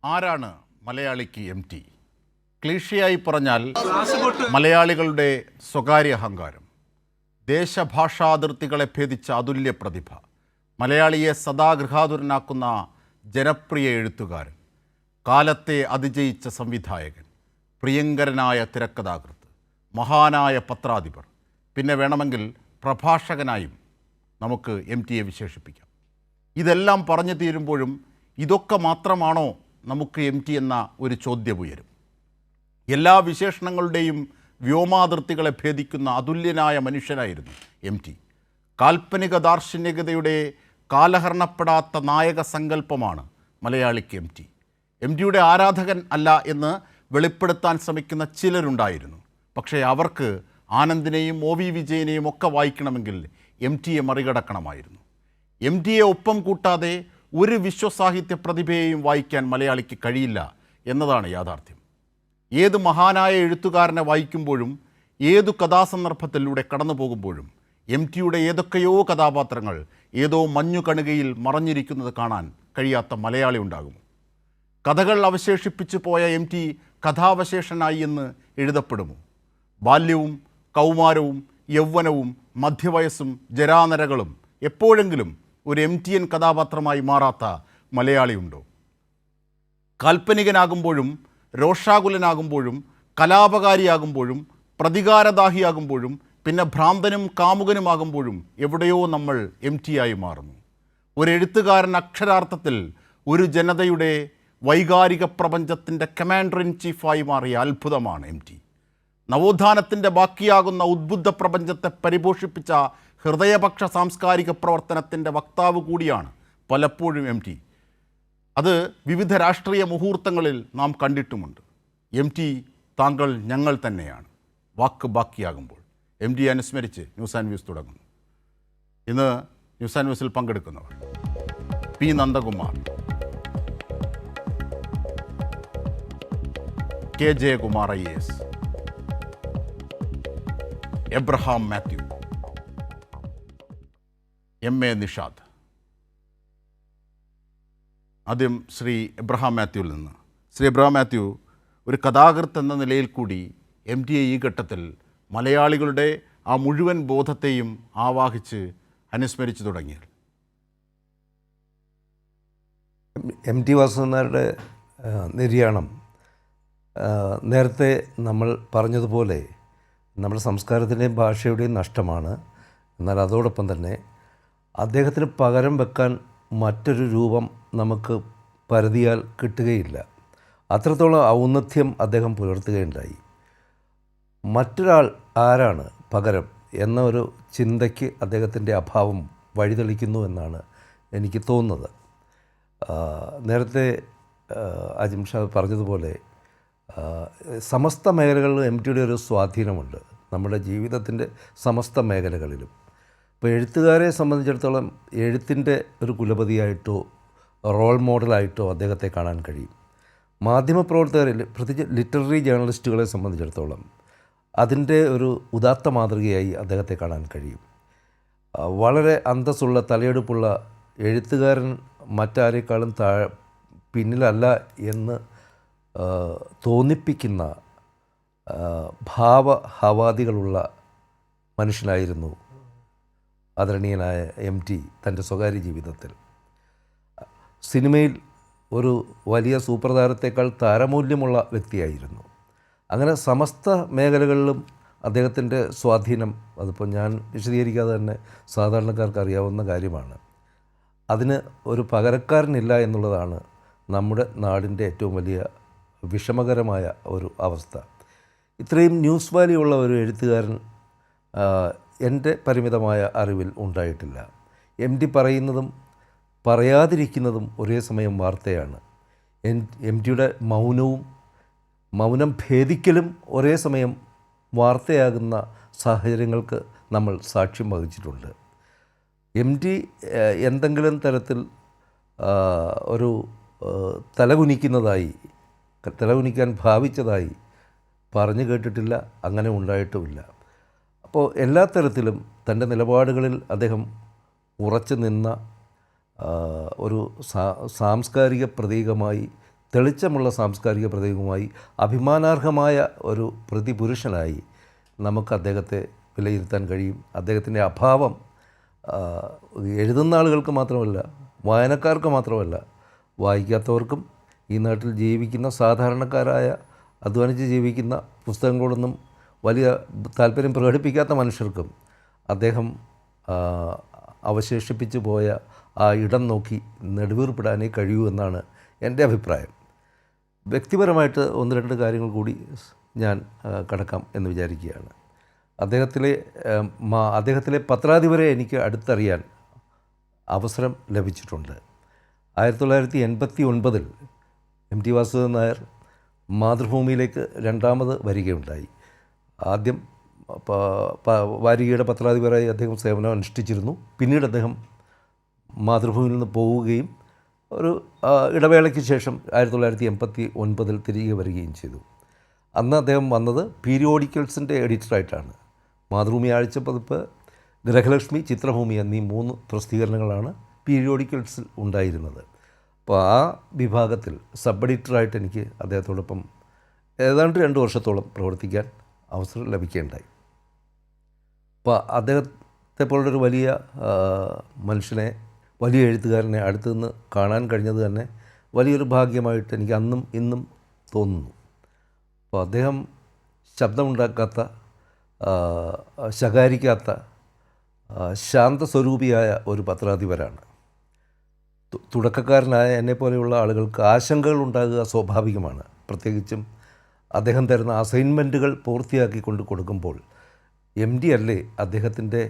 ആരാണ് മലയാളിക്ക് MT? ക്ലീഷയായി പറഞ്ഞാൽ മലയാളികളുടെ സ്വകാര്യ അഹങ്കാരം, ദേശഭാഷാതിർത്തികളെ ഭേദിച്ച അതുല്യ പ്രതിഭ, മലയാളിയെ സദാ ഗൃഹാതുരനാക്കുന്ന ജനപ്രിയ എഴുത്തുകാരൻ, കാലത്തെ അതിജയിച്ച സംവിധായകൻ, പ്രിയങ്കരനായ തിരക്കഥാകൃത്ത്, മഹാനായ പത്രാധിപർ, പിന്നെ വേണമെങ്കിൽ പ്രഭാഷകനായും നമുക്ക് MTയെ വിശേഷിപ്പിക്കാം. ഇതെല്ലാം പറഞ്ഞു തീരുമ്പോഴും ഇതൊക്കെ മാത്രമാണോ നമുക്ക് MT എന്ന ഒരു ചോദ്യം ഉയരും. എല്ലാ വിശേഷണങ്ങളുടെയും വ്യോമാതിർത്തികളെ ഭേദിക്കുന്ന അതുല്യനായ മനുഷ്യനായിരുന്നു MT. കാൽപ്പനിക ദാർശനികതയുടെ കാലഹരണപ്പെടാത്ത നായക സങ്കല്പമാണ് മലയാളിക്ക് MTയുടെ ആരാധകൻ അല്ല എന്ന് വെളിപ്പെടുത്താൻ ശ്രമിക്കുന്ന ചിലരുണ്ടായിരുന്നു. പക്ഷേ അവർക്ക് ആനന്ദിനെയും OV വിജയനെയും ഒക്കെ വായിക്കണമെങ്കിൽ MTയെ മറികടക്കണമായിരുന്നു. MTയെ ഒപ്പം കൂട്ടാതെ ഒരു വിശ്വസാഹിത്യ പ്രതിഭയെയും വായിക്കാൻ മലയാളിക്ക് കഴിയില്ല എന്നതാണ് യാഥാർത്ഥ്യം. ഏത് മഹാനായ എഴുത്തുകാരനെ വായിക്കുമ്പോഴും ഏതു കഥാസന്ദർഭത്തിലൂടെ കടന്നു പോകുമ്പോഴും MTയുടെ ഏതൊക്കെയോ കഥാപാത്രങ്ങൾ ഏതോ മഞ്ഞു കണുകയിൽ മറഞ്ഞിരിക്കുന്നത് കാണാൻ കഴിയാത്ത മലയാളി ഉണ്ടാകുമോ? കഥകൾ അവശേഷിപ്പിച്ചു പോയ MT കഥാവശേഷനായി എന്ന് എഴുതപ്പെടുമോ? ബാല്യവും കൗമാരവും യൗവനവും മധ്യവയസ്സും ജരാനരകളും എപ്പോഴെങ്കിലും ഒരു MTN കഥാപാത്രമായി മാറാത്ത മലയാളിയുണ്ടോ? കാൽപ്പനികനാകുമ്പോഴും രോഷാകുലനാകുമ്പോഴും കലാപകാരിയാകുമ്പോഴും പ്രതികാരദാഹിയാകുമ്പോഴും പിന്നെ ഭ്രാന്തനും കാമുകനുമാകുമ്പോഴും എവിടെയോ നമ്മൾ MTയായി മാറുന്നു. ഒരു എഴുത്തുകാരൻ അക്ഷരാർത്ഥത്തിൽ ഒരു ജനതയുടെ വൈകാരിക പ്രപഞ്ചത്തിൻ്റെ കമാൻഡർ ഇൻ ചീഫായി മാറിയ അത്ഭുതമാണ് MT. നവോത്ഥാനത്തിൻ്റെ ബാക്കിയാകുന്ന ഉദ്ബുദ്ധ പ്രപഞ്ചത്തെ പരിപോഷിപ്പിച്ച ഹൃദയപക്ഷ സാംസ്കാരിക പ്രവർത്തനത്തിൻ്റെ വക്താവ് കൂടിയാണ് പലപ്പോഴും MT. അത് വിവിധ രാഷ്ട്രീയ മുഹൂർത്തങ്ങളിൽ നാം കണ്ടിട്ടുമുണ്ട്. MT താങ്കൾ ഞങ്ങൾ തന്നെയാണ്. വാക്ക് ബാക്കിയാകുമ്പോൾ MT അനുസ്മരിച്ച് ന്യൂസ് ആൻഡ് വ്യൂസ് തുടങ്ങുന്നു. ഇന്ന് ന്യൂസ് ആൻഡ് വ്യൂസിൽ പങ്കെടുക്കുന്നവർ: P Nandakumar, K Jayakumar IAS, Abraham Mathew, MA Nishad. ആദ്യം ശ്രീ എബ്രഹാം മാത്യുവിൽ നിന്ന്. ശ്രീ എബ്രഹാം മാത്യു, ഒരു കഥാകൃത്ത് എന്ന നിലയിൽ കൂടി MTയെ ഈ ഘട്ടത്തിൽ മലയാളികളുടെ ആ മുഴുവൻ ബോധത്തെയും ആവാഹിച്ച് അനുസ്മരിച്ചു തുടങ്ങിയത്. MT വാസുദേവൻ നായരുടെ നിര്യാണം നേരത്തെ നമ്മൾ പറഞ്ഞതുപോലെ നമ്മുടെ സംസ്കാരത്തിൻ്റെയും ഭാഷയുടെയും നഷ്ടമാണ്. എന്നാൽ അതോടൊപ്പം തന്നെ അദ്ദേഹത്തിന് പകരം വെക്കാൻ മറ്റൊരു രൂപം നമുക്ക് പരതിയാൽ കിട്ടുകയില്ല. അത്രത്തോളം ഔന്നത്യം അദ്ദേഹം പുലർത്തുകയുണ്ടായി. മറ്റൊരാൾ ആരാണ് പകരം എന്ന ഒരു ചിന്തയ്ക്ക് അദ്ദേഹത്തിൻ്റെ അഭാവം വഴിതെളിക്കുന്നു എന്നാണ് എനിക്ക് തോന്നുന്നത്. നേരത്തെ അജിംഷാ പറഞ്ഞതുപോലെ സമസ്ത മേഖലകളിലും MTയുടെ ഒരു സ്വാധീനമുണ്ട്, നമ്മുടെ ജീവിതത്തിൻ്റെ സമസ്ത മേഖലകളിലും. ഇപ്പോൾ എഴുത്തുകാരെ സംബന്ധിച്ചിടത്തോളം എഴുത്തിൻ്റെ ഒരു കുലപതിയായിട്ടോ റോൾ മോഡലായിട്ടോ അദ്ദേഹത്തെ കാണാൻ കഴിയും. മാധ്യമപ്രവർത്തകരിൽ, പ്രത്യേകിച്ച് ലിറ്റററി ജേർണലിസ്റ്റുകളെ സംബന്ധിച്ചിടത്തോളം അതിൻ്റെ ഒരു ഉദാത്ത മാതൃകയായി അദ്ദേഹത്തെ കാണാൻ കഴിയും. വളരെ അന്തസ്സുള്ള തലയെടുപ്പുള്ള എഴുത്തുകാരൻ മറ്റാരേക്കാളും പിന്നിലല്ല എന്ന് തോന്നിപ്പിക്കുന്ന ഭാവഹവാദികളുള്ള മനുഷ്യനായിരുന്നു ആദരണീയനായ MT തൻ്റെ സ്വകാര്യ ജീവിതത്തിൽ. സിനിമയിൽ ഒരു വലിയ സൂപ്പർ താരത്തേക്കാൾ താരമൂല്യമുള്ള വ്യക്തിയായിരുന്നു. അങ്ങനെ സമസ്ത മേഖലകളിലും അദ്ദേഹത്തിൻ്റെ സ്വാധീനം, അതിപ്പോൾ ഞാൻ വിശദീകരിക്കാതെ തന്നെ സാധാരണക്കാർക്ക് അറിയാവുന്ന കാര്യമാണ്. അതിന് ഒരു പകരക്കാരനില്ല എന്നുള്ളതാണ് നമ്മുടെ നാടിൻ്റെ ഏറ്റവും വലിയ വിഷമകരമായ ഒരു അവസ്ഥ. ഇത്രയും ന്യൂസ് വാല്യൂ ഉള്ള ഒരു എഴുത്തുകാരൻ എൻ്റെ പരിമിതമായ അറിവിൽ ഉണ്ടായിട്ടില്ല. MT പറയുന്നതും പറയാതിരിക്കുന്നതും ഒരേ സമയം വാർത്തയാണ്. MTയുടെ മൗനം ഭേദിക്കലും ഒരേ സമയം വാർത്തയാകുന്ന സാഹചര്യങ്ങൾക്ക് നമ്മൾ സാക്ഷ്യം വഹിച്ചിട്ടുണ്ട്. MT എന്തെങ്കിലും തരത്തിൽ ഒരു തലകുനിക്കാൻ ഭാവിച്ചതായി പറഞ്ഞു കേട്ടിട്ടില്ല, അങ്ങനെ ഉണ്ടായിട്ടുമില്ല. അപ്പോൾ എല്ലാ തരത്തിലും തൻ്റെ നിലപാടുകളിൽ അദ്ദേഹം ഉറച്ചു നിന്ന ഒരു സാംസ്കാരിക പ്രതീകമായി തെളിച്ചമുള്ള സാംസ്കാരിക പ്രതീകമായി അഭിമാനാർഹമായ ഒരു പ്രതിപുരുഷനായി നമുക്ക് അദ്ദേഹത്തെ വിലയിരുത്താൻ കഴിയും. അദ്ദേഹത്തിൻ്റെ അഭാവം എഴുതുന്ന ആളുകൾക്ക് മാത്രമല്ല, വായനക്കാർക്ക് മാത്രമല്ല, വായിക്കാത്തവർക്കും ഈ നാട്ടിൽ ജീവിക്കുന്ന സാധാരണക്കാരായ അധ്വാനിച്ച് ജീവിക്കുന്ന പുസ്തകങ്ങളോടൊന്നും വലിയ താല്പര്യം പ്രകടിപ്പിക്കാത്ത മനുഷ്യർക്കും അദ്ദേഹം അവശേഷിപ്പിച്ചു പോയ ആ ഇടം നോക്കി നെടുവീർപ്പിടാനേ കഴിയൂ എന്നാണ് എൻ്റെ അഭിപ്രായം. വ്യക്തിപരമായിട്ട് ഒന്ന് രണ്ട് കാര്യങ്ങൾ കൂടി ഞാൻ കടക്കാം എന്ന് വിചാരിക്കുകയാണ്. അദ്ദേഹത്തിലെ പത്രാധിപരെ എനിക്ക് അടുത്തറിയാൻ അവസരം ലഭിച്ചിട്ടുണ്ട്. 1989 എം ടി വാസുദേവൻ നായർ മാതൃഭൂമിയിലേക്ക് രണ്ടാമത് വരികയുണ്ടായി. ആദ്യം വാരികയുടെ പത്രാധിപരായി അദ്ദേഹം സേവനം അനുഷ്ഠിച്ചിരുന്നു. പിന്നീട് അദ്ദേഹം മാതൃഭൂമിയിൽ നിന്ന് പോവുകയും ഒരു ഇടവേളയ്ക്ക് ശേഷം 1989 തിരികെ വരികയും ചെയ്തു. അന്ന് അദ്ദേഹം വന്നത് പീരിയോഡിക്കൽസിൻ്റെ എഡിറ്ററായിട്ടാണ്. മാതൃഭൂമി ആഴ്ചപ്പതിപ്പ്, ഗൃഹലക്ഷ്മി, ചിത്രഭൂമി എന്നീ 3 പ്രസിദ്ധീകരണങ്ങളാണ് പീരിയോഡിക്കൽസിൽ ഉണ്ടായിരുന്നത്. അപ്പോൾ ആ വിഭാഗത്തിൽ സബ് എഡിറ്ററായിട്ട് എനിക്ക് അദ്ദേഹത്തോടൊപ്പം ഏതാണ്ട് 2 വർഷത്തോളം പ്രവർത്തിക്കാൻ അവസരം ലഭിക്കുകയുണ്ടായി. അപ്പോൾ അദ്ദേഹത്തെ പോലുള്ളൊരു വലിയ മനുഷ്യനെ, വലിയ എഴുത്തുകാരനെ അടുത്തു നിന്ന് കാണാൻ കഴിഞ്ഞത് തന്നെ വലിയൊരു ഭാഗ്യമായിട്ട് എനിക്ക് അന്നും ഇന്നും തോന്നുന്നു. അപ്പോൾ അദ്ദേഹം ശബ്ദമുണ്ടാക്കാത്ത, ശകാരിക്കാത്ത, ശാന്തസ്വരൂപിയായ ഒരു പത്രാധിപരാണ്. തുടക്കക്കാരനായ എന്നെപ്പോലെയുള്ള ആളുകൾക്ക് ആശങ്കകൾ ഉണ്ടാകുക സ്വാഭാവികമാണ്. പ്രത്യേകിച്ചും അദ്ദേഹം തരുന്ന അസൈൻമെൻറ്റുകൾ പൂർത്തിയാക്കിക്കൊണ്ട് കൊടുക്കുമ്പോൾ എം ഡി അല്ലേ അദ്ദേഹത്തിൻ്റെ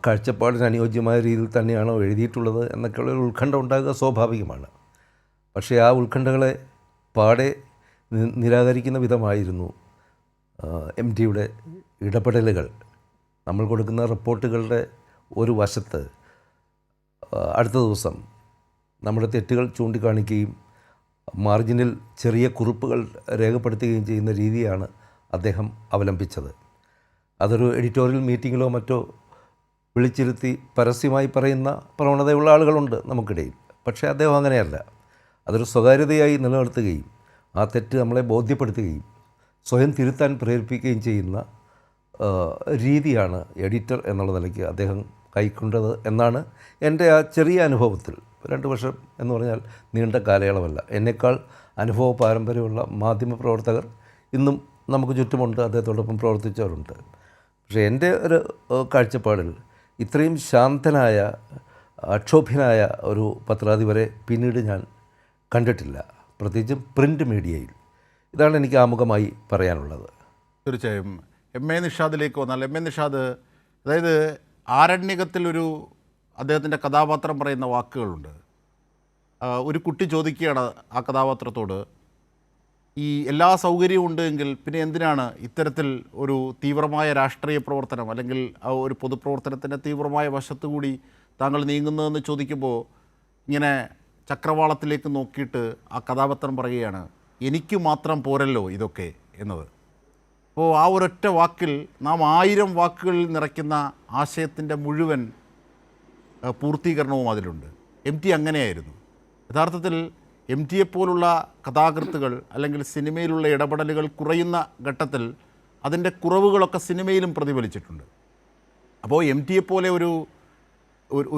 കാഴ്ചപ്പാടിന് അനുയോജ്യമായ രീതിയിൽ തന്നെയാണോ എഴുതിയിട്ടുള്ളത് എന്നൊക്കെയുള്ള ഒരു ഉത്കണ്ഠ ഉണ്ടാകുക സ്വാഭാവികമാണ്. പക്ഷേ ആ ഉത്കണ്ഠകളെ പാടെ നിരാകരിക്കുന്ന വിധമായിരുന്നു എം ടിയുടെ ഇടപെടലുകൾ. നമ്മൾ കൊടുക്കുന്ന റിപ്പോർട്ടുകളുടെ ഒരു വശത്ത് അടുത്ത ദിവസം നമ്മുടെ തെറ്റുകൾ ചൂണ്ടിക്കാണിക്കുകയും മാർജിനിൽ ചെറിയ കുറിപ്പുകൾ രേഖപ്പെടുത്തുകയും ചെയ്യുന്ന രീതിയാണ് അദ്ദേഹം അവലംബിച്ചത്. അതൊരു എഡിറ്റോറിയൽ മീറ്റിങ്ങിലോ മറ്റോ വിളിച്ചിരുത്തി പരസ്യമായി പറയുന്ന പ്രവണതയുള്ള ആളുകളുണ്ട് നമുക്കിടയിൽ. പക്ഷേ അദ്ദേഹം അങ്ങനെയല്ല. അതൊരു സ്വകാര്യതയായി നിലനിർത്തുകയും ആ തെറ്റ് നമ്മളെ ബോധ്യപ്പെടുത്തുകയും സ്വയം തിരുത്താൻ പ്രേരിപ്പിക്കുകയും ചെയ്യുന്ന രീതിയാണ് എഡിറ്റർ എന്നുള്ള നിലയ്ക്ക് അദ്ദേഹം കൈക്കൊണ്ടത് എന്നാണ് എൻ്റെ ആ ചെറിയ അനുഭവത്തിൽ. 2 വർഷം എന്ന് പറഞ്ഞാൽ നീണ്ട കാലയളവല്ല. എന്നേക്കാൾ അനുഭവ പാരമ്പര്യമുള്ള മാധ്യമപ്രവർത്തകർ ഇന്നും നമുക്ക് ചുറ്റുമുണ്ട്, അദ്ദേഹത്തോടൊപ്പം പ്രവർത്തിച്ചവരുണ്ട്. പക്ഷേ എൻ്റെ ഒരു കാഴ്ചപ്പാടിൽ ഇത്രയും ശാന്തനായ, അക്ഷോഭ്യനായ ഒരു പത്രാധിപരെ പിന്നീട് ഞാൻ കണ്ടിട്ടില്ല, പ്രത്യേകിച്ചും പ്രിൻ്റ് മീഡിയയിൽ. ഇതാണ് എനിക്ക് ആമുഖമായി പറയാനുള്ളത്. തീർച്ചയായും എം എ നിഷാദിലേക്ക് വന്നാൽ, എം എ നിഷാദ്, അതായത് ആരണ്യകത്തിലൊരു അദ്ദേഹത്തിൻ്റെ കഥാപാത്രം പറയുന്ന വാക്കുകളുണ്ട്. ഒരു കുട്ടി ചോദിക്കുകയാണ് ആ കഥാപാത്രത്തോട്, ഈ എല്ലാ സൗകര്യവും ഉണ്ടെങ്കിൽ പിന്നെ എന്തിനാണ് ഇത്തരത്തിൽ ഒരു തീവ്രമായ രാഷ്ട്രീയ പ്രവർത്തനം അല്ലെങ്കിൽ ഒരു പൊതുപ്രവർത്തനത്തിൻ്റെ തീവ്രമായ വശത്തുകൂടി താങ്കൾ നീങ്ങുന്നതെന്ന് ചോദിക്കുമ്പോൾ ഇങ്ങനെ ചക്രവാളത്തിലേക്ക് നോക്കിയിട്ട് ആ കഥാപാത്രം പറയുകയാണ്, എനിക്ക് മാത്രം പോരല്ലോ ഇതൊക്കെ എന്നത്. അപ്പോൾ ആ ഒരൊറ്റ വാക്കിൽ നാം 1000 വാക്കുകളിൽ നിറയ്ക്കുന്ന ആശയത്തിൻ്റെ മുഴുവൻ പൂർത്തീകരണവും അതിലുണ്ട്. എം ടി അങ്ങനെയായിരുന്നു. യഥാർത്ഥത്തിൽ എം ടിയെപ്പോലുള്ള കഥാകൃത്തുകൾ അല്ലെങ്കിൽ സിനിമയിലുള്ള ഇടപെടലുകൾ കുറയുന്ന ഘട്ടത്തിൽ അതിൻ്റെ കുറവുകളൊക്കെ സിനിമയിലും പ്രതിഫലിച്ചിട്ടുണ്ട്. അപ്പോൾ എം ടിയെപ്പോലെ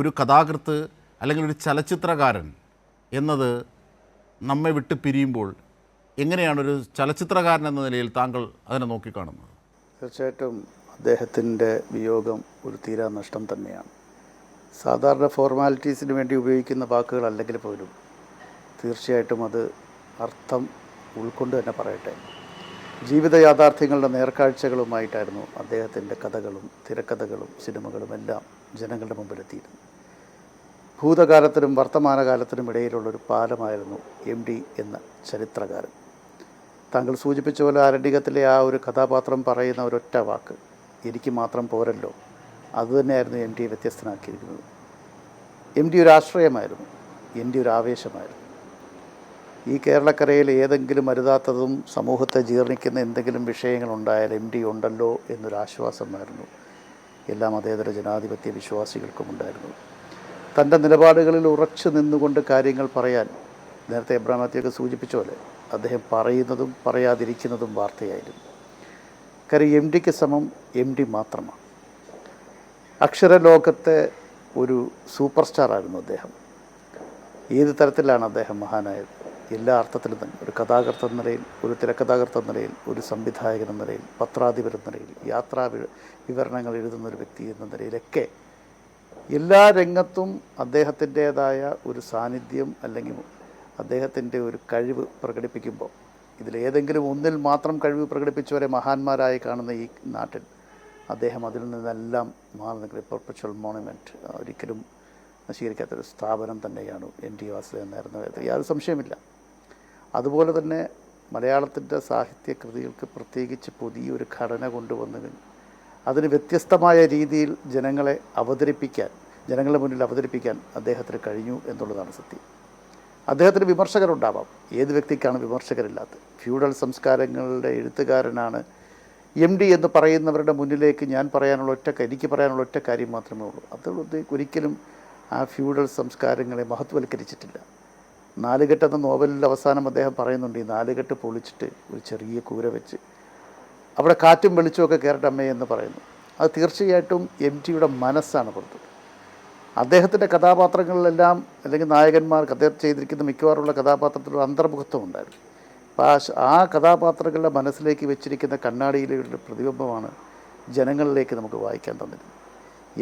ഒരു കഥാകൃത്ത് അല്ലെങ്കിൽ ഒരു ചലച്ചിത്രകാരൻ എന്നത് നമ്മെ വിട്ട് പിരിയുമ്പോൾ എങ്ങനെയാണ് ഒരു ചലച്ചിത്രകാരൻ എന്ന നിലയിൽ താങ്കൾ അതിനെ നോക്കിക്കാണുന്നത്? തീർച്ചയായിട്ടും അദ്ദേഹത്തിൻ്റെ വിയോഗം ഒരു തീരാ നഷ്ടം തന്നെയാണ്. സാധാരണ ഫോർമാലിറ്റീസിന് വേണ്ടി ഉപയോഗിക്കുന്ന വാക്കുകളല്ലെങ്കിൽ പോലും തീർച്ചയായിട്ടും അത് അർത്ഥം ഉൾക്കൊണ്ട് തന്നെ പറയട്ടെ. ജീവിത യാഥാർത്ഥ്യങ്ങളുടെ നേർക്കാഴ്ചകളുമായിട്ടായിരുന്നു അദ്ദേഹത്തിൻ്റെ കഥകളും തിരക്കഥകളും സിനിമകളും എല്ലാം ജനങ്ങളുടെ മുമ്പിലെത്തിയിരുന്നു. ഭൂതകാലത്തിനും വർത്തമാനകാലത്തിനും ഇടയിലുള്ളൊരു പാലമായിരുന്നു എം ഡി എന്ന ചരിത്രകാരൻ. താങ്കൾ സൂചിപ്പിച്ച പോലെ ആരണ്യകത്തിലെ ആ ഒരു കഥാപാത്രം പറയുന്ന ഒരൊറ്റ വാക്ക്, എനിക്ക് മാത്രം പോരല്ലോ, അതുതന്നെയായിരുന്നു എം ടിയെ വ്യത്യസ്തനാക്കിയിരിക്കുന്നത്. എം ഡി ഒരു ആശ്രയമായിരുന്നു, എം ഡി ഒരു ആവേശമായിരുന്നു. ഈ കേരളക്കരയിൽ ഏതെങ്കിലും അരുതാത്തതും സമൂഹത്തെ ജീർണിക്കുന്ന എന്തെങ്കിലും വിഷയങ്ങളുണ്ടായാൽ എം ഡി ഉണ്ടല്ലോ എന്നൊരാശ്വാസമായിരുന്നു എല്ലാ മതേതര ജനാധിപത്യ വിശ്വാസികൾക്കും ഉണ്ടായിരുന്നു. തൻ്റെ നിലപാടുകളിൽ ഉറച്ചു നിന്നുകൊണ്ട് കാര്യങ്ങൾ പറയാൻ നേരത്തെ എബ്രഹാം മാത്യുവൊക്കെ സൂചിപ്പിച്ച പോലെ അദ്ദേഹം പറയുന്നതും പറയാതിരിക്കുന്നതും വാർത്തയായിരുന്നു. കാര്യം എം ഡിക്ക് സമം എം ഡി മാത്രമാണ്. അക്ഷരലോകത്തെ ഒരു സൂപ്പർ സ്റ്റാറായിരുന്നു അദ്ദേഹം. ഏത് തരത്തിലാണ് അദ്ദേഹം മഹാനായത്? എല്ലാ അർത്ഥത്തിലും തന്നെ ഒരു കഥാകൃത്ത് എന്ന നിലയിൽ, ഒരു തിരക്കഥാകൃത്ത് എന്ന നിലയിൽ, ഒരു സംവിധായകൻ എന്ന നിലയിൽ, പത്രാധിപർ എന്ന നിലയിൽ, യാത്രാ വിവരണങ്ങൾ എഴുതുന്ന ഒരു വ്യക്തി എന്ന നിലയിലൊക്കെ എല്ലാ രംഗത്തും അദ്ദേഹത്തിൻ്റേതായ ഒരു സാന്നിധ്യം അല്ലെങ്കിൽ അദ്ദേഹത്തിൻ്റെ ഒരു കഴിവ് പ്രകടിപ്പിക്കുമ്പോൾ, ഇതിലേതെങ്കിലും ഒന്നിൽ മാത്രം കഴിവ് പ്രകടിപ്പിച്ചവരെ മഹാന്മാരായി കാണുന്ന ഈ നാട്ടിൽ അദ്ദേഹം അതിൽ നിന്നെല്ലാം മാറി നിൽക്കുന്ന പെർപ്പച്വൽ മോണമെൻറ്റ്, ഒരിക്കലും നശീകരിക്കാത്തൊരു സ്ഥാപനം തന്നെയാണ് എൻ ടി വാസുദേവൻ നായർ എന്ന കാര്യത്തിൽ യാതൊരു സംശയമില്ല. അതുപോലെ തന്നെ മലയാളത്തിൻ്റെ സാഹിത്യ കൃതികൾക്ക് പ്രത്യേകിച്ച് പുതിയൊരു ഘടന കൊണ്ടുവന്നതിന് അതിന് വ്യത്യസ്തമായ രീതിയിൽ ജനങ്ങളുടെ മുന്നിൽ അവതരിപ്പിക്കാൻ അദ്ദേഹത്തിന് കഴിഞ്ഞു എന്നുള്ളതാണ് സത്യം. അദ്ദേഹത്തിന് വിമർശകരുണ്ടാവാം, ഏത് വ്യക്തിക്കാണ് വിമർശകരില്ലാത്തത്? ഫ്യൂഡൽ സംസ്കാരങ്ങളുടെ എഴുത്തുകാരനാണ് എം ഡി എന്ന് പറയുന്നവരുടെ മുന്നിലേക്ക് എനിക്ക് പറയാനുള്ള ഒറ്റ കാര്യം മാത്രമേ ഉള്ളൂ. അത് ഒരിക്കലും ആ ഫ്യൂഡൽ സംസ്കാരങ്ങളെ മഹത്വവൽക്കരിച്ചിട്ടില്ല. നാലുകെട്ട് എന്ന നോവലിൽ അവസാനം അദ്ദേഹം പറയുന്നുണ്ട്, ഈ നാലുകെട്ട് പൊളിച്ചിട്ട് ഒരു ചെറിയ കൂര വെച്ച് അവിടെ കാറ്റും വെളിച്ചമൊക്കെ കയറട്ടെ അമ്മേ എന്ന് പറയുന്നു. അത് തീർച്ചയായിട്ടും എം ടിയുടെ മനസ്സാണ് പുറത്ത്. അദ്ദേഹത്തിൻ്റെ കഥാപാത്രങ്ങളിലെല്ലാം അല്ലെങ്കിൽ നായകന്മാർക്ക് അദ്ദേഹം ചെയ്തിരിക്കുന്ന മിക്കവാറുള്ള കഥാപാത്രത്തിലൊരു അന്തർമുഖത്വം ഉണ്ടായിരുന്നു. അപ്പോൾ ആ കഥാപാത്രങ്ങളുടെ മനസ്സിലേക്ക് വെച്ചിരിക്കുന്ന കണ്ണാടിയിലുള്ള പ്രതിബിംബമാണ് ജനങ്ങളിലേക്ക് നമുക്ക് വായിക്കാൻ തന്നിരുന്നത്.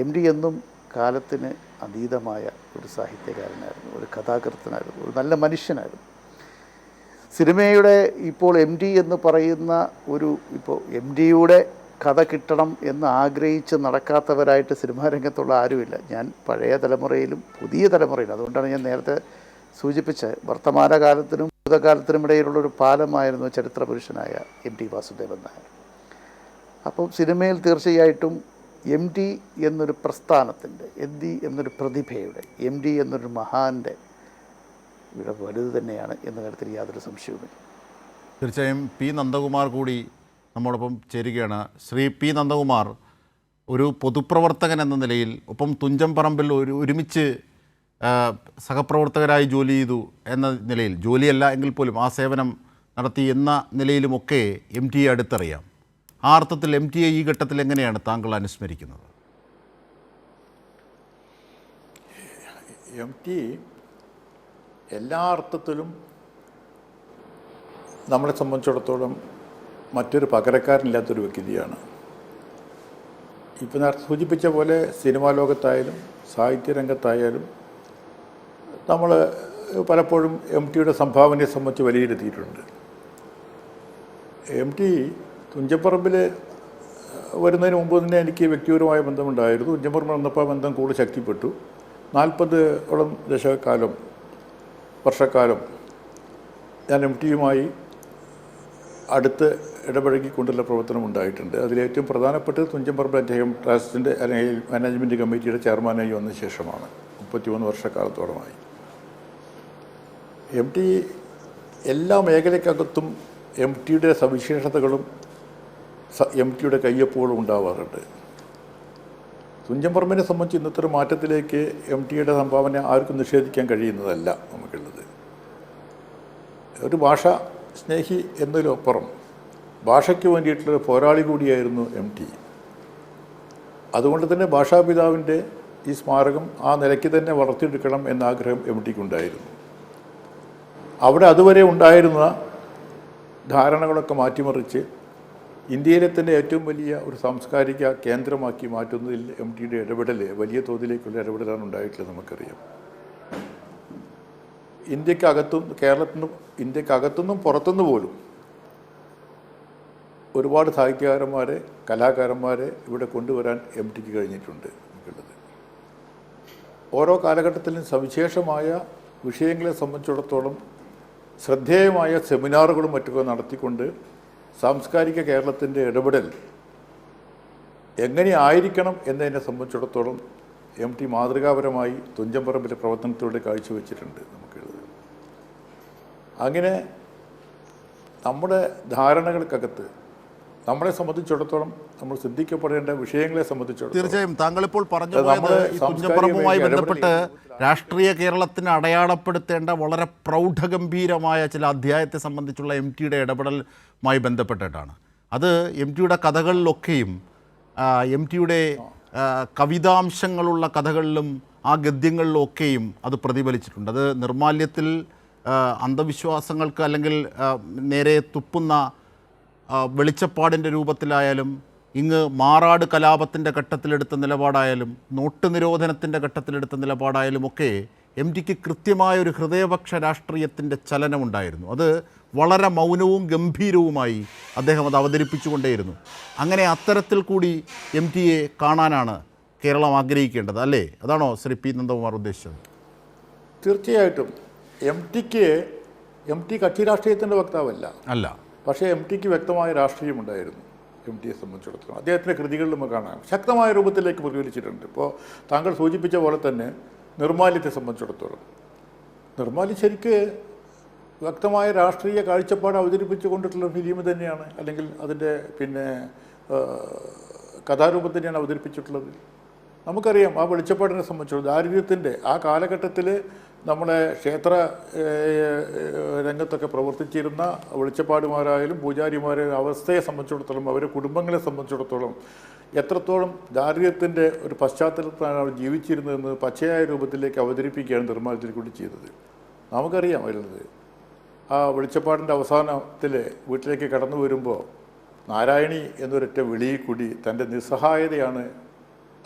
എം ഡി എന്നും കാലത്തിന് അതീതമായ ഒരു സാഹിത്യകാരനായിരുന്നു, ഒരു കഥാകൃത്തനായിരുന്നു, ഒരു നല്ല മനുഷ്യനായിരുന്നു. സിനിമയുടെ ഇപ്പോൾ എം ഡി എന്ന് പറയുന്ന ഇപ്പോൾ എം ഡിയുടെ കഥ കിട്ടണം എന്ന് ആഗ്രഹിച്ച് നടക്കാത്തവരായിട്ട് സിനിമാ രംഗത്തുള്ള ആരുമില്ല. ഞാൻ പഴയ തലമുറയിലും പുതിയ തലമുറയിലും, അതുകൊണ്ടാണ് ഞാൻ നേരത്തെ സൂചിപ്പിച്ച വർത്തമാനകാലത്തിനും ഭൂതകാലത്തിനും ഇടയിലുള്ളൊരു പാലമായിരുന്നു ചരിത്ര പുരുഷനായ എം ടി വാസുദേവൻ നായർ. അപ്പം സിനിമയിൽ തീർച്ചയായിട്ടും എം ഡി എന്നൊരു പ്രസ്ഥാനത്തിൻ്റെ, എം ഡി എന്നൊരു പ്രതിഭയുടെ, എം ഡി എന്നൊരു മഹാൻ്റെ ഇവിടെ വലുത് തന്നെയാണ് എന്ന കാര്യത്തിൽ യാതൊരു സംശയവുമില്ല. തീർച്ചയായും പി നന്ദകുമാർ കൂടി നമ്മോടൊപ്പം ചേരുകയാണ്. ശ്രീ പി നന്ദകുമാർ, ഒരു പൊതുപ്രവർത്തകൻ എന്ന നിലയിൽ, ഒപ്പം തുഞ്ചൻ പറമ്പിൽ ഒരുമിച്ച് സഹപ്രവർത്തകരായി ജോലി ചെയ്തു എന്ന നിലയിൽ, ജോലിയല്ല എങ്കിൽ പോലും ആ സേവനം നടത്തി എന്ന നിലയിലുമൊക്കെ എം ടിയെ അടുത്തറിയാം. ആ അർത്ഥത്തിൽ എം ടിയെ ഈ ഘട്ടത്തിൽ എങ്ങനെയാണ് താങ്കൾ അനുസ്മരിക്കുന്നത്? എം ടി എല്ലാ അർത്ഥത്തിലും നമ്മളെ സംബന്ധിച്ചിടത്തോളം മറ്റൊരു പകരക്കാരനില്ലാത്തൊരു വ്യക്തിയാണ്. ഇപ്പം നേരത്തെ സൂചിപ്പിച്ച പോലെ സിനിമാ ലോകത്തായാലും സാഹിത്യരംഗത്തായാലും നമ്മൾ പലപ്പോഴും എം ടിയുടെ സംഭാവനയെ സംബന്ധിച്ച് വിലയിരുത്തിയിട്ടുണ്ട്. എം ടി തുഞ്ചപ്പറമ്പിൽ വരുന്നതിന് മുമ്പ് തന്നെ എനിക്ക് വ്യക്തിപരമായ ബന്ധമുണ്ടായിരുന്നു. തുഞ്ചപ്പറമ്പിൽ വന്നപ്പോൾ ബന്ധം കൂടുതൽ ശക്തിപ്പെട്ടു. 40ഓളം വർഷക്കാലം ഞാൻ എം ടിയുമായി അടുത്ത് ഇടപഴകിക്കൊണ്ടുള്ള പ്രവർത്തനം ഉണ്ടായിട്ടുണ്ട്. അതിലേറ്റവും പ്രധാനപ്പെട്ടത് തുഞ്ചൻപറമ്പ് അദ്ദേഹം ട്രസ്റ്റിൻ്റെ അല്ലെങ്കിൽ മാനേജ്മെൻറ്റ് കമ്മിറ്റിയുടെ ചെയർമാനായി വന്ന ശേഷമാണ്. 33 വർഷക്കാലത്തോളമായി. എം ടി എല്ലാ മേഖലയ്ക്കകത്തും എം ടിയുടെ സവിശേഷതകളും എം ടിയുടെ കയ്യൊപ്പുകളും ഉണ്ടാവാറുണ്ട്. തുഞ്ചൻപറമ്പിനെ സംബന്ധിച്ച് ഇന്നത്തെ ഒരു മാറ്റത്തിലേക്ക് എം ടിയുടെ സംഭാവന ആർക്കും നിഷേധിക്കാൻ കഴിയുന്നതല്ല നമുക്കുള്ളത്. ഒരു ഭാഷാ സ്നേഹി എന്നതിലപ്പുറം ഭാഷയ്ക്ക് വേണ്ടിയിട്ടുള്ളൊരു പോരാളി കൂടിയായിരുന്നു എം ടി. അതുകൊണ്ട് തന്നെ ഭാഷാപിതാവിൻ്റെ ഈ സ്മാരകം ആ നിലയ്ക്ക് തന്നെ വളർത്തിയെടുക്കണം എന്ന ആഗ്രഹം എം ടിക്കുണ്ടായിരുന്നു. അവിടെ അതുവരെ ഉണ്ടായിരുന്ന ധാരണകളൊക്കെ മാറ്റിമറിച്ച് ഇന്ത്യയിലെ തന്നെ ഏറ്റവും വലിയ ഒരു സാംസ്കാരിക കേന്ദ്രമാക്കി മാറ്റുന്നതിൽ എം ടിയുടെ ഇടപെടൽ വലിയ തോതിലേക്കുള്ള ഇടപെടലാണ് ഉണ്ടായിട്ടുള്ളത്. നമുക്കറിയാം, ഇന്ത്യക്കകത്തുനിന്നും പുറത്തുനിന്ന് പോലും ഒരുപാട് സാഹിത്യകാരന്മാരെ, കലാകാരന്മാരെ ഇവിടെ കൊണ്ടുവരാൻ എം ടിക്ക് കഴിഞ്ഞിട്ടുണ്ട്. നമുക്കുള്ളത് ഓരോ കാലഘട്ടത്തിലും സവിശേഷമായ വിഷയങ്ങളെ സംബന്ധിച്ചിടത്തോളം ശ്രദ്ധേയമായ സെമിനാറുകളും മറ്റൊക്കെ നടത്തിക്കൊണ്ട് സാംസ്കാരിക കേരളത്തിൻ്റെ ഇടപെടൽ എങ്ങനെ ആയിരിക്കണം എന്നതിനെ സംബന്ധിച്ചിടത്തോളം എം ടി മാതൃകാപരമായി തുഞ്ചൻപറമ്പിലെ പ്രവർത്തനത്തിലൂടെ കാഴ്ചവെച്ചിട്ടുണ്ട്. നമുക്കുള്ളത് അങ്ങനെ നമ്മുടെ ധാരണകൾക്കകത്ത് നമ്മളെ സംബന്ധിച്ചിടത്തോളം നമ്മൾ ശ്രദ്ധിക്കപ്പെടേണ്ട വിഷയങ്ങളെ സംബന്ധിച്ചിടത്തോളം തീർച്ചയായും താങ്കളിപ്പോൾ പറഞ്ഞു അത് പോയത് നമ്മുടെ ഈ സാംസ്കാരിക തുഞ്ചപ്പറമ്പുമായി മേഖല ബന്ധപ്പെട്ട് രാഷ്ട്രീയ കേരളത്തിന് അടയാളപ്പെടുത്തേണ്ട വളരെ പ്രൗഢഗംഭീരമായ ചില അധ്യായത്തെ സംബന്ധിച്ചുള്ള MTയുടെ ഇടപെടലുമായി ബന്ധപ്പെട്ടിട്ടാണ്. അത് MTയുടെ കഥകളിലൊക്കെയും MTയുടെ കവിതാംശങ്ങളുള്ള കഥകളിലും ആ ഗദ്യങ്ങളിലൊക്കെയും അത് പ്രതിഫലിച്ചിട്ടുണ്ട്. അത് നിർമാല്യത്തിൽ അന്ധവിശ്വാസങ്ങൾക്ക് അല്ലെങ്കിൽ നേരെ തുപ്പുന്ന വെളിച്ചപ്പാടിൻ്റെ രൂപത്തിലായാലും, ഇങ്ങ് മാറാട് കലാപത്തിൻ്റെ ഘട്ടത്തിലെടുത്ത നിലപാടായാലും, നോട്ട് നിരോധനത്തിൻ്റെ ഘട്ടത്തിലെടുത്ത നിലപാടായാലും ഒക്കെ MTക്ക് കൃത്യമായൊരു ഹൃദയപക്ഷ രാഷ്ട്രീയത്തിൻ്റെ ചലനമുണ്ടായിരുന്നു. അത് വളരെ മൗനവും ഗംഭീരവുമായി അദ്ദേഹം അത് അവതരിപ്പിച്ചുകൊണ്ടേയിരുന്നു. അങ്ങനെ അത്തരത്തിൽ കൂടി MTയെ കാണാനാണ് കേരളം ആഗ്രഹിക്കേണ്ടത്, അല്ലേ? അതാണോ ശ്രീ പി നന്ദകുമാർ ഉദ്ദേശിച്ചത്? തീർച്ചയായിട്ടും MT കക്ഷി രാഷ്ട്രീയത്തിൻ്റെ വക്താവല്ല, അല്ല. പക്ഷേ MTക്ക് വ്യക്തമായ രാഷ്ട്രീയമുണ്ടായിരുന്നു. MTയെ സംബന്ധിച്ചിടത്തോളം അദ്ദേഹത്തിൻ്റെ കൃതികളിൽ നമുക്ക് കാണാം, ശക്തമായ രൂപത്തിലേക്ക് പ്രതിഫലിച്ചിട്ടുണ്ട്. ഇപ്പോൾ താങ്കൾ സൂചിപ്പിച്ച പോലെ തന്നെ നിർമാല്യത്തെ സംബന്ധിച്ചിടത്തോളം നിർമാല്യം ശരിക്ക് വ്യക്തമായ രാഷ്ട്രീയ കാഴ്ചപ്പാട് അവതരിപ്പിച്ചുകൊണ്ടിട്ടുള്ള ഫിലിം തന്നെയാണ്, അല്ലെങ്കിൽ അതിൻ്റെ കഥാരൂപം തന്നെയാണ് അവതരിപ്പിച്ചിട്ടുള്ളത്. നമുക്കറിയാം ആ വെളിച്ചപ്പാടിനെ സംബന്ധിച്ചിടത്തോളം ദാരിദ്ര്യത്തിൻ്റെ ആ കാലഘട്ടത്തിൽ നമ്മളെ ക്ഷേത്ര രംഗത്തൊക്കെ പ്രവർത്തിച്ചിരുന്ന വെളിച്ചപ്പാടുമാരായാലും പൂജാരിമാരായാലും അവസ്ഥയെ സംബന്ധിച്ചിടത്തോളം, അവരുടെ കുടുംബങ്ങളെ സംബന്ധിച്ചിടത്തോളം എത്രത്തോളം ദാരിദ്ര്യത്തിൻ്റെ ഒരു പശ്ചാത്തലത്തിലാണ് അവർ ജീവിച്ചിരുന്നതെന്ന് പച്ചയായ രൂപത്തിലേക്ക് അവതരിപ്പിക്കുകയാണ് നിർമ്മാണത്തിൽ കൂടി ചെയ്തത്. നമുക്കറിയാം വരുന്നത് ആ വെളിച്ചപ്പാടിൻ്റെ അവസാനത്തിൽ വീട്ടിലേക്ക് കടന്നു വരുമ്പോൾ നാരായണി എന്നൊരൊറ്റ വിളിയിൽ കൂടി തൻ്റെ നിസ്സഹായതയാണ്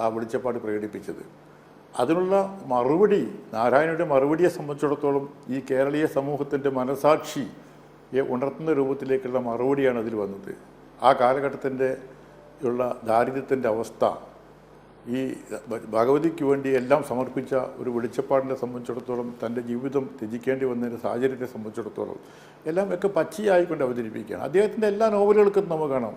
ആ വെളിച്ചപ്പാട് പ്രകടിപ്പിച്ചത്. അതിനുള്ള മറുപടി, നാരായണിയുടെ മറുപടിയെ സംബന്ധിച്ചിടത്തോളം ഈ കേരളീയ സമൂഹത്തിൻ്റെ മനസാക്ഷിയെ ഉണർത്തുന്ന രൂപത്തിലേക്കുള്ള മറുപടിയാണ് അതിൽ വന്നത്. ആ കാലഘട്ടത്തിൻ്റെ ഉള്ള ദാരിദ്ര്യത്തിൻ്റെ അവസ്ഥ, ഈ ഭഗവതിക്ക് വേണ്ടി എല്ലാം സമർപ്പിച്ച ഒരു വെളിച്ചപ്പാടിനെ സംബന്ധിച്ചിടത്തോളം, തൻ്റെ ജീവിതം ത്യജിക്കേണ്ടി വന്നതിൻ്റെ സാഹചര്യത്തെ സംബന്ധിച്ചിടത്തോളം എല്ലാം ഒക്കെ പച്ചയായിക്കൊണ്ട് അവതരിപ്പിക്കുകയാണ്. അദ്ദേഹത്തിൻ്റെ എല്ലാ നോവലുകൾക്കും നമുക്ക് കാണാം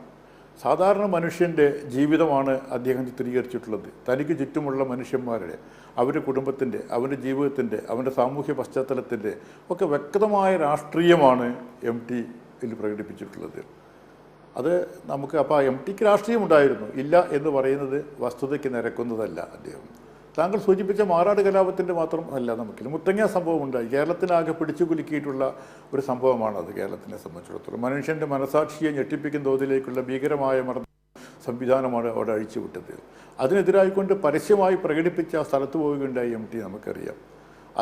സാധാരണ മനുഷ്യൻ്റെ ജീവിതമാണ് അദ്ദേഹം ചിത്രീകരിച്ചിട്ടുള്ളത്. തനിക്ക് ചുറ്റുമുള്ള മനുഷ്യന്മാരുടെ, അവരുടെ കുടുംബത്തിൻ്റെ, അവൻ്റെ ജീവിതത്തിൻ്റെ, അവൻ്റെ സാമൂഹ്യ പശ്ചാത്തലത്തിൻ്റെ ഒക്കെ വ്യക്തമായ രാഷ്ട്രീയമാണ് MTയിൽ പ്രകടിപ്പിച്ചിട്ടുള്ളത്. അത് നമുക്ക് അപ്പോൾ MTക്ക് രാഷ്ട്രീയമുണ്ടായിരുന്നു, ഇല്ല എന്ന് പറയുന്നത് വസ്തുതയ്ക്ക് നിരക്കുന്നതല്ല. അദ്ദേഹം താങ്കൾ സൂചിപ്പിച്ച മാറാട് കലാപത്തിൻ്റെ മാത്രം അല്ല, നമുക്കില്ല മുത്തങ്ങ സംഭവം ഉണ്ടായി. കേരളത്തിനാകെ പിടിച്ചു കുലുക്കിയിട്ടുള്ള ഒരു സംഭവമാണത്. കേരളത്തിനെ സംബന്ധിച്ചിടത്തോളം മനുഷ്യൻ്റെ മനസാക്ഷിയെ ഞെട്ടിപ്പിക്കുന്ന തോതിലേക്കുള്ള ഭീകരമായ സംവിധാനമാണ് അവിടെ അഴിച്ചുവിട്ടത്. അതിനെതിരായിക്കൊണ്ട് പരസ്യമായി പ്രകടിപ്പിച്ച ആ സ്ഥലത്ത് പോവുകയുണ്ടായി MT, നമുക്കറിയാം.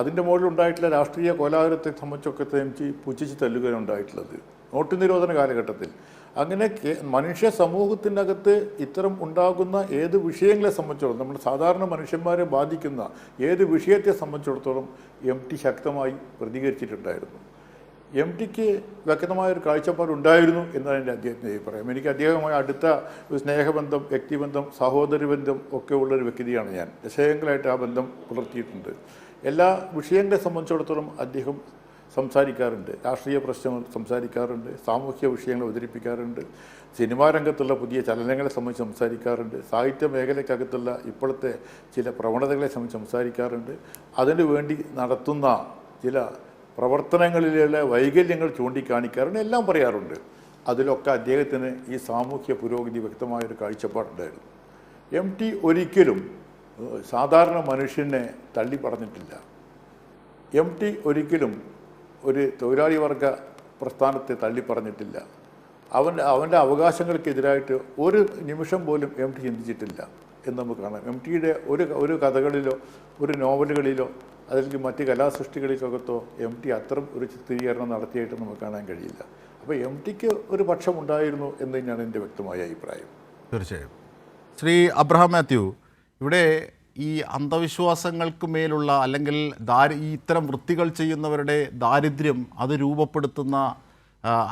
അതിൻ്റെ മുകളിലുണ്ടായിട്ടുള്ള രാഷ്ട്രീയ കോലാഹലത്തെ സംബന്ധിച്ചൊക്കെ MT പുച്ഛിച്ച് തല്ലുകയുണ്ടായിട്ടുള്ളത് നോട്ട് നിരോധന കാലഘട്ടത്തിൽ. അങ്ങനെ മനുഷ്യ സമൂഹത്തിനകത്ത് ഇത്തരം ഉണ്ടാകുന്ന ഏത് വിഷയങ്ങളെ സംബന്ധിച്ചിടത്തോളം, നമ്മുടെ സാധാരണ മനുഷ്യന്മാരെ ബാധിക്കുന്ന ഏത് വിഷയത്തെ സംബന്ധിച്ചിടത്തോളം MT ശക്തമായി പ്രതികരിച്ചിട്ടുണ്ടായിരുന്നു. MTക്ക് വ്യക്തമായൊരു കാഴ്ചപ്പാടുണ്ടായിരുന്നു എന്നാണ് എൻ്റെ അദ്ദേഹത്തിൻ്റെ അഭിപ്രായം. എനിക്ക് അദ്ദേഹവുമായി അടുത്ത സ്നേഹബന്ധം, വ്യക്തിബന്ധം, സഹോദര ബന്ധം ഒക്കെ ഉള്ളൊരു വ്യക്തിയാണ് ഞാൻ. ദശകങ്ങളായിട്ട് ആ ബന്ധം പുലർത്തിയിട്ടുണ്ട്. എല്ലാ വിഷയങ്ങളെ സംബന്ധിച്ചിടത്തോളം അദ്ദേഹം സംസാരിക്കാറുണ്ട്, രാഷ്ട്രീയ പ്രശ്നങ്ങൾ സംസാരിക്കാറുണ്ട്, സാമൂഹ്യ വിഷയങ്ങൾ അവതരിപ്പിക്കാറുണ്ട്, സിനിമാ രംഗത്തുള്ള പുതിയ ചലനങ്ങളെ സംബന്ധിച്ച് സംസാരിക്കാറുണ്ട്, സാഹിത്യ മേഖലയ്ക്കകത്തുള്ള ഇപ്പോഴത്തെ ചില പ്രവണതകളെ സംബന്ധിച്ച് സംസാരിക്കാറുണ്ട്, അതിനു വേണ്ടി നടത്തുന്ന ചില പ്രവർത്തനങ്ങളിലുള്ള വൈകല്യങ്ങൾ ചൂണ്ടിക്കാണിക്കാറുണ്ട്, എല്ലാം പറയാറുണ്ട്. അതിലൊക്കെ അദ്ദേഹത്തിന് ഈ സാമൂഹ്യ പുരോഗതി വ്യക്തമായൊരു കാഴ്ചപ്പാടുണ്ടായിരുന്നു. MT ഒരിക്കലും സാധാരണ മനുഷ്യനെ തള്ളി പറഞ്ഞിട്ടില്ല. MT ഒരിക്കലും ഒരു തൊഴിലാളി വർഗ പ്രസ്ഥാനത്തെ തള്ളിപ്പറഞ്ഞിട്ടില്ല. അവൻ്റെ അവകാശങ്ങൾക്കെതിരായിട്ട് ഒരു നിമിഷം പോലും MT ചിന്തിച്ചിട്ടില്ല എന്ന് നമുക്ക് കാണാം. MTയുടെ ഒരു കഥകളിലോ ഒരു നോവലുകളിലോ അല്ലെങ്കിൽ മറ്റ് കലാസൃഷ്ടികളിലൊക്കത്തോ MT അത്തരം ഒരു ചിത്രീകരണം നടത്തിയായിട്ട് നമുക്ക് കാണാൻ കഴിയില്ല. അപ്പോൾ MTക്ക് ഒരു പക്ഷമുണ്ടായിരുന്നു എന്ന് തന്നെയാണ് എൻ്റെ വ്യക്തമായ അഭിപ്രായം. തീർച്ചയായും. ശ്രീ അബ്രഹാം മാത്യു, ഇവിടെ ഈ അന്ധവിശ്വാസങ്ങൾക്ക് മേലുള്ള അല്ലെങ്കിൽ ഈ ഇത്തരം വൃത്തികൾ ചെയ്യുന്നവരുടെ ദാരിദ്ര്യം, അത് രൂപപ്പെടുത്തുന്ന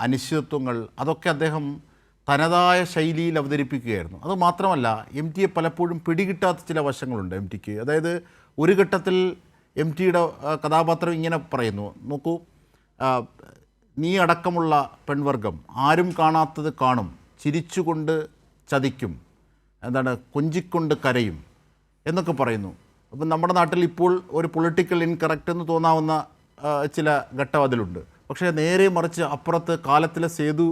അനിശ്ചിതത്വങ്ങൾ, അതൊക്കെ അദ്ദേഹം തനതായ ശൈലിയിൽ അവതരിപ്പിക്കുകയായിരുന്നു. അത് മാത്രമല്ല, MTയെ പലപ്പോഴും പിടികിട്ടാത്ത ചില വശങ്ങളുണ്ട് MTക്ക്. അതായത് ഒരു ഘട്ടത്തിൽ MTയുടെ കഥാപാത്രം ഇങ്ങനെ പറയുന്നു, നോക്കൂ, നീ അടക്കമുള്ള പെൺവർഗം ആരും കാണാത്തത് കാണും, ചിരിച്ചുകൊണ്ട് ചതിക്കും, കൊഞ്ചിക്കൊണ്ട് കരയും എന്നൊക്കെ പറയുന്നു. അപ്പം നമ്മുടെ നാട്ടിൽ ഇപ്പോൾ ഒരു പൊളിറ്റിക്കൽ ഇൻകറക്റ്റ് എന്ന് തോന്നാവുന്ന ചില ഘട്ടം അതിലുണ്ട്. പക്ഷേ നേരെ മറിച്ച് അപ്പുറത്ത് കാലത്തിലെ സേതു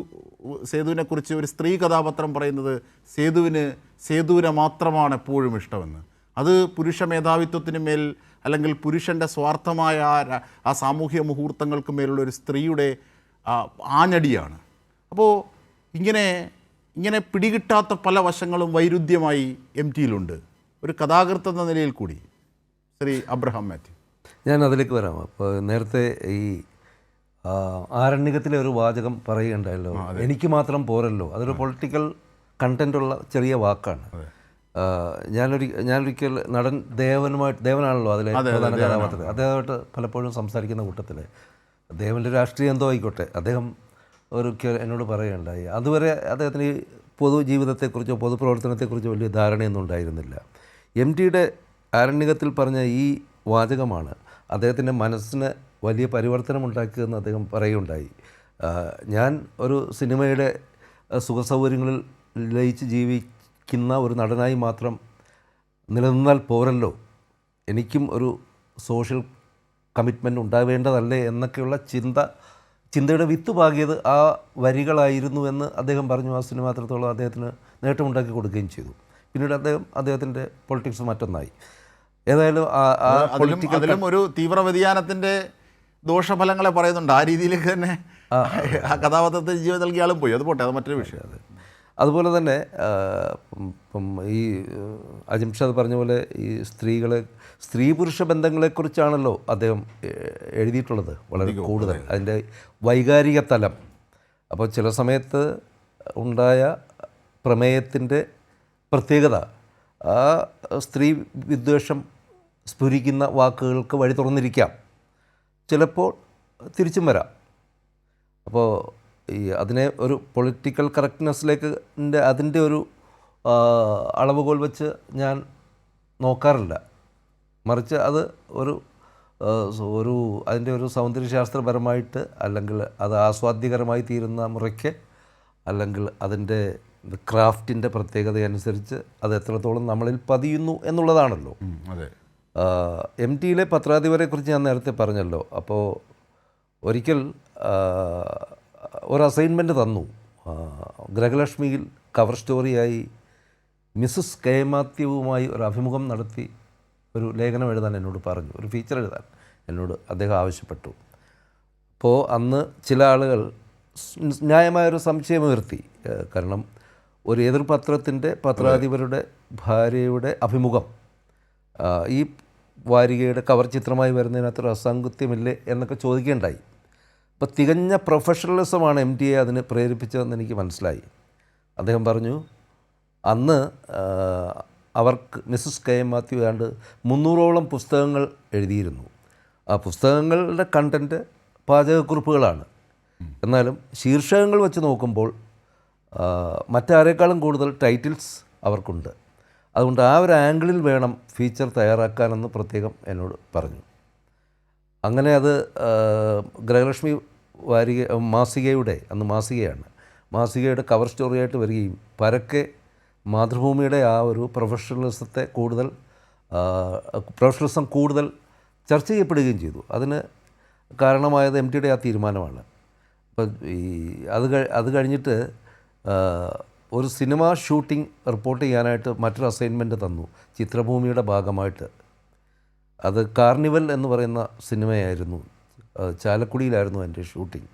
സേതുവിനെക്കുറിച്ച് ഒരു സ്ത്രീ കഥാപാത്രം പറയുന്നത് സേതുവിനെ മാത്രമാണ് എപ്പോഴും ഇഷ്ടമെന്ന്. അത് പുരുഷ മേധാവിത്വത്തിന് മേൽ അല്ലെങ്കിൽ പുരുഷൻ്റെ സ്വാർത്ഥമായ ആ സാമൂഹ്യ മുഹൂർത്തങ്ങൾക്ക് മേലുള്ള ഒരു സ്ത്രീയുടെ ആഞ്ഞടിയാണ്. അപ്പോൾ ഇങ്ങനെ പിടികിട്ടാത്ത പല വശങ്ങളും വൈരുദ്ധ്യമായി MTയിലുണ്ട്, ഒരു കഥാകൃത്ത് എന്ന നിലയിൽ കൂടി. ശ്രീ അബ്രഹാം മാത്യു, ഞാൻ അതിലേക്ക് വരാം. അപ്പോൾ നേരത്തെ ഈ ആരണ്യകത്തിലെ ഒരു വാചകം പറയുകയുണ്ടായല്ലോ, എനിക്ക് മാത്രം പോരല്ലോ. അതൊരു പൊളിറ്റിക്കൽ കണ്ടൻറ്റുള്ള ചെറിയ വാക്കാണ്. ഞാനൊരിക്കൽ നടൻ ദേവനാണല്ലോ അതിലെ പ്രധാന കഥാപാത്രം. അദ്ദേഹമായിട്ട് പലപ്പോഴും സംസാരിക്കുന്ന കൂട്ടത്തിൽ അദ്ദേഹത്തിൻ്റെ രാഷ്ട്രീയം എന്തോ ആയിക്കോട്ടെ, അദ്ദേഹം ഒരിക്കൽ എന്നോട് പറയുകയുണ്ടായി, അതുവരെ അദ്ദേഹത്തിന് ഈ പൊതുജീവിതത്തെക്കുറിച്ചോ പൊതുപ്രവർത്തനത്തെക്കുറിച്ചോ വലിയ ധാരണയൊന്നും ഉണ്ടായിരുന്നില്ല. MTയുടെ ആരണ്യകത്തിൽ പറഞ്ഞ ഈ വാചകമാണ് അദ്ദേഹത്തിൻ്റെ മനസ്സിന് വലിയ പരിവർത്തനമുണ്ടാക്കിയതെന്ന് അദ്ദേഹം പറയുകയുണ്ടായി. ഞാൻ ഒരു സിനിമയുടെ സുഖസൗകര്യങ്ങളിൽ ലയിച്ച് ജീവിക്കുന്ന ഒരു നടനായി മാത്രം നിലനിന്നാൽ പോരല്ലോ, എനിക്കും ഒരു സോഷ്യൽ കമ്മിറ്റ്മെൻറ്റ് ഉണ്ടാവേണ്ടതല്ലേ എന്നൊക്കെയുള്ള ചിന്തയുടെ വിത്ത് പാകിയത് ആ വരികളായിരുന്നു എന്ന് അദ്ദേഹം പറഞ്ഞു. ആ സിനിമ അത്രത്തോളം അദ്ദേഹത്തിന് നേട്ടമുണ്ടാക്കി കൊടുക്കുകയും ചെയ്തു. പിന്നീട് അദ്ദേഹത്തിൻ്റെ പൊളിറ്റിക്സ് മറ്റൊന്നായി. ഏതായാലും അതിലും ഒരു തീവ്ര വ്യതിയാനത്തിൻ്റെ ദോഷഫലങ്ങളെ പറയുന്നുണ്ട്. ആ രീതിയിലേക്ക് തന്നെ ആ കഥാപാത്രത്തിന് ജീവൻ നൽകിയ ആളും പോയി. അത് പോട്ടെ, അത് മറ്റൊരു വിഷയം. അതുപോലെ തന്നെ ഇപ്പം ഈ അജിംഷാദ് പറഞ്ഞ പോലെ ഈ സ്ത്രീ പുരുഷ ബന്ധങ്ങളെക്കുറിച്ചാണല്ലോ അദ്ദേഹം എഴുതിയിട്ടുള്ളത് വളരെ കൂടുതൽ, അതിൻ്റെ വൈകാരിക തലം. അപ്പോൾ ചില സമയത്ത് ഉണ്ടായ പ്രമേയത്തിൻ്റെ പ്രത്യേകത ആ സ്ത്രീ വിദ്വേഷം സ്ഫുരിക്കുന്ന വാക്കുകൾക്ക് വഴി തുറന്നിരിക്കാം, ചിലപ്പോൾ തിരിച്ചും വരാം. അപ്പോൾ അതിനെ ഒരു പൊളിറ്റിക്കൽ കറക്റ്റ്നെസ്സിലേക്ക് അതിൻ്റെ ഒരു അളവുകോൽ വെച്ച് ഞാൻ നോക്കാറില്ല. മറിച്ച് അത് അതിൻ്റെ ഒരു സൗന്ദര്യശാസ്ത്രപരമായിട്ട്, അല്ലെങ്കിൽ അത് ആസ്വാദ്യകരമായി തീരുന്ന മുറയ്ക്ക്, അല്ലെങ്കിൽ അതിൻ്റെ ക്രാഫ്റ്റിൻ്റെ പ്രത്യേകതയനുസരിച്ച് അത് എത്രത്തോളം നമ്മളിൽ പതിയുന്നു എന്നുള്ളതാണല്ലോ. MTയിലെ പത്രാധിപരെക്കുറിച്ച് ഞാൻ നേരത്തെ പറഞ്ഞല്ലോ. അപ്പോൾ ഒരിക്കൽ ഒരു അസൈൻമെൻറ്റ് തന്നു. ഗൃഹലക്ഷ്മിയിൽ കവർ സ്റ്റോറിയായി മിസ്സസ് കെ മാത്യുവുമായി ഒരു അഭിമുഖം നടത്തി ഒരു ലേഖനം എഴുതാൻ എന്നോട് പറഞ്ഞു, ഒരു ഫീച്ചർ എഴുതാൻ എന്നോട് അദ്ദേഹം ആവശ്യപ്പെട്ടു. അപ്പോൾ അന്ന് ചില ആളുകൾ ന്യായമായൊരു സംശയമുയർത്തി. കാരണം ഒരു എതിർപത്രത്തിൻ്റെ പത്രാധിപരുടെ ഭാര്യയുടെ അഭിമുഖം ഈ വാരികയുടെ കവർ ചിത്രമായി വരുന്നതിനകത്തൊരു അസാംഗത്യമില്ലേ എന്നൊക്കെ ചോദിക്കുകയുണ്ടായി. അപ്പോൾ തികഞ്ഞ പ്രൊഫഷണലിസമാണ് MTയെ അതിന് പ്രേരിപ്പിച്ചതെന്ന് എനിക്ക് മനസ്സിലായി. അദ്ദേഹം പറഞ്ഞു, അന്ന് അവർക്ക് മിസ്സസ് കെ മാത്യു ഏതാണ്ട് 300ഓളം പുസ്തകങ്ങൾ എഴുതിയിരുന്നു. ആ പുസ്തകങ്ങളുടെ കണ്ടൻറ്റ് പാചകക്കുറിപ്പുകളാണ്. എന്നാലും ശീർഷകങ്ങൾ വെച്ച് നോക്കുമ്പോൾ മറ്റാരേക്കാളും കൂടുതൽ ടൈറ്റിൽസ് അവർക്കുണ്ട്. അതുകൊണ്ട് ആ ഒരു ആംഗിളിൽ വേണം ഫീച്ചർ തയ്യാറാക്കാനെന്ന് പ്രത്യേകം എന്നോട് പറഞ്ഞു. അങ്ങനെ അത് ഗൃഹലക്ഷ്മി മാസികയുടെ മാസികയുടെ കവർ സ്റ്റോറിയായിട്ട് വരികയും പരക്കെ മാതൃഭൂമിയുടെ ആ ഒരു പ്രൊഫഷണലിസം കൂടുതൽ ചർച്ച ചെയ്യപ്പെടുകയും ചെയ്തു. അതിന് കാരണമായത് MTയുടെ ആ തീരുമാനമാണ്. അപ്പം അത് കഴിഞ്ഞിട്ട് ഒരു സിനിമ ഷൂട്ടിംഗ് റിപ്പോർട്ട് ചെയ്യാനായിട്ട് മറ്റൊരു അസൈൻമെൻറ്റ് തന്നു, ചിത്രഭൂമിയുടെ ഭാഗമായിട്ട്. അത് കാർണിവൽ എന്ന് പറയുന്ന സിനിമയായിരുന്നു. ചാലക്കുടിയിലായിരുന്നു എൻ്റെ ഷൂട്ടിംഗ്.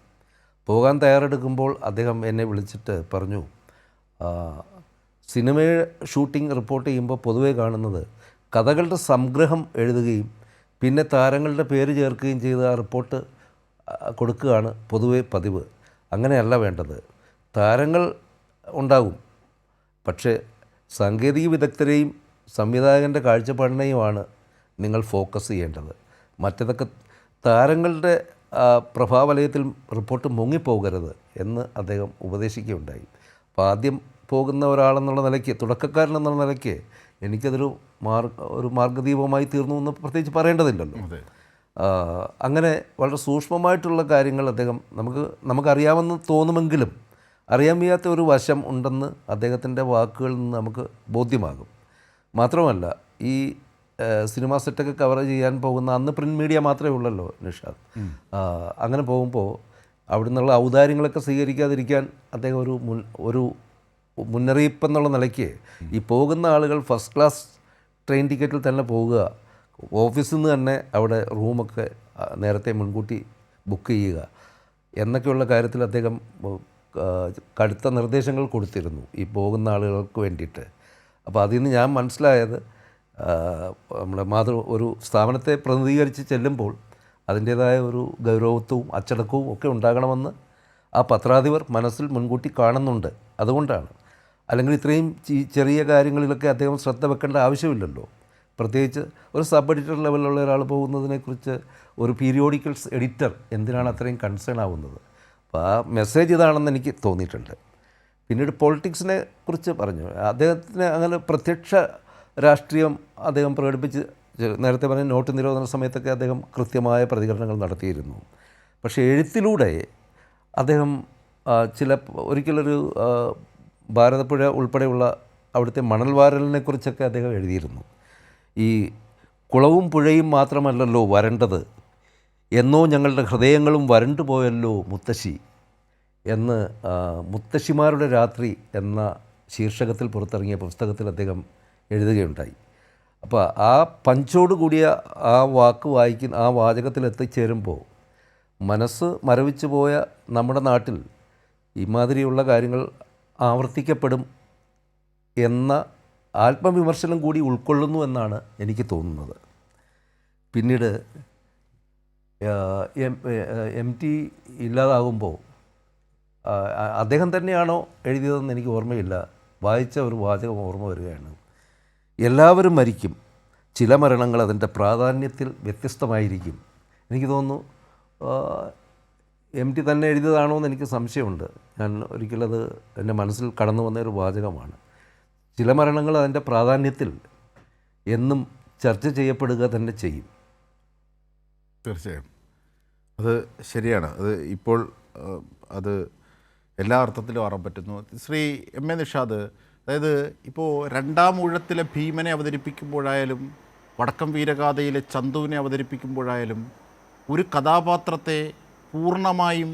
പോകാൻ തയ്യാറെടുക്കുമ്പോൾ അദ്ദേഹം എന്നെ വിളിച്ചിട്ട് പറഞ്ഞു, സിനിമയുടെ ഷൂട്ടിംഗ് റിപ്പോർട്ട് ചെയ്യുമ്പോൾ പൊതുവേ കാണുന്നത് കഥകളുടെ സംഗ്രഹം എഴുതുകയും പിന്നെ താരങ്ങളുടെ പേര് ചേർക്കുകയും ചെയ്ത് ആ റിപ്പോർട്ട് കൊടുക്കുകയാണ് പൊതുവേ പതിവ്. അങ്ങനെയല്ല വേണ്ടത്. താരങ്ങൾ ഉണ്ടാകും, പക്ഷേ സാങ്കേതിക വിദഗ്ധരെയും സംവിധായകൻ്റെ കാഴ്ചപ്പാടിനെയുമാണ് നിങ്ങൾ ഫോക്കസ് ചെയ്യേണ്ടത്. മറ്റതൊക്കെ താരങ്ങളുടെ പ്രഭാവലയത്തിൽ റിപ്പോർട്ട് മുങ്ങിപ്പോകരുത് എന്ന് അദ്ദേഹം ഉപദേശിക്കുകയുണ്ടായി. അപ്പോൾ ആദ്യം പോകുന്ന ഒരാളെന്നുള്ള നിലയ്ക്ക്, തുടക്കക്കാരനെന്നുള്ള നിലയ്ക്ക് എനിക്കതൊരു മാർഗദീപമായി തീർന്നു എന്ന് പ്രത്യേകിച്ച് പറയേണ്ടതില്ലല്ലോ. അങ്ങനെ വളരെ സൂക്ഷ്മമായിട്ടുള്ള കാര്യങ്ങൾ അദ്ദേഹം നമുക്കറിയാമെന്ന് തോന്നുമെങ്കിലും അറിയാൻ വയ്യാത്ത ഒരു വശം ഉണ്ടെന്ന് അദ്ദേഹത്തിൻ്റെ വാക്കുകളിൽ നിന്ന് നമുക്ക് ബോധ്യമാകും. മാത്രമല്ല, ഈ സിനിമ സെറ്റൊക്കെ കവർ ചെയ്യാൻ പോകുന്ന അന്ന് പ്രിൻറ്റ് മീഡിയ മാത്രമേ ഉള്ളല്ലോ നിഷാദ്. അങ്ങനെ പോകുമ്പോൾ അവിടെ നിന്നുള്ള ഔദാര്യങ്ങളൊക്കെ സ്വീകരിക്കാതിരിക്കാൻ അദ്ദേഹം ഒരു മുന്നറിയിപ്പെന്നുള്ള നിലയ്ക്ക് ഈ പോകുന്ന ആളുകൾ ഫസ്റ്റ് ക്ലാസ് ട്രെയിൻ ടിക്കറ്റിൽ തന്നെ പോകുക, ഓഫീസിൽ നിന്ന് തന്നെ അവിടെ റൂമൊക്കെ നേരത്തെ മുൻകൂട്ടി ബുക്ക് ചെയ്യുക എന്നൊക്കെയുള്ള കാര്യത്തിൽ അദ്ദേഹം കടുത്ത നിർദ്ദേശങ്ങൾ കൊടുത്തിരുന്നു ഈ പോകുന്ന ആളുകൾക്ക് വേണ്ടിയിട്ട്. അപ്പോൾ അതിൽ നിന്ന് ഞാൻ മനസ്സിലായത് നമ്മുടെ ഒരു സ്ഥാപനത്തെ പ്രതിനിധീകരിച്ച് ചെല്ലുമ്പോൾ അതിൻ്റേതായ ഒരു ഗൗരവത്വവും അച്ചടക്കവും ഒക്കെ ഉണ്ടാകണമെന്ന് ആ പത്രാധിപർ മനസ്സിൽ മുൻകൂട്ടി കാണുന്നുണ്ട്. അതുകൊണ്ടാണ്. അല്ലെങ്കിൽ ഇത്രയും ചെറിയ കാര്യങ്ങളിലൊക്കെ അദ്ദേഹം ശ്രദ്ധ വെക്കേണ്ട ആവശ്യമില്ലല്ലോ. പ്രത്യേകിച്ച് ഒരു സബ് എഡിറ്റർ ലെവലിലുള്ള ഒരാൾ പോകുന്നതിനെക്കുറിച്ച് ഒരു പീരിയോഡിക്കൽസ് എഡിറ്റർ എന്തിനാണ് അത്രയും കൺസേൺ ആവുന്നത്? അപ്പോൾ ആ മെസ്സേജ് ഇതാണെന്ന് എനിക്ക് തോന്നിയിട്ടുണ്ട്. പിന്നീട് പൊളിറ്റിക്സിനെ കുറിച്ച് പറഞ്ഞു. അദ്ദേഹത്തിന് അങ്ങനെ പ്രത്യക്ഷ രാഷ്ട്രീയം അദ്ദേഹം പ്രകടിപ്പിച്ച്, നേരത്തെ പറഞ്ഞ നോട്ട് നിരോധന സമയത്തൊക്കെ അദ്ദേഹം കൃത്യമായ പ്രതികരണങ്ങൾ നടത്തിയിരുന്നു. പക്ഷേ എഴുത്തിലൂടെ അദ്ദേഹം ഒരിക്കലൊരു ഭാരതപ്പുഴ ഉൾപ്പെടെയുള്ള അവിടുത്തെ മണൽ വാരലിനെ കുറിച്ചൊക്കെ അദ്ദേഹം എഴുതിയിരുന്നു. ഈ കുളവും പുഴയും മാത്രമല്ലല്ലോ വരണ്ടത്, എന്നോ ഞങ്ങളുടെ ഹൃദയങ്ങളും വരണ്ടു പോയല്ലോ മുത്തശ്ശി എന്ന് മുത്തശ്ശിമാരുടെ രാത്രി എന്ന ശീർഷകത്തിൽ പുറത്തിറങ്ങിയ പുസ്തകത്തിൽ അദ്ദേഹം എഴുതുകയുണ്ടായി. അപ്പോൾ ആ പഞ്ചോട് കൂടിയ ആ വാക്ക് ആ വാചകത്തിൽ എത്തിച്ചേരുമ്പോൾ മനസ്സ് മരവിച്ചു പോയ നമ്മുടെ നാട്ടിൽ ഇമാതിരിയുള്ള കാര്യങ്ങൾ ആവർത്തിക്കപ്പെടും എന്ന ആത്മവിമർശനം കൂടി ഉൾക്കൊള്ളുന്നു എന്നാണ് എനിക്ക് തോന്നുന്നത്. പിന്നീട് MT ഇല്ലാതാകുമ്പോൾ അദ്ദേഹം തന്നെയാണോ എഴുതിയതെന്ന് എനിക്ക് ഓർമ്മയില്ല, വായിച്ച ഒരു വാചകം ഓർമ്മ വരികയാണ്. എല്ലാവരും മരിക്കും, ചില മരണങ്ങൾ അതിൻ്റെ പ്രാധാന്യത്തിൽ വ്യത്യസ്തമായിരിക്കും. എനിക്ക് തോന്നുന്നു MT തന്നെ എഴുതിയതാണോ എന്ന് എനിക്ക് സംശയമുണ്ട്. ഞാൻ ഒരിക്കലത് എൻ്റെ മനസ്സിൽ കടന്നു വന്ന ഒരു വാചകമാണ്. ചില മരണങ്ങൾ അതിൻ്റെ പ്രാധാന്യത്തിൽ എന്നും ചർച്ച ചെയ്യപ്പെടുക തന്നെ ചെയ്യും. തീർച്ചയായും അത് ശരിയാണ്. അത് ഇപ്പോൾ അത് എല്ലാ അർത്ഥത്തിലും അറിയാൻ പറ്റുന്നു. ശ്രീ MA നിഷാദ്, അതായത് ഇപ്പോൾ രണ്ടാം ഊഴത്തിലെ ഭീമനെ അവതരിപ്പിക്കുമ്പോഴായാലും വടക്കം വീരഗാഥയിലെ ചന്തുവിനെ അവതരിപ്പിക്കുമ്പോഴായാലും ഒരു കഥാപാത്രത്തെ പൂർണ്ണമായും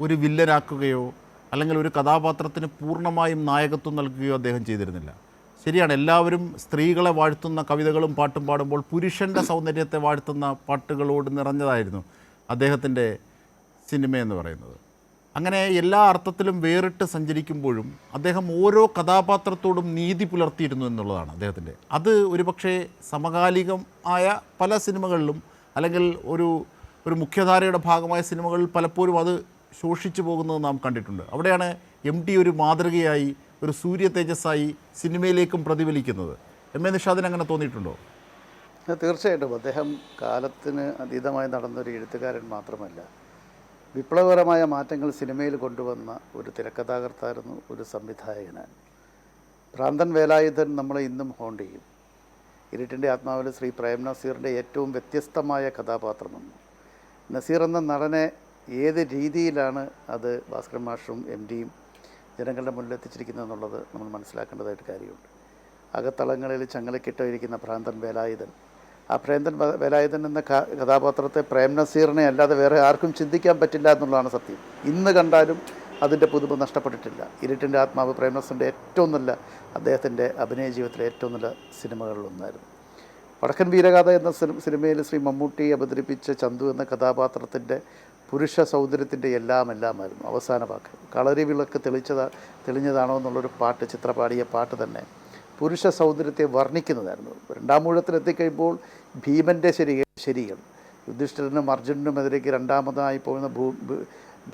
ഒരു വില്ലനാക്കുകയോ അല്ലെങ്കിൽ ഒരു കഥാപാത്രത്തിന് പൂർണ്ണമായും നായകത്വം നൽകുകയോ അദ്ദേഹം ചെയ്തിരുന്നില്ല. ശരിയാണ്, എല്ലാവരും സ്ത്രീകളെ വാഴ്ത്തുന്ന കവിതകളും പാട്ടും പാടുമ്പോൾ പുരുഷൻ്റെ സൗന്ദര്യത്തെ വാഴ്ത്തുന്ന പാട്ടുകളോട് നിറഞ്ഞതായിരുന്നു അദ്ദേഹത്തിൻ്റെ സിനിമയെന്ന് പറയുന്നത്. അങ്ങനെ എല്ലാ അർത്ഥത്തിലും വേറിട്ട് സഞ്ചരിക്കുമ്പോഴും അദ്ദേഹം ഓരോ കഥാപാത്രത്തോടും നീതി പുലർത്തിയിരുന്നു എന്നുള്ളതാണ് അദ്ദേഹത്തിൻ്റെ. അത് ഒരുപക്ഷെ സമകാലികമായ പല സിനിമകളിലും അല്ലെങ്കിൽ ഒരു മുഖ്യധാരയുടെ ഭാഗമായ സിനിമകളിൽ പലപ്പോഴും അത് ശോഷിച്ചു പോകുന്നത് നാം കണ്ടിട്ടുണ്ട്. അവിടെയാണ് MT ഒരു മാതൃകയായി, ഒരു സൂര്യ തേജസ്സായി സിനിമയിലേക്കും പ്രതിഫലിക്കുന്നത്. MA നിഷാദിന് അങ്ങനെ തോന്നിയിട്ടുണ്ടോ? തീർച്ചയായിട്ടും അദ്ദേഹം കാലത്തിന് അതീതമായി നടന്നൊരു എഴുത്തുകാരൻ മാത്രമല്ല, വിപ്ലവകരമായ മാറ്റങ്ങൾ സിനിമയിൽ കൊണ്ടുവന്ന ഒരു തിരക്കഥാകൃത്തായിരുന്നു, ഒരു സംവിധായകനാണ്. ഭ്രാന്തൻ വേലായുധൻ നമ്മളെ ഇന്നും ഹോണ്ട് ചെയ്യും. ഇരുട്ടിൻ്റെ ആത്മാവിൽ ശ്രീ പ്രേം നസീറിൻ്റെ ഏറ്റവും വ്യത്യസ്തമായ കഥാപാത്രമെന്ന്. നസീർ എന്ന നടനെ ഏത് രീതിയിലാണ് അത് ഭാസ്കരൻ മാഷും MTയും ജനങ്ങളുടെ മുന്നിൽ എത്തിച്ചിരിക്കുന്നതെന്നുള്ളത് നമ്മൾ മനസ്സിലാക്കേണ്ടതായിട്ട് കാര്യമുണ്ട്. അകത്തളങ്ങളിൽ ചങ്ങലക്കിട്ടിരിക്കുന്ന ഭ്രാന്തൻ വേലായുധൻ, ആ ഭ്രാന്തൻ വേലായുധൻ എന്ന കഥാപാത്രത്തെ പ്രേം നസീറിനെ അല്ലാതെ വേറെ ആർക്കും ചിന്തിക്കാൻ പറ്റില്ല എന്നുള്ളതാണ് സത്യം. ഇന്ന് കണ്ടാലും അതിൻ്റെ പുതുമ നഷ്ടപ്പെട്ടിട്ടില്ല. ഇരുട്ടിൻ്റെ ആത്മാവ് പ്രേം നസീറിൻ്റെ ഏറ്റവും നല്ല, അദ്ദേഹത്തിൻ്റെ അഭിനയ ജീവിതത്തിലെ ഏറ്റവും നല്ല സിനിമകളിലൊന്നായിരുന്നു. വടക്കൻ വീരഗാഥ എന്ന സിനിമയിൽ ശ്രീ മമ്മൂട്ടി അവതരിപ്പിച്ച ചന്തു എന്ന കഥാപാത്രത്തിൻ്റെ പുരുഷ സൗന്ദര്യത്തിൻ്റെ എല്ലാമായിരുന്നു അവസാന വാക്ക്. കളരി വിളക്ക് തെളിഞ്ഞതാണോ എന്നുള്ളൊരു പാട്ട്, ചിത്രപാടിയ പാട്ട് തന്നെ പുരുഷ സൗന്ദര്യത്തെ വർണ്ണിക്കുന്നതായിരുന്നു. രണ്ടാം ഊഴത്തിലെത്തിക്കഴിയുമ്പോൾ ഭീമൻ്റെ ശരികൾ, യുധിഷ്ഠിരനും അർജുനനുമെതിരേക്ക് രണ്ടാമതായി പോകുന്ന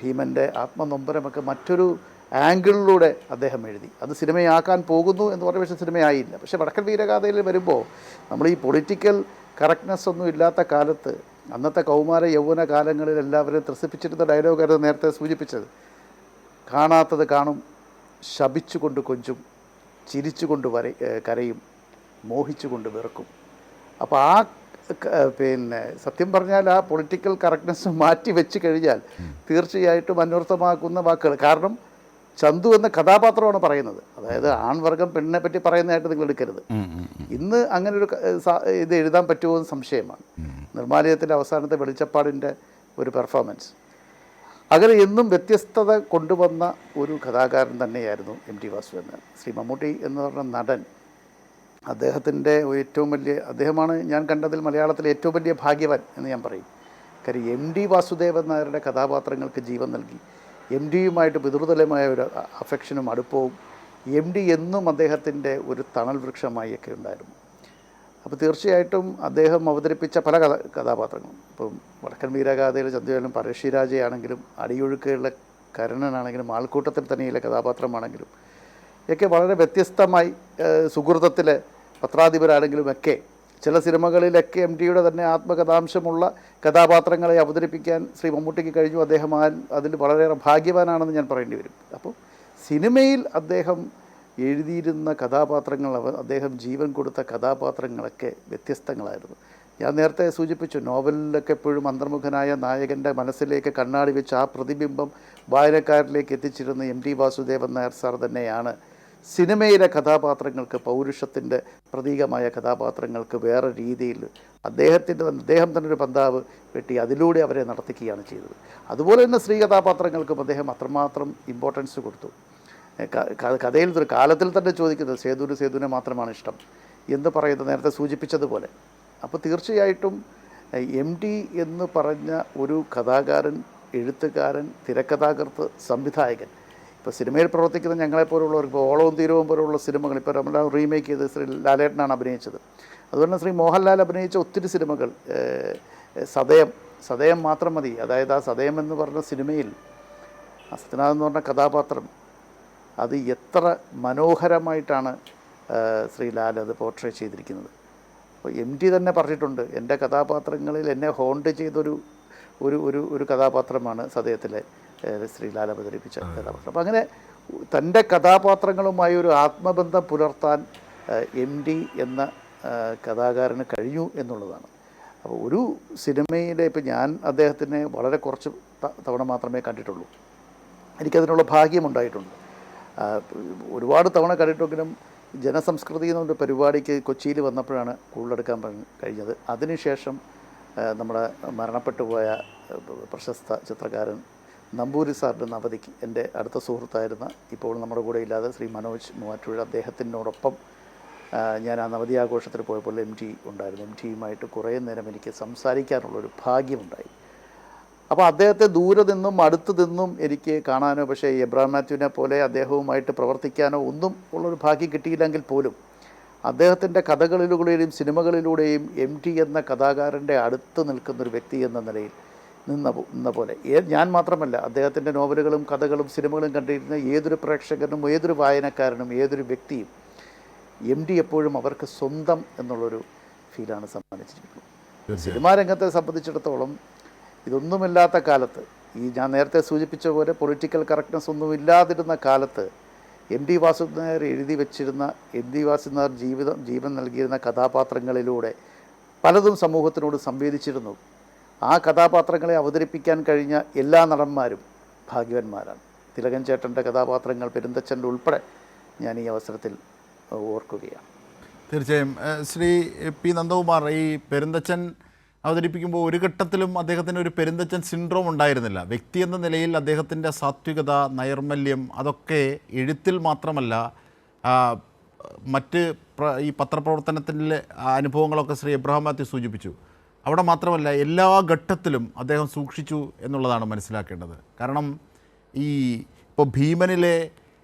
ഭീമൻ്റെ ആത്മനൊമ്പരമൊക്കെ മറ്റൊരു ആംഗിളിലൂടെ അദ്ദേഹം എഴുതി. അത് സിനിമയാക്കാൻ പോകുന്നു എന്ന് പറഞ്ഞ പക്ഷേ സിനിമയായില്ല. പക്ഷേ വടക്കൻ വീരഗാഥയിൽ വരുമ്പോൾ നമ്മൾ ഈ പൊളിറ്റിക്കൽ കറക്റ്റ്നെസ് ഒന്നും ഇല്ലാത്ത കാലത്ത്, അന്നത്തെ കൗമാര യൗവന കാലങ്ങളിൽ എല്ലാവരും ത്രസിപ്പിച്ചിരുന്ന ഡയലോഗായിരുന്നു നേരത്തെ സൂചിപ്പിച്ചത്. കാണാത്തത് കാണും, ശപിച്ചുകൊണ്ട് കൊഞ്ചും, ചിരിച്ചുകൊണ്ട് കരയും, മോഹിച്ചുകൊണ്ട് വെറുക്കും. അപ്പോൾ ആ സത്യം പറഞ്ഞാൽ ആ പൊളിറ്റിക്കൽ കറക്റ്റ്നെസ് മാറ്റി വെച്ച് കഴിഞ്ഞാൽ തീർച്ചയായിട്ടും അന്വർത്ഥമാക്കുന്ന വാക്കുകൾ. കാരണം ചന്തു എന്ന കഥാപാത്രമാണ് പറയുന്നത്. അതായത് ആൺവർഗം പെണ്ണിനെ പറ്റി പറയുന്നതായിട്ട് നിങ്ങൾ എടുക്കരുത്. ഇന്ന് അങ്ങനെ ഒരു ഇത് എഴുതാൻ പറ്റുമോ എന്ന് സംശയമാണ്. നിർമ്മാലയത്തിൻ്റെ അവസാനത്തെ വെളിച്ചപ്പാടിൻ്റെ ഒരു പെർഫോമൻസ്, അങ്ങനെ എന്നും വ്യത്യസ്തത കൊണ്ടുവന്ന ഒരു കഥാകാരൻ തന്നെയായിരുന്നു എം ടി വാസുദേവൻ. ശ്രീ മമ്മൂട്ടി എന്ന് പറഞ്ഞ നടൻ, അദ്ദേഹത്തിൻ്റെ ഏറ്റവും വലിയ, അദ്ദേഹമാണ് ഞാൻ കണ്ടതിൽ മലയാളത്തിലെ ഏറ്റവും വലിയ ഭാഗ്യവാൻ എന്ന് ഞാൻ പറയും. കാര്യം എം ടി വാസുദേവൻ നായരുടെ കഥാപാത്രങ്ങൾക്ക് ജീവൻ നൽകി. എം ടിയുമായിട്ട് പിതൃതുല്യമായ ഒരു അഫെക്ഷനും അടുപ്പവും എം ടി എന്നും അദ്ദേഹത്തിൻ്റെ ഒരു തണൽ വൃക്ഷമായി ഒക്കെ ഉണ്ടായിരുന്നു. അപ്പോൾ തീർച്ചയായിട്ടും അദ്ദേഹം അവതരിപ്പിച്ച പല കഥാപാത്രങ്ങളും, ഇപ്പം വടക്കൻ വീരഗാഥയിലെ ചന്ദ്രനും പരശിരാജയാണെങ്കിലും അടിയൊഴുക്കുകളിലെ കരുണനാണെങ്കിലും ആൾക്കൂട്ടത്തിൽ തന്നെയുള്ള കഥാപാത്രമാണെങ്കിലും ഒക്കെ വളരെ വ്യത്യസ്തമായി, സുഹൃത്തത്തിലെ പത്രാധിപരാണെങ്കിലും ഒക്കെ ചില സിനിമകളിലൊക്കെ എം ടിയുടെ തന്നെ ആത്മകഥാംശമുള്ള കഥാപാത്രങ്ങളെ അവതരിപ്പിക്കാൻ ശ്രീ മമ്മൂട്ടിക്ക് കഴിഞ്ഞു. അദ്ദേഹം അതിൽ വളരെയേറെ ഭാഗ്യവാനാണെന്ന് ഞാൻ പറയേണ്ടി വരും. അപ്പോൾ സിനിമയിൽ അദ്ദേഹം എഴുതിയിരുന്ന കഥാപാത്രങ്ങൾ, അദ്ദേഹം ജീവൻ കൊടുത്ത കഥാപാത്രങ്ങളൊക്കെ വ്യത്യസ്തങ്ങളായിരുന്നു. ഞാൻ നേരത്തെ സൂചിപ്പിച്ചു, നോവലിലൊക്കെ എപ്പോഴും അന്തർമുഖനായ നായകൻ്റെ മനസ്സിലേക്ക് കണ്ണാടി വെച്ച് ആ പ്രതിബിംബം വായനക്കാരിലേക്ക് എത്തിച്ചിരുന്ന M T Vasudevan Nair sir തന്നെയാണ് സിനിമയിലെ കഥാപാത്രങ്ങൾക്ക്, പൗരുഷത്തിൻ്റെ പ്രതീകമായ കഥാപാത്രങ്ങൾക്ക് വേറെ രീതിയിൽ അദ്ദേഹം തന്നെ ഒരു പന്താവ് വെട്ടി അതിലൂടെ അവരെ നടത്തിക്കുകയാണ് ചെയ്തത്. അതുപോലെ തന്നെ സ്ത്രീ കഥാപാത്രങ്ങൾക്കും അദ്ദേഹം അത്രമാത്രം ഇമ്പോർട്ടൻസ് കൊടുത്തു. കഥയിൽ ഒരു കാലത്തിൽ തന്നെ ചോദിക്കുന്നത് സേതുവിനെ മാത്രമാണ് ഇഷ്ടം എന്ന് പറയുന്നത് നേരത്തെ സൂചിപ്പിച്ചതുപോലെ. അപ്പോൾ തീർച്ചയായിട്ടും എം ടി എന്ന് പറഞ്ഞ ഒരു കഥാകാരൻ, എഴുത്തുകാരൻ, തിരക്കഥാകൃത്ത്, സംവിധായകൻ, ഇപ്പോൾ സിനിമയിൽ പ്രവർത്തിക്കുന്ന ഞങ്ങളെപ്പോലുള്ളവർ, ഇപ്പോൾ ഓളവും തീരവും പോലുള്ള സിനിമകൾ ഇപ്പോൾ നമ്മളെല്ലാം റീമേക്ക് ചെയ്ത് ശ്രീ ലാലേട്ടനാണ് അഭിനയിച്ചത്. അതുപോലെ ശ്രീ മോഹൻലാൽ അഭിനയിച്ച ഒത്തിരി സിനിമകൾ, സതയം മാത്രം മതി. അതായത് ആ സതയം എന്ന് പറഞ്ഞ സിനിമയിൽ സത്യനാഥ് എന്ന് പറഞ്ഞ കഥാപാത്രം അത് എത്ര മനോഹരമായിട്ടാണ് ശ്രീ ലാൽ അത് പോർട്രേ ചെയ്തിരിക്കുന്നത്. അപ്പോൾ എം ടി തന്നെ പറഞ്ഞിട്ടുണ്ട്, എൻ്റെ കഥാപാത്രങ്ങളിൽ എന്നെ ഹോണ്ട് ചെയ്തൊരു ഒരു ഒരു ഒരു കഥാപാത്രമാണ് സതയത്തിലെ ശ്രീ ലാൽ അവതരിപ്പിച്ച കഥാപാത്രം. അപ്പോൾ അങ്ങനെ തൻ്റെ കഥാപാത്രങ്ങളുമായി ഒരു ആത്മബന്ധം പുലർത്താൻ എം ടി എന്ന കഥാകാരന് കഴിഞ്ഞു എന്നുള്ളതാണ്. അപ്പോൾ ഒരു സിനിമയിലെ, ഇപ്പോൾ ഞാൻ അദ്ദേഹത്തിനെ വളരെ കുറച്ച് തവണ മാത്രമേ കണ്ടിട്ടുള്ളൂ. എനിക്കതിനുള്ള ഭാഗ്യമുണ്ടായിട്ടുണ്ട്. ഒരുപാട് തവണ കണ്ടിട്ടെങ്കിലും ജനസംസ്കൃതി എന്നൊരു പരിപാടിക്ക് കൊച്ചിയിൽ വന്നപ്പോഴാണ് കൂടുതലെടുക്കാൻ കഴിഞ്ഞത്. അതിനുശേഷം നമ്മുടെ മരണപ്പെട്ടു പോയ പ്രശസ്ത ചിത്രകാരൻ നമ്പൂരി സാറിൻ്റെ നവതിക്ക് എൻ്റെ അടുത്ത സുഹൃത്തായിരുന്ന, ഇപ്പോൾ നമ്മുടെ കൂടെ ഇല്ലാതെ ശ്രീ മനോജ് മൂവാറ്റുപുഴ, അദ്ദേഹത്തിനോടൊപ്പം ഞാൻ ആ നവതി ആഘോഷത്തിൽ പോയപ്പോൾ എം ടി ഉണ്ടായിരുന്നു. എം ടിയുമായിട്ട് കുറേ നേരം എനിക്ക് സംസാരിക്കാനുള്ളൊരു ഭാഗ്യമുണ്ടായി. അപ്പോൾ അദ്ദേഹത്തെ ദൂരെ നിന്നും അടുത്ത് നിന്നും എനിക്ക് കാണാനോ, പക്ഷേ എബ്രഹാം മാത്യുവിനെ പോലെ അദ്ദേഹവുമായിട്ട് പ്രവർത്തിക്കാനോ ഒന്നും ഉള്ളൊരു ഭാഗ്യം കിട്ടിയില്ലെങ്കിൽ പോലും അദ്ദേഹത്തിൻ്റെ കഥകളിലൂടെയും സിനിമകളിലൂടെയും എം ടി എന്ന കഥാകാരൻ്റെ അടുത്ത് നിൽക്കുന്നൊരു വ്യക്തി എന്ന നിലയിൽ നിന്ന പോലെ ഞാൻ മാത്രമല്ല, അദ്ദേഹത്തിൻ്റെ നോവലുകളും കഥകളും സിനിമകളും കണ്ടിരുന്ന ഏതൊരു പ്രേക്ഷകനും, ഏതൊരു വായനക്കാരനും, ഏതൊരു വ്യക്തിയും എം ടി എപ്പോഴും അവർക്ക് സ്വന്തം എന്നുള്ളൊരു ഫീലാണ് സമ്മാനിച്ചിരിക്കുന്നത്. സിനിമാ രംഗത്തെ സംബന്ധിച്ചിടത്തോളം ഇതൊന്നുമില്ലാത്ത കാലത്ത്, ഈ ഞാൻ നേരത്തെ സൂചിപ്പിച്ച പോലെ പൊളിറ്റിക്കൽ കറക്റ്റ്നെസ് ഒന്നും ഇല്ലാതിരുന്ന കാലത്ത് എം ടി വാസുദേവൻ നായർ എഴുതി വച്ചിരുന്ന, എം ടി വാസുദേവൻ നായർ ജീവൻ നൽകിയിരുന്ന കഥാപാത്രങ്ങളിലൂടെ പലതും സമൂഹത്തിനോട് സംവേദിച്ചിരുന്നു. ആ കഥാപാത്രങ്ങളെ അവതരിപ്പിക്കാൻ കഴിഞ്ഞ എല്ലാ നടന്മാരും ഭാഗ്യവാന്മാരാണ്. തിലകൻ ചേട്ടൻ്റെ കഥാപാത്രങ്ങൾ, പെരുന്തച്ഛൻ്റെ ഉൾപ്പെടെ ഞാൻ ഈ അവസരത്തിൽ ഓർക്കുകയാണ്. തീർച്ചയായും ശ്രീ പി നന്ദകുമാർ, ഈ പെരുന്തച്ഛൻ അവതരിപ്പിക്കുമ്പോൾ ഒരു ഘട്ടത്തിലും അദ്ദേഹത്തിന് ഒരു പെരുന്തച്ഛൻ സിൻഡ്രോം ഉണ്ടായിരുന്നില്ല. വ്യക്തി എന്ന നിലയിൽ അദ്ദേഹത്തിൻ്റെ സാത്വികത, നൈർമല്യം അതൊക്കെ എഴുത്തിൽ മാത്രമല്ല മറ്റ് ഈ പത്രപ്രവർത്തനത്തിൻ്റെ അനുഭവങ്ങളൊക്കെ ശ്രീ എബ്രഹാം മാത്യു സൂചിപ്പിച്ചു. അവിടെ മാത്രമല്ല എല്ലാ ഘട്ടത്തിലും അദ്ദേഹം സൂക്ഷിച്ചു എന്നുള്ളതാണ് മനസ്സിലാക്കേണ്ടത്. കാരണം ഈ ഇപ്പോൾ ഭീമനിലെ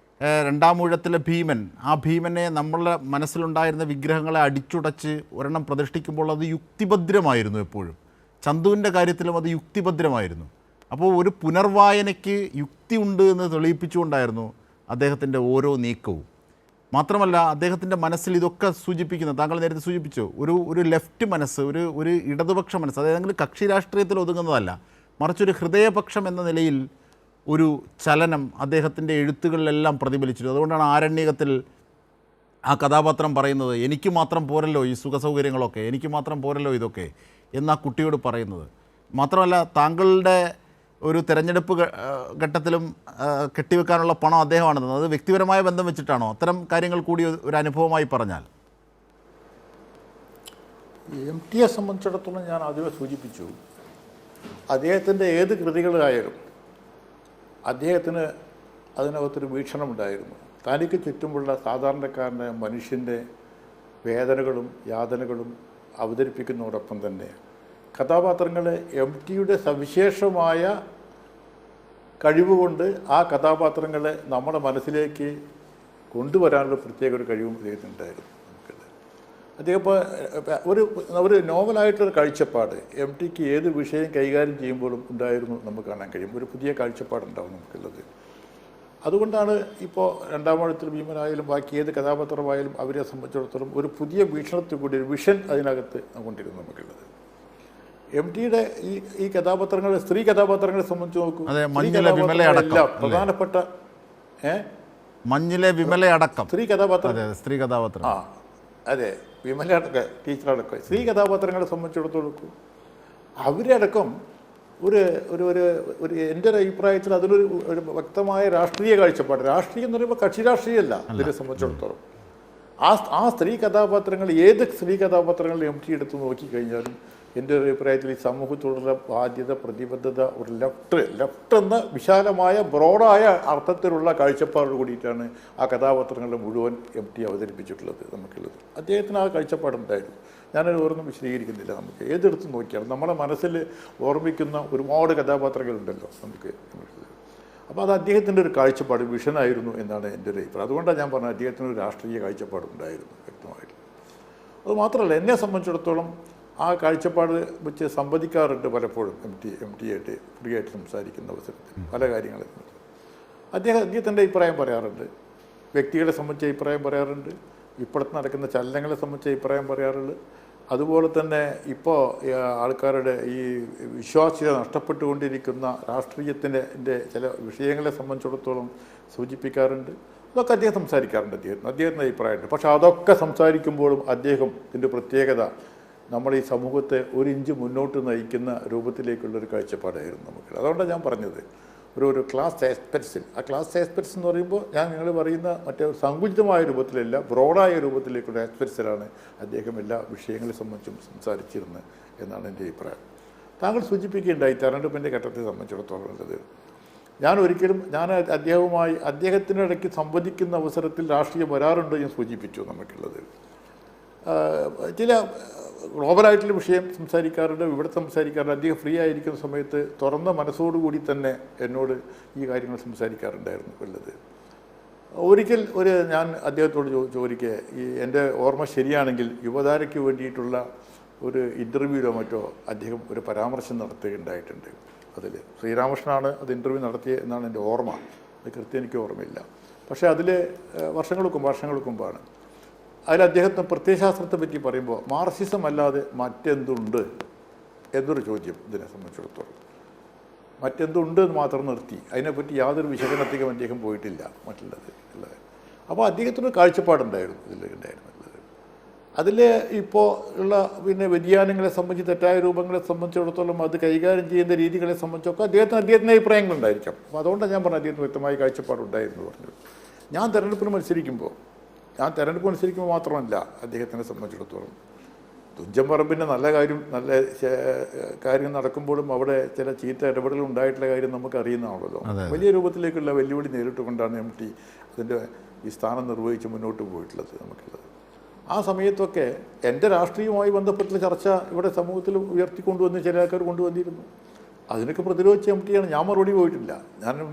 രണ്ടാമൂഴത്തിലെ ഭീമൻ, ആ ഭീമനെ നമ്മളുടെ മനസ്സിലുണ്ടായിരുന്ന വിഗ്രഹങ്ങളെ അടിച്ചുടച്ച് ഒരെണ്ണം പ്രതിഷ്ഠിക്കുമ്പോൾ അത് യുക്തിഭദ്രമായിരുന്നു. എപ്പോഴും ചന്തുവിൻ്റെ കാര്യത്തിലും അത് യുക്തിഭദ്രമായിരുന്നു. അപ്പോൾ ഒരു പുനർവായനയ്ക്ക് യുക്തി ഉണ്ട് എന്ന് തെളിയിപ്പിച്ചുകൊണ്ടായിരുന്നു അദ്ദേഹത്തിൻ്റെ ഓരോ നീക്കവും. മാത്രമല്ല അദ്ദേഹത്തിൻ്റെ മനസ്സിൽ ഇതൊക്കെ സൂചിപ്പിക്കുന്നത്, താങ്കൾ നേരത്തെ സൂചിപ്പിച്ചു, ഒരു ലെഫ്റ്റ് മനസ്സ്, ഒരു ഇടതുപക്ഷ മനസ്സ്, അതായത് കക്ഷി രാഷ്ട്രീയത്തിൽ ഒതുങ്ങുന്നതല്ല, മറിച്ചൊരു ഹൃദയപക്ഷം എന്ന നിലയിൽ ഒരു ചലനം അദ്ദേഹത്തിൻ്റെ എഴുത്തുകളിലെല്ലാം പ്രതിഫലിച്ചിരുന്നു. അതുകൊണ്ടാണ് ആരണ്യകത്തിൽ ആ കഥാപാത്രം പറയുന്നത്, എനിക്ക് മാത്രം പോരല്ലോ ഈ സുഖസൗകര്യങ്ങളൊക്കെ, എനിക്ക് മാത്രം പോരല്ലോ ഇതൊക്കെ എന്ന് ആ കുട്ടിയോട് പറയുന്നത്. മാത്രമല്ല താങ്കളുടെ ഒരു തെരഞ്ഞെടുപ്പ് ഘട്ടത്തിലും കെട്ടിവെക്കാനുള്ള പണം അദ്ദേഹമാണ് തന്നത്. അത് വ്യക്തിപരമായ ബന്ധം വെച്ചിട്ടാണോ? അത്തരം കാര്യങ്ങൾ കൂടി ഒരു അനുഭവമായി പറഞ്ഞാൽ. എം ടിയെ സംബന്ധിച്ചിടത്തോളം ഞാൻ ആദ്യമേ സൂചിപ്പിച്ചു, അദ്ദേഹത്തിൻ്റെ ഏത് കൃതികളായാലും അദ്ദേഹത്തിന് അതിനകത്തൊരു വീക്ഷണമുണ്ടായിരുന്നു. തനിക്ക് ചുറ്റുമുള്ള സാധാരണക്കാരനായ മനുഷ്യൻ്റെ വേദനകളും യാതനകളും അവതരിപ്പിക്കുന്നതോടൊപ്പം തന്നെ കഥാപാത്രങ്ങളെ MTയുടെ സവിശേഷമായ കഴിവുകൊണ്ട് ആ കഥാപാത്രങ്ങളെ നമ്മുടെ മനസ്സിലേക്ക് കൊണ്ടുവരാനുള്ള പ്രത്യേക ഒരു കഴിവും അദ്ദേഹത്തിനുണ്ടായിരുന്നു. അദ്ദേഹം ഒരു നോവലായിട്ടൊരു കാഴ്ചപ്പാട് MTക്ക് ഏത് വിഷയം കൈകാര്യം ചെയ്യുമ്പോഴും ഉണ്ടായിരുന്നു നമുക്ക് കാണാൻ കഴിയും. ഒരു പുതിയ കാഴ്ചപ്പാടുണ്ടാവും നമുക്കുള്ളത്. അതുകൊണ്ടാണ് ഇപ്പോൾ രണ്ടാമഴത്തിൽ ഭീമനായാലും ബാക്കി ഏത് കഥാപാത്രമായാലും അവരെ സംബന്ധിച്ചിടത്തോളം ഒരു പുതിയ വീക്ഷണത്തിൽ കൂടി ഒരു വിഷൻ അതിനകത്ത് കൊണ്ടിരുന്നു നമുക്കുള്ളത്. MTയുടെ ഈ കഥാപാത്രങ്ങൾ, സ്ത്രീ കഥാപാത്രങ്ങളെ സംബന്ധിച്ച് നോക്കൂ. എല്ലാം പ്രധാനപ്പെട്ട മഞ്ഞിലെ വിമല അടക്കം സ്ത്രീ കഥാപാത്രം, സ്ത്രീ കഥാപാത്രം, അതെ, വിമല അടക്കം, ടീച്ചറടക്കം സ്ത്രീ കഥാപാത്രങ്ങളെ സംബന്ധിച്ചിടത്തോളം അവരെ അടക്കം ഒരു ഒരു ഒരു എൻ്റെ ഒരു അഭിപ്രായത്തിൽ അതിലൊരു വ്യക്തമായ രാഷ്ട്രീയ കാഴ്ചപ്പാട്. രാഷ്ട്രീയം എന്ന് പറയുമ്പോൾ കക്ഷി രാഷ്ട്രീയമല്ല ഇതിനെ സംബന്ധിച്ചിടത്തോളം. ആ സ്ത്രീ കഥാപാത്രങ്ങൾ, ഏത് സ്ത്രീ കഥാപാത്രങ്ങൾ MT എടുത്ത് നോക്കിക്കഴിഞ്ഞാലും എൻ്റെ ഒരു അഭിപ്രായത്തിൽ ഈ സമൂഹത്തോടുള്ള ബാധ്യത, പ്രതിബദ്ധത, ഒരു ലെഫ്റ്റ് എന്ന വിശാലമായ ബ്രോഡായ അർത്ഥത്തിലുള്ള കാഴ്ചപ്പാടോട് കൂടിയിട്ടാണ് ആ കഥാപാത്രങ്ങളുടെ മുഴുവൻ MT അവതരിപ്പിച്ചിട്ടുള്ളത് നമുക്കുള്ളത്. അദ്ദേഹത്തിന് ആ കാഴ്ചപ്പാടുണ്ടായിരുന്നു. ഞാനത് ഓരോന്നും വിശദീകരിക്കുന്നില്ല. നമുക്ക് ഏതെടുത്ത് നോക്കിയാലും നമ്മുടെ മനസ്സിൽ ഓർമ്മിക്കുന്ന ഒരുപാട് കഥാപാത്രങ്ങളുണ്ടല്ലോ നമുക്ക്. അപ്പോൾ അത് അദ്ദേഹത്തിൻ്റെ ഒരു കാഴ്ചപ്പാട്, വിഷനായിരുന്നു എന്നാണ് എൻ്റെ ഒരു അഭിപ്രായം. അതുകൊണ്ടാണ് ഞാൻ പറഞ്ഞത് അദ്ദേഹത്തിനൊരു രാഷ്ട്രീയ കാഴ്ചപ്പാടുണ്ടായിരുന്നു വ്യക്തമായിട്ട്. അതുമാത്രമല്ല, എന്നെ സംബന്ധിച്ചിടത്തോളം ആ കാഴ്ചപ്പാട് വെച്ച് സംവദിക്കാറുണ്ട് പലപ്പോഴും MT ആയിട്ട് ഫ്രീ ആയിട്ട് സംസാരിക്കുന്ന അവസരത്തിൽ പല കാര്യങ്ങളെ അദ്ദേഹത്തിൻ്റെ അഭിപ്രായം പറയാറുണ്ട്. വ്യക്തികളെ സംബന്ധിച്ച് അഭിപ്രായം പറയാറുണ്ട്. ഇപ്പോഴത്തെ നടക്കുന്ന ചലനങ്ങളെ സംബന്ധിച്ച് അഭിപ്രായം പറയാറുണ്ട്. അതുപോലെ തന്നെ ഇപ്പോൾ ആൾക്കാരുടെ ഈ വിശ്വാസ്യത നഷ്ടപ്പെട്ടുകൊണ്ടിരിക്കുന്ന രാഷ്ട്രീയത്തിൻ്റെ ചില വിഷയങ്ങളെ സംബന്ധിച്ചിടത്തോളം സൂചിപ്പിക്കാറുണ്ട്. അതൊക്കെ അദ്ദേഹം സംസാരിക്കാറുണ്ട്. അദ്ദേഹത്തിൻ്റെ അഭിപ്രായമുണ്ട്. പക്ഷേ അതൊക്കെ സംസാരിക്കുമ്പോഴും അദ്ദേഹത്തിൻ്റെ പ്രത്യേകത നമ്മുടെ ഈ സമൂഹത്തെ ഒരു ഇഞ്ച് മുന്നോട്ട് നയിക്കുന്ന രൂപത്തിലേക്കുള്ളൊരു കാഴ്ചപ്പാടായിരുന്നു നമുക്ക്. അതുകൊണ്ടാണ് ഞാൻ പറഞ്ഞത് ഒരു ക്ലാസ് ആസ്പെക്ട്സിൽ, ആ ക്ലാസ് ആസ്പെക്ട്സ് എന്ന് പറയുമ്പോൾ ഞാൻ നിങ്ങൾ പറയുന്ന മറ്റേ സങ്കുചിതമായ രൂപത്തിലല്ല, ബ്രോഡായ രൂപത്തിലേക്കുള്ള ആസ്പെക്ട്സിലാണ് അദ്ദേഹം എല്ലാ വിഷയങ്ങളെ സംബന്ധിച്ചും സംസാരിച്ചിരുന്നത് എന്നാണ് എൻ്റെ അഭിപ്രായം. താങ്കൾ സൂചിപ്പിക്കുകയുണ്ടായി തെരഞ്ഞെടുപ്പിൻ്റെ ഘട്ടത്തെ സംബന്ധിച്ചിടത്തോളം ഉള്ളത്. ഞാൻ അദ്ദേഹത്തിനിടയ്ക്ക് സംവദിക്കുന്ന അവസരത്തിൽ രാഷ്ട്രീയം വരാറുണ്ട് ഞാൻ സൂചിപ്പിച്ചു നമുക്കുള്ളത്. ചില ഗ്ലോബലായിട്ടുള്ള വിഷയം സംസാരിക്കാറുണ്ട്, ഇവിടെ സംസാരിക്കാറുണ്ട്. അദ്ദേഹം ഫ്രീ ആയിരിക്കുന്ന സമയത്ത് തുറന്ന മനസ്സോടുകൂടി തന്നെ എന്നോട് ഈ കാര്യങ്ങൾ സംസാരിക്കാറുണ്ടായിരുന്നു ഉള്ളത്. ഒരിക്കൽ ഞാൻ അദ്ദേഹത്തോട് ചോദിക്കുക, ഈ എൻ്റെ ഓർമ്മ ശരിയാണെങ്കിൽ യുവതാരയ്ക്ക് വേണ്ടിയിട്ടുള്ള ഒരു ഇൻ്റർവ്യൂവിലോ മറ്റോ അദ്ദേഹം ഒരു പരാമർശം നടത്തുകയുണ്ടായിട്ടുണ്ട്. അതിൽ ശ്രീരാമകൃഷ്ണനാണ് അത് ഇൻ്റർവ്യൂ നടത്തിയത് എന്നാണ് എൻ്റെ ഓർമ്മ. അത് കൃത്യം എനിക്ക് ഓർമ്മയില്ല. പക്ഷേ അതിൽ വർഷങ്ങൾക്ക് മുമ്പാണ്. അതിൽ അദ്ദേഹത്തിന് പ്രത്യയശാസ്ത്രത്തെ പറ്റി പറയുമ്പോൾ മാർക്സിസം അല്ലാതെ മറ്റെന്തുണ്ട് എന്നൊരു ചോദ്യം ഇതിനെ സംബന്ധിച്ചിടത്തോളം. മറ്റെന്തുണ്ട് എന്ന് മാത്രം നിർത്തി, അതിനെപ്പറ്റി യാതൊരു വിശകലനത്തിലും അദ്ദേഹം പോയിട്ടില്ല മറ്റുള്ളത്. അപ്പോൾ അദ്ദേഹത്തിനൊരു കാഴ്ചപ്പാടുണ്ടായിരുന്നു ഇതിലുണ്ടായിരുന്നത്. അതിൽ ഇപ്പോൾ ഉള്ള വ്യതിയാനങ്ങളെ സംബന്ധിച്ച്, തെറ്റായ രൂപങ്ങളെ സംബന്ധിച്ചിടത്തോളം അത് കൈകാര്യം ചെയ്യുന്ന രീതികളെ സംബന്ധിച്ചൊക്കെ അദ്ദേഹത്തിൻ്റെ അഭിപ്രായങ്ങളുണ്ടായിരിക്കാം. അപ്പോൾ അതുകൊണ്ടാണ് ഞാൻ പറഞ്ഞത് അദ്ദേഹത്തിന് വ്യക്തമായ കാഴ്ചപ്പാടുണ്ടായിരുന്നു പറഞ്ഞു. ഞാൻ തെരഞ്ഞെടുപ്പ് മത്സരിക്കുമ്പോൾ മാത്രമല്ല അദ്ദേഹത്തിനെ സംബന്ധിച്ചിടത്തോളം തുഞ്ചൻ പറമ്പിൻ്റെ നല്ല കാര്യം നടക്കുമ്പോഴും അവിടെ ചില ചീത്ത ഇടപെടലുകൾ ഉണ്ടായിട്ടുള്ള കാര്യം നമുക്ക് അറിയുന്നതാണല്ലോ. വലിയ രൂപത്തിലേക്കുള്ള വെല്ലുവിളി നേരിട്ടുകൊണ്ടാണ് MT അതിൻ്റെ ഈ സ്ഥാനം നിർവഹിച്ച് മുന്നോട്ട് പോയിട്ടുള്ളത് നമുക്കുള്ളത്. ആ സമയത്തൊക്കെ എൻ്റെ രാഷ്ട്രീയവുമായി ബന്ധപ്പെട്ടുള്ള ചർച്ച ഇവിടെ സമൂഹത്തിൽ ഉയർത്തിക്കൊണ്ടുവന്ന് ചില ആൾക്കാർ കൊണ്ടുവന്നിരുന്നു. അതിനൊക്കെ പ്രതിരോധിച്ച MTയാണ്. ഞാൻ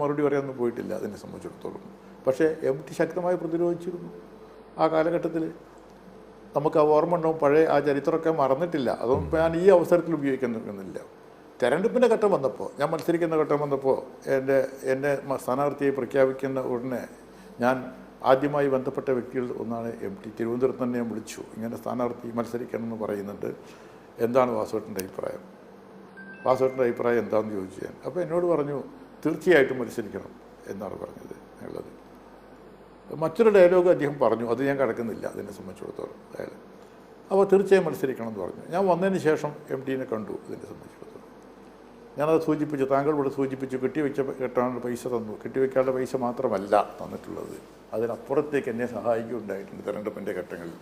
മറുപടി പറയാനൊന്നും പോയിട്ടില്ല അതിനെ സംബന്ധിച്ചിടത്തോളം. പക്ഷേ MT ശക്തമായി പ്രതിരോധിച്ചിരുന്നു ആ കാലഘട്ടത്തിൽ. നമുക്ക് ആ ഓർമ്മ ഉണ്ടാവും, പഴയ ആ ചരിത്രമൊക്കെ മറന്നിട്ടില്ല. അതൊന്നും ഞാൻ ഈ അവസരത്തിൽ ഉപയോഗിക്കാൻ നിൽക്കുന്നില്ല. തെരഞ്ഞെടുപ്പിൻ്റെ ഘട്ടം വന്നപ്പോൾ, ഞാൻ മത്സരിക്കുന്ന ഘട്ടം വന്നപ്പോൾ, എന്നെ സ്ഥാനാർത്ഥിയെ പ്രഖ്യാപിക്കുന്ന ഉടനെ ഞാൻ ആദ്യമായി ബന്ധപ്പെട്ട വ്യക്തികളിൽ ഒന്നാണ് MT. തിരുവനന്തപുരത്ത് തന്നെ ഞാൻ വിളിച്ചു, ഇങ്ങനെ സ്ഥാനാർത്ഥി മത്സരിക്കണമെന്ന് പറയുന്നുണ്ട്, എന്താണ് വാസുവേട്ടൻ്റെ അഭിപ്രായം? വാസുവേട്ടൻ്റെ അഭിപ്രായം എന്താണെന്ന് ചോദിച്ചു ഞാൻ. അപ്പോൾ എന്നോട് പറഞ്ഞു തീർച്ചയായിട്ടും മത്സരിക്കണം എന്നാണ് പറഞ്ഞത് ഉള്ളത്. മറ്റൊരു ഡയലോഗ് അദ്ദേഹം പറഞ്ഞു, അത് ഞാൻ കിടക്കുന്നില്ല അതിനെ സംബന്ധിച്ചിടത്തോളം അയാൾ. അപ്പോൾ തീർച്ചയായും മത്സരിക്കണം എന്ന് പറഞ്ഞു. ഞാൻ വന്നതിന് ശേഷം MTനെ കണ്ടു. ഇതിനെ സംബന്ധിച്ചിടത്തോളം ഞാനത് സൂചിപ്പിച്ചു, താങ്കൾ ഇവിടെ സൂചിപ്പിച്ചു, കെട്ടാനുള്ള പൈസ തന്നു. കെട്ടിവെക്കാനുള്ള പൈസ മാത്രമല്ല തന്നിട്ടുള്ളത്, അതിനപ്പുറത്തേക്ക് എന്നെ സഹായിക്കുകയുണ്ടായിട്ടുണ്ട് തെരഞ്ഞെടുപ്പിൻ്റെ ഘട്ടങ്ങളിൽ.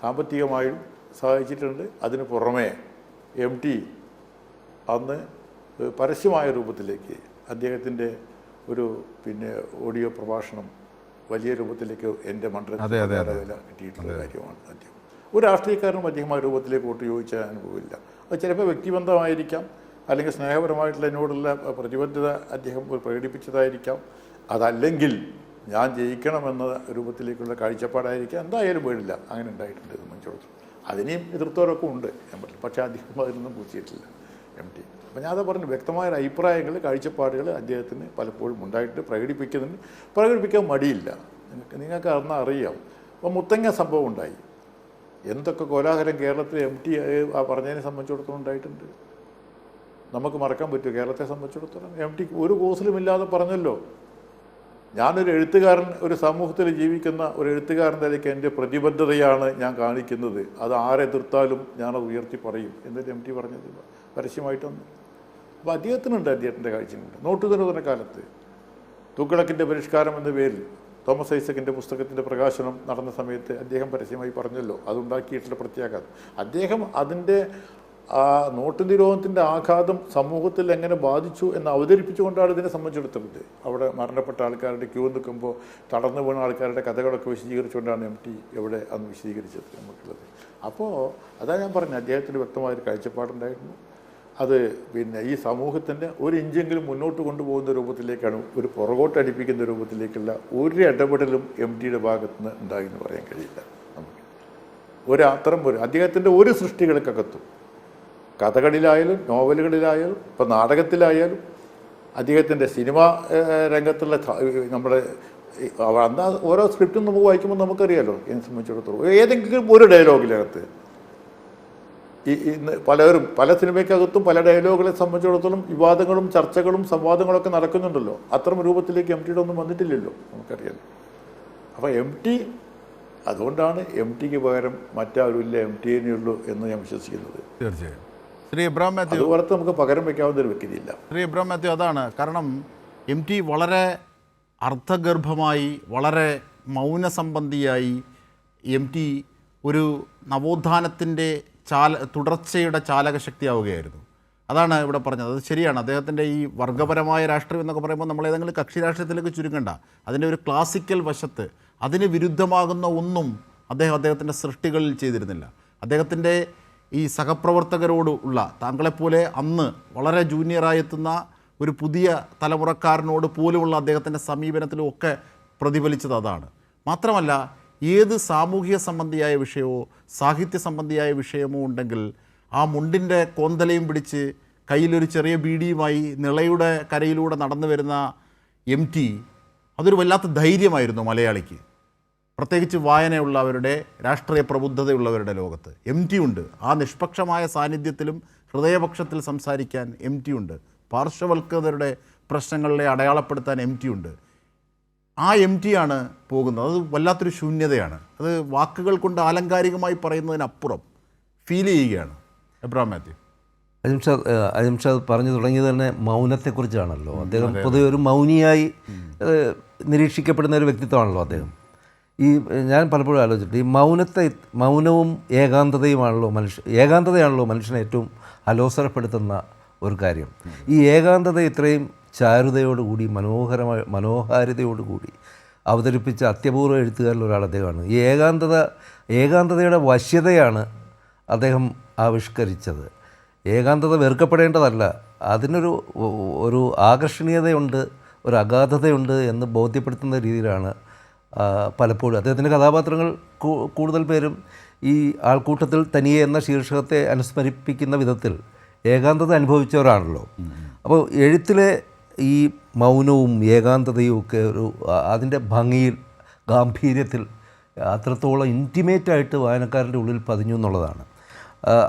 സാമ്പത്തികമായും സഹായിച്ചിട്ടുണ്ട്. അതിന് പുറമേ MT അന്ന് പരസ്യമായ രൂപത്തിലേക്ക് അദ്ദേഹത്തിൻ്റെ ഒരു ഓഡിയോ പ്രഭാഷണം വലിയ രൂപത്തിലേക്ക് എൻ്റെ മണ്ഡലത്തിൽ വില കിട്ടിയിട്ടുള്ള കാര്യമാണ് അദ്ദേഹം. ഒരു രാഷ്ട്രീയക്കാരനും അദ്ദേഹം ആ രൂപത്തിലേക്ക് വോട്ട് ചോദിച്ച അനുഭവമില്ല. അത് ചിലപ്പോൾ വ്യക്തിബന്ധമായിരിക്കാം, അല്ലെങ്കിൽ സ്നേഹപരമായിട്ടുള്ള എന്നോടുള്ള പ്രതിബദ്ധത അദ്ദേഹം പ്രകടിപ്പിച്ചതായിരിക്കാം, അതല്ലെങ്കിൽ ഞാൻ ജയിക്കണമെന്ന രൂപത്തിലേക്കുള്ള കാഴ്ചപ്പാടായിരിക്കാം. എന്തായാലും വേണ്ടില്ല, അങ്ങനെ ഉണ്ടായിട്ടുണ്ട് സംബന്ധിച്ചിടത്തോളം. അതിനെയും എതിർത്തവരൊക്കെ ഉണ്ട് ഞാൻ പറഞ്ഞു, പക്ഷേ അദ്ദേഹം അതിനൊന്നും പൂച്ചിട്ടില്ല MT. അപ്പം ഞാൻ അത് പറഞ്ഞു, വ്യക്തമായ അഭിപ്രായങ്ങൾ, കാഴ്ചപ്പാടുകൾ അദ്ദേഹത്തിന് പലപ്പോഴും ഉണ്ടായിട്ട് പ്രകടിപ്പിക്കാൻ മടിയില്ല. നിങ്ങൾക്ക് അന്ന് അറിയാം. അപ്പോൾ മുത്തങ്ങ സംഭവം ഉണ്ടായി, എന്തൊക്കെ കോലാഹലം കേരളത്തിൽ MT പറഞ്ഞതിനെ സംബന്ധിച്ചിടത്തോളം ഉണ്ടായിട്ടുണ്ട്. നമുക്ക് മറക്കാൻ പറ്റുമോ? കേരളത്തെ സംബന്ധിച്ചിടത്തോളം MT ഒരു കോസിലുമില്ലാതെ പറഞ്ഞല്ലോ, ഞാനൊരു എഴുത്തുകാരൻ, ഒരു സമൂഹത്തിൽ ജീവിക്കുന്ന ഒരു എഴുത്തുകാരൻ നിലയ്ക്ക് എൻ്റെ പ്രതിബദ്ധതയാണ് ഞാൻ കാണിക്കുന്നത്, അത് ആരെതിർത്താലും ഞാനത് ഉയർത്തി പറയും എന്നിട്ട് MT പറഞ്ഞത് പരസ്യമായിട്ടൊന്നും. അപ്പോൾ അദ്ദേഹത്തിൻ്റെ കാഴ്ചയുണ്ട്. നോട്ട് നിരോധന കാലത്ത് തുഗ്ലക്കിൻ്റെ പരിഷ്കാരം എന്ന പേരിൽ തോമസ് ഐസക്കിൻ്റെ പുസ്തകത്തിൻ്റെ പ്രകാശനം നടന്ന സമയത്ത് അദ്ദേഹം പരസ്യമായി പറഞ്ഞല്ലോ, അതുണ്ടാക്കിയിട്ടുള്ള പ്രത്യാഘാതം. അദ്ദേഹം അതിൻ്റെ നോട്ട് നിരോധനത്തിൻ്റെ ആഘാതം സമൂഹത്തിൽ എങ്ങനെ ബാധിച്ചു എന്ന് അവതരിപ്പിച്ചുകൊണ്ടാണ് ഇതിനെ സംബന്ധിച്ചെടുത്തത്. അവിടെ മരണപ്പെട്ട ആൾക്കാരുടെ ക്യൂ നിൽക്കുമ്പോൾ തടർന്നു വീണ ആൾക്കാരുടെ കഥകളൊക്കെ വിശദീകരിച്ചുകൊണ്ടാണ് MT എവിടെ അന്ന് വിശദീകരിച്ചത് നമുക്കുള്ളത്. അപ്പോൾ അതാണ് ഞാൻ പറഞ്ഞത്, അദ്ദേഹത്തിന് വ്യക്തമായൊരു കാഴ്ചപ്പാടുണ്ടായിരുന്നു. അത് ഈ സമൂഹത്തിൻ്റെ ഒരു ഇഞ്ചെങ്കിലും മുന്നോട്ട് കൊണ്ടുപോകുന്ന രൂപത്തിലേക്കാണ്, ഒരു പുറകോട്ട് അടിപ്പിക്കുന്ന രൂപത്തിലേക്കുള്ള ഒരു ഇടപെടലും MTയുടെ ഭാഗത്ത് നിന്ന് ഉണ്ടായി എന്ന് പറയാൻ കഴിയില്ല നമുക്ക്. അത്തരം അദ്ദേഹത്തിൻ്റെ ഒരു സൃഷ്ടികൾക്കകത്തും, കഥകളിലായാലും നോവലുകളിലായാലും ഇപ്പോൾ നാടകത്തിലായാലും അദ്ദേഹത്തിൻ്റെ സിനിമാ രംഗത്തുള്ള നമ്മുടെ അന്ന് ഓരോ സ്ക്രിപ്റ്റും നമുക്ക് വായിക്കുമ്പോൾ നമുക്കറിയാമല്ലോ, എന്നെ സംബന്ധിച്ചിടത്തോളം ഏതെങ്കിലും ഒരു ഡയലോഗിനകത്ത് ഇന്ന് പല സിനിമയ്ക്കകത്തും പല ഡയലോഗുകളെ സംബന്ധിച്ചിടത്തോളം വിവാദങ്ങളും ചർച്ചകളും സംവാദങ്ങളൊക്കെ നടക്കുന്നുണ്ടല്ലോ. അത്തരം രൂപത്തിലേക്ക് MTയുടെ ഒന്നും വന്നിട്ടില്ലല്ലോ, നമുക്കറിയാലോ. അപ്പോൾ MT അതുകൊണ്ടാണ് MTക്ക് പകരം മറ്റാരുമില്ല, MTയെ ഉള്ളൂ എന്ന് ഞാൻ വിശ്വസിക്കുന്നത്. തീർച്ചയായും ശ്രീ എബ്രഹാം മാത്യു, അതുപോലെ നമുക്ക് പകരം വയ്ക്കാവുന്ന ഒരു വ്യക്തിയില്ല ശ്രീ എബ്രഹാം മാത്യു. അതാണ് കാരണം, MT വളരെ അർത്ഥഗർഭമായി, വളരെ മൗനസംബന്ധിയായി MT ഒരു നവോത്ഥാനത്തിൻ്റെ തുടർച്ചയുടെ ചാലകശക്തിയാവുകയായിരുന്നു. അതാണ് ഇവിടെ പറഞ്ഞത്. അത് ശരിയാണ്. അദ്ദേഹത്തിൻ്റെ ഈ വർഗപരമായ രാഷ്ട്രീയം എന്നൊക്കെ പറയുമ്പോൾ നമ്മൾ ഏതെങ്കിലും കക്ഷി രാഷ്ട്രീയത്തിലേക്ക് ചുരുങ്ങണ്ട. അതിൻ്റെ ഒരു ക്ലാസിക്കൽ വശത്ത് അതിന് വിരുദ്ധമാകുന്ന ഒന്നും അദ്ദേഹത്തിൻ്റെ സൃഷ്ടികളിൽ ചെയ്തിരുന്നില്ല. അദ്ദേഹത്തിൻ്റെ ഈ സഹപ്രവർത്തകരോട് ഉള്ള, താങ്കളെപ്പോലെ അന്ന് വളരെ ജൂനിയറായി എത്തുന്ന ഒരു പുതിയ തലമുറക്കാരനോട് പോലുമുള്ള അദ്ദേഹത്തിൻ്റെ സമീപനത്തിലും ഒക്കെ പ്രതിഫലിച്ചത് അതാണ്. മാത്രമല്ല, ഏത് സാമൂഹിക സംബന്ധിയായ വിഷയമോ സാഹിത്യ സംബന്ധിയായ വിഷയമോ ഉണ്ടെങ്കിൽ ആ മുണ്ടിൻ്റെ കോന്തലയും പിടിച്ച് കയ്യിലൊരു ചെറിയ ബീഡിയുമായി നിളയുടെ കരയിലൂടെ നടന്നു വരുന്ന MT അതൊരു വല്ലാത്ത ധൈര്യമായിരുന്നു മലയാളിക്ക്. പ്രത്യേകിച്ച് വായനയുള്ളവരുടെ, രാഷ്ട്രീയ പ്രബുദ്ധതയുള്ളവരുടെ ലോകത്ത് MT ഉണ്ട്. ആ നിഷ്പക്ഷമായ സാന്നിധ്യത്തിലും ഹൃദയപക്ഷത്തിൽ സംസാരിക്കാൻ MT ഉണ്ട്. പാർശ്വവൽക്കൃതരുടെ പ്രശ്നങ്ങളെ അടയാളപ്പെടുത്താൻ MT ഉണ്ട്. ആ MT ആണ് പോകുന്നത്. അത് വല്ലാത്തൊരു ശൂന്യതയാണ്. അത് വാക്കുകൾ കൊണ്ട് ആലങ്കാരികമായി പറയുന്നതിനപ്പുറം ഫീൽ ചെയ്യുകയാണ്. എബ്രഹാം മാത്യു, അജിംഷാദ് പറഞ്ഞു തുടങ്ങിയത് തന്നെ മൗനത്തെക്കുറിച്ചാണല്ലോ. അദ്ദേഹം പൊതുവെ ഒരു മൗനിയായി നിരീക്ഷിക്കപ്പെടുന്ന ഒരു വ്യക്തിത്വമാണല്ലോ അദ്ദേഹം. ഞാൻ പലപ്പോഴും ആലോചിച്ചിട്ട് ഈ മൗനവും ഏകാന്തതയാണല്ലോ മനുഷ്യനെ ഏറ്റവും അലോസരപ്പെടുത്തുന്ന ഒരു കാര്യം. ഈ ഏകാന്തത ഇത്രയും ചാരുതയോടുകൂടി മനോഹാരിതയോടുകൂടി അവതരിപ്പിച്ച അത്യപൂർവ എഴുത്തുകാരിൽ ഒരാൾ അദ്ദേഹമാണ്. ഈ ഏകാന്തതയുടെ വശ്യതയാണ് അദ്ദേഹം ആവിഷ്കരിച്ചത്. ഏകാന്തത വെറുക്കപ്പെടേണ്ടതല്ല, അതിനൊരു ആകർഷണീയതയുണ്ട്, ഒരു അഗാധതയുണ്ട് എന്ന് ബോധ്യപ്പെടുത്തുന്ന രീതിയിലാണ് പലപ്പോഴും അദ്ദേഹത്തിൻ്റെ കഥാപാത്രങ്ങൾ കൂടുതൽ പേരും ഈ ആൾക്കൂട്ടത്തിൽ തനിയെ എന്ന ശീർഷകത്തെ അനുസ്മരിപ്പിക്കുന്ന വിധത്തിൽ ഏകാന്തത അനുഭവിച്ചവരാണല്ലോ. അപ്പോൾ എഴുത്തിലെ ഈ മൗനവും ഏകാന്തതയും ഒക്കെ അതിൻ്റെ ഭംഗിയിൽ, ഗാംഭീര്യത്തിൽ അത്രത്തോളം ഇൻറ്റിമേറ്റായിട്ട് വായനക്കാരൻ്റെ ഉള്ളിൽ പതിഞ്ഞു എന്നുള്ളതാണ്.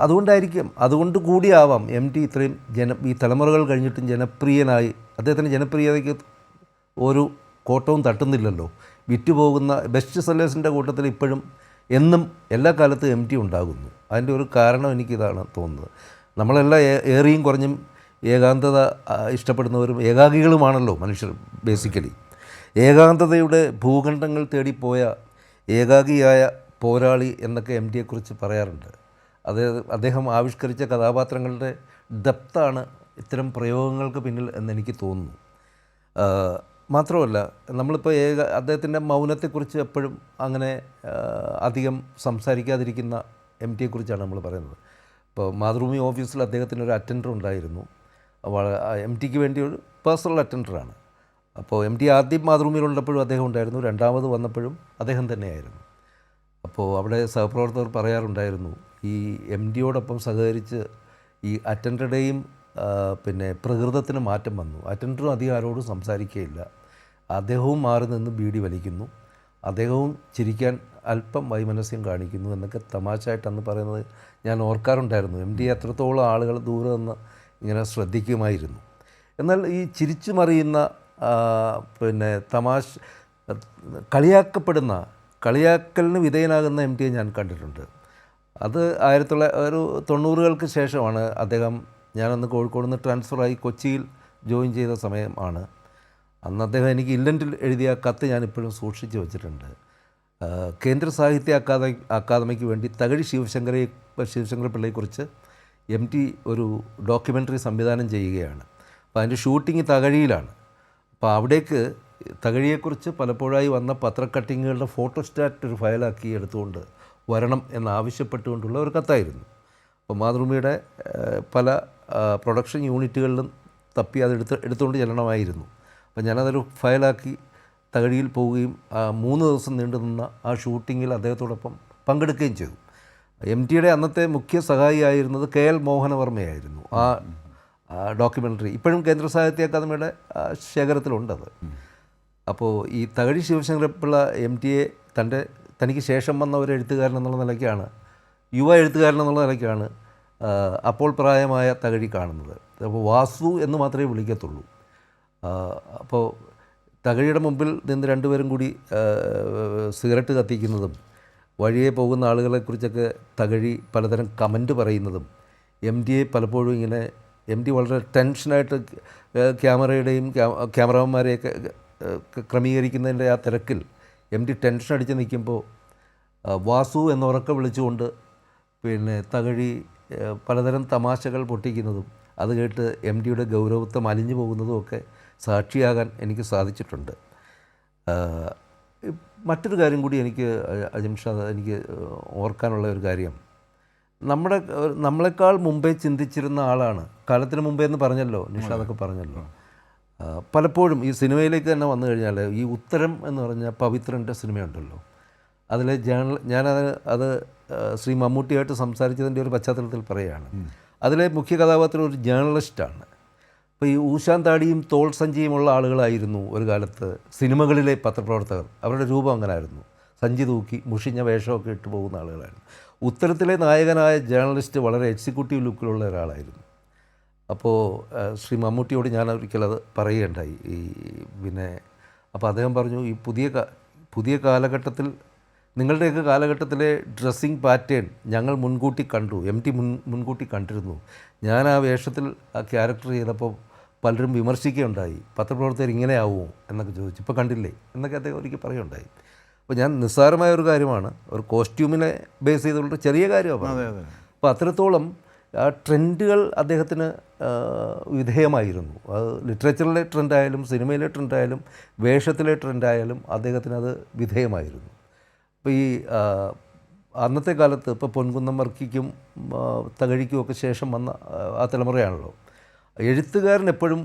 അതുകൊണ്ട് കൂടിയാവാം MT ഇത്രയും ഈ തലമുറകൾ കഴിഞ്ഞിട്ടും ജനപ്രിയനായി. അദ്ദേഹത്തിൻ്റെ ജനപ്രിയതയ്ക്ക് ഒരു കോട്ടവും തട്ടുന്നില്ലല്ലോ. വിറ്റുപോകുന്ന ബെസ്റ്റ് സെല്ലേഴ്സിൻ്റെ കൂട്ടത്തിൽ ഇപ്പോഴും എന്നും എല്ലാ കാലത്തും MT ഉണ്ടാകുന്നു. അതിൻ്റെ ഒരു കാരണം എനിക്കിതാണ് തോന്നുന്നത്. നമ്മളെല്ലാം ഏറിയും കുറഞ്ഞും ഏകാന്തത ഇഷ്ടപ്പെടുന്നവരും ഏകാഗികളുമാണല്ലോ മനുഷ്യർ ബേസിക്കലി. ഏകാന്തതയുടെ ഭൂഖണ്ഡങ്ങൾ തേടിപ്പോയ ഏകാഗിയായ പോരാളി എന്നൊക്കെ MTയെക്കുറിച്ച് പറയാറുണ്ട്. അദ്ദേഹം ആവിഷ്കരിച്ച കഥാപാത്രങ്ങളുടെ ഡെപ്താണ് ഇത്തരം പ്രയോഗങ്ങൾക്ക് പിന്നിൽ എന്നെനിക്ക് തോന്നുന്നു. മാത്രമല്ല നമ്മളിപ്പോൾ അദ്ദേഹത്തിൻ്റെ മൗനത്തെക്കുറിച്ച് എപ്പോഴും അങ്ങനെ അധികം സംസാരിക്കാതിരിക്കുന്ന എം ടിയെക്കുറിച്ചാണ് നമ്മൾ പറയുന്നത്. ഇപ്പോൾ മാതൃഭൂമി ഓഫീസിൽ അദ്ദേഹത്തിനൊരു അറ്റൻഡർ ഉണ്ടായിരുന്നു. എം ടിക്ക് വേണ്ടി ഒരു പേഴ്സണൽ അറ്റൻഡറാണ്. അപ്പോൾ എം ടി ആദ്യം മാതൃഭൂമിയിലുള്ളപ്പോഴും അദ്ദേഹം ഉണ്ടായിരുന്നു, രണ്ടാമത് വന്നപ്പോഴും അദ്ദേഹം തന്നെയായിരുന്നു. അപ്പോൾ അവിടെ സഹപ്രവർത്തകർ പറയാറുണ്ടായിരുന്നു, ഈ എം ഡിയോടൊപ്പം സഹകരിച്ച് ഈ അറ്റൻഡറുടെയും പിന്നെ പ്രകൃതത്തിന് മാറ്റം വന്നു. അറ്റൻഡറും അധികം ആരോടും സംസാരിക്കുകയില്ല, അദ്ദേഹവും മാറി നിന്ന് ബീഡി വലിക്കുന്നു, അദ്ദേഹവും ചിരിക്കാൻ അല്പം വൈമനസ്യം കാണിക്കുന്നു എന്നൊക്കെ തമാശയായിട്ട് അന്ന് പറയുന്നത് ഞാൻ ഓർക്കാറുണ്ടായിരുന്നു. എം ഡി അത്രത്തോളം ആളുകൾ ദൂരെ നിന്ന് ഇങ്ങനെ ശ്രദ്ധിക്കുമായിരുന്നു. എന്നാൽ ഈ ചിരിച്ചു മറിയുന്ന പിന്നെ കളിയാക്കലിന് വിധേയനാകുന്ന എം ടിയെ ഞാൻ കണ്ടിട്ടുണ്ട്. അത് 1990-കൾക്ക് ശേഷമാണ് അദ്ദേഹം, ഞാനന്ന് കോഴിക്കോട് നിന്ന് ട്രാൻസ്ഫറായി കൊച്ചിയിൽ ജോയിൻ ചെയ്ത സമയമാണ്. അന്ന് അദ്ദേഹം എനിക്ക് ഇല്ലൻറ്റിൽ എഴുതിയ കത്ത് ഞാനിപ്പോഴും സൂക്ഷിച്ച് വെച്ചിട്ടുണ്ട്. കേന്ദ്ര സാഹിത്യ അക്കാദമിക്ക് വേണ്ടി തകഴി ശിവശങ്കര പിള്ളയെക്കുറിച്ച് എം ടി ഒരു ഡോക്യുമെൻ്ററി സംവിധാനം ചെയ്യുകയാണ്. അപ്പോൾ അതിൻ്റെ ഷൂട്ടിംഗ് തകഴിയിലാണ്. അപ്പോൾ അവിടേക്ക് തകഴിയെക്കുറിച്ച് പലപ്പോഴായി വന്ന പത്രക്കട്ടിങ്ങുകളുടെ ഫോട്ടോസ്റ്റാറ്റ് ഒരു ഫയലാക്കി എടുത്തുകൊണ്ട് വരണം എന്നാവശ്യപ്പെട്ടുകൊണ്ടുള്ള ഒരു കത്തായിരുന്നു. അപ്പോൾ മാതൃഭൂമിയുടെ പല പ്രൊഡക്ഷൻ യൂണിറ്റുകളിലും തപ്പി അത് എടുത്തുകൊണ്ട് ചെല്ലണമായിരുന്നു. അപ്പോൾ ഞാനതൊരു ഫയലാക്കി തകഴിയിൽ പോവുകയും 3 ദിവസം നീണ്ടു നിന്ന ആ ഷൂട്ടിങ്ങിൽ അദ്ദേഹത്തോടൊപ്പം പങ്കെടുക്കുകയും ചെയ്തു. എം ടിയുടെ അന്നത്തെ മുഖ്യ സഹായിയായിരുന്നത് KL മോഹനവർമ്മയായിരുന്നു. ആ ഡോക്യുമെൻ്ററി ഇപ്പോഴും കേന്ദ്ര സാഹിത്യ അക്കാദമിയുടെ ശേഖരത്തിലുണ്ടത്. അപ്പോൾ ഈ തകഴി ശിവശങ്കരപ്പിള്ള എം ടിയെ തനിക്ക് ശേഷം വന്ന ഒരു എഴുത്തുകാരൻ എന്നുള്ള നിലയ്ക്കാണ്, യുവ എഴുത്തുകാരൻ എന്നുള്ള നിലയ്ക്കാണ് അപ്പോൾ പ്രായമായ തകഴി കാണുന്നത്. അപ്പോൾ വാസു എന്ന് മാത്രമേ വിളിക്കത്തുള്ളൂ. അപ്പോൾ തകഴിയുടെ മുമ്പിൽ നിന്ന് രണ്ടുപേരും കൂടി സിഗരറ്റ് കത്തിക്കുന്നതും വഴിയെ പോകുന്ന ആളുകളെക്കുറിച്ചൊക്കെ തകഴി പലതരം കമൻറ്റ് പറയുന്നതും എം ടിയെ പലപ്പോഴും ഇങ്ങനെ, എം ടി വളരെ ടെൻഷനായിട്ട് ക്യാമറയുടെയും ക്യാമറമാന്മാരെയൊക്കെ ക്രമീകരിക്കുന്നതിൻ്റെ ആ തിരക്കിൽ എം ടി ടെൻഷൻ അടിച്ച് നിൽക്കുമ്പോൾ വാസു എന്നുറക്കെ വിളിച്ചുകൊണ്ട് പിന്നെ തകഴി പലതരം തമാശകൾ പൊട്ടിക്കുന്നതും അത് കേട്ട് എം ടിയുടെ ഗൗരവത്വം അലിഞ്ഞു പോകുന്നതുമൊക്കെ സാക്ഷിയാകാൻ എനിക്ക് സാധിച്ചിട്ടുണ്ട്. മറ്റൊരു കാര്യം കൂടി എനിക്ക് അജിംഷാദ്, എനിക്ക് ഓർക്കാനുള്ള ഒരു കാര്യം, നമ്മളെക്കാൾ മുമ്പേ ചിന്തിച്ചിരുന്ന ആളാണ്. കാലത്തിന് മുമ്പേ എന്ന് പറഞ്ഞല്ലോ, നിഷാദൊക്കെ പറഞ്ഞല്ലോ. പലപ്പോഴും ഈ സിനിമയിലേക്ക് തന്നെ വന്നു കഴിഞ്ഞാൽ ഈ ഉത്തരം എന്ന് പറഞ്ഞ പവിത്രൻ്റെ സിനിമയുണ്ടല്ലോ, അതിലെ അത് ശ്രീ മമ്മൂട്ടിയായിട്ട് സംസാരിച്ചതിൻ്റെ ഒരു പശ്ചാത്തലത്തിൽ പറയുകയാണ്. അതിലെ മുഖ്യ കഥാപാത്രം ഒരു ജേർണലിസ്റ്റാണ്. അപ്പോൾ ഈ ഊശാൻ താടിയും തോൾ സഞ്ചിയുമുള്ള ആളുകളായിരുന്നു ഒരു കാലത്ത് സിനിമകളിലെ പത്രപ്രവർത്തകർ. അവരുടെ രൂപം അങ്ങനായിരുന്നു, സഞ്ചി തൂക്കി മുഷിഞ്ഞ വേഷമൊക്കെ ഇട്ട് പോകുന്ന ആളുകളായിരുന്നു. ഉത്തരത്തിലെ നായകനായ ജേർണലിസ്റ്റ് വളരെ എക്സിക്യൂട്ടീവ് ലുക്കിലുള്ള ഒരാളായിരുന്നു. അപ്പോൾ ശ്രീ മമ്മൂട്ടിയോട് ഞാൻ ഒരിക്കലത് പറയുകയുണ്ടായി. അപ്പോൾ അദ്ദേഹം പറഞ്ഞു, ഈ പുതിയ കാലഘട്ടത്തിൽ, നിങ്ങളുടെയൊക്കെ കാലഘട്ടത്തിലെ ഡ്രസ്സിങ് പാറ്റേൺ ഞങ്ങൾ മുൻകൂട്ടി കണ്ടു, എം ടി മുൻകൂട്ടി കണ്ടിരുന്നു. ഞാൻ ആ വേഷത്തിൽ ആ ക്യാരക്ടർ ചെയ്തപ്പോൾ പലരും വിമർശിക്കുകയുണ്ടായി, പത്രപ്രവർത്തകർ ഇങ്ങനെ ആവുമോ എന്നൊക്കെ ചോദിച്ചു, ഇപ്പോൾ കണ്ടില്ലേ എന്നൊക്കെ അദ്ദേഹം ഒരിക്കൽ പറയുകയുണ്ടായി. അപ്പോൾ ഞാൻ നിസ്സാരമായ ഒരു കാര്യമാണ്, ഒരു കോസ്റ്റ്യൂമിനെ ബേസ് ചെയ്തുള്ള ചെറിയ കാര്യമാണ്. അപ്പോൾ അത്രത്തോളം ആ ട്രെൻഡുകൾ അദ്ദേഹത്തിന് വിധേയമായിരുന്നു. അത് ലിറ്ററേച്ചറിലെ ട്രെൻഡായാലും സിനിമയിലെ ട്രെൻഡായാലും വേഷത്തിലെ ട്രെൻഡായാലും അദ്ദേഹത്തിനത് വിധേയമായിരുന്നു. അപ്പോൾ ഈ അന്നത്തെ കാലത്ത് ഇപ്പോൾ പൊൻകുന്നം വർക്കിക്കും തകഴിക്കുമൊക്കെ ശേഷം വന്ന ആ തലമുറയാണല്ലോ, എഴുത്തുകാരൻ എപ്പോഴും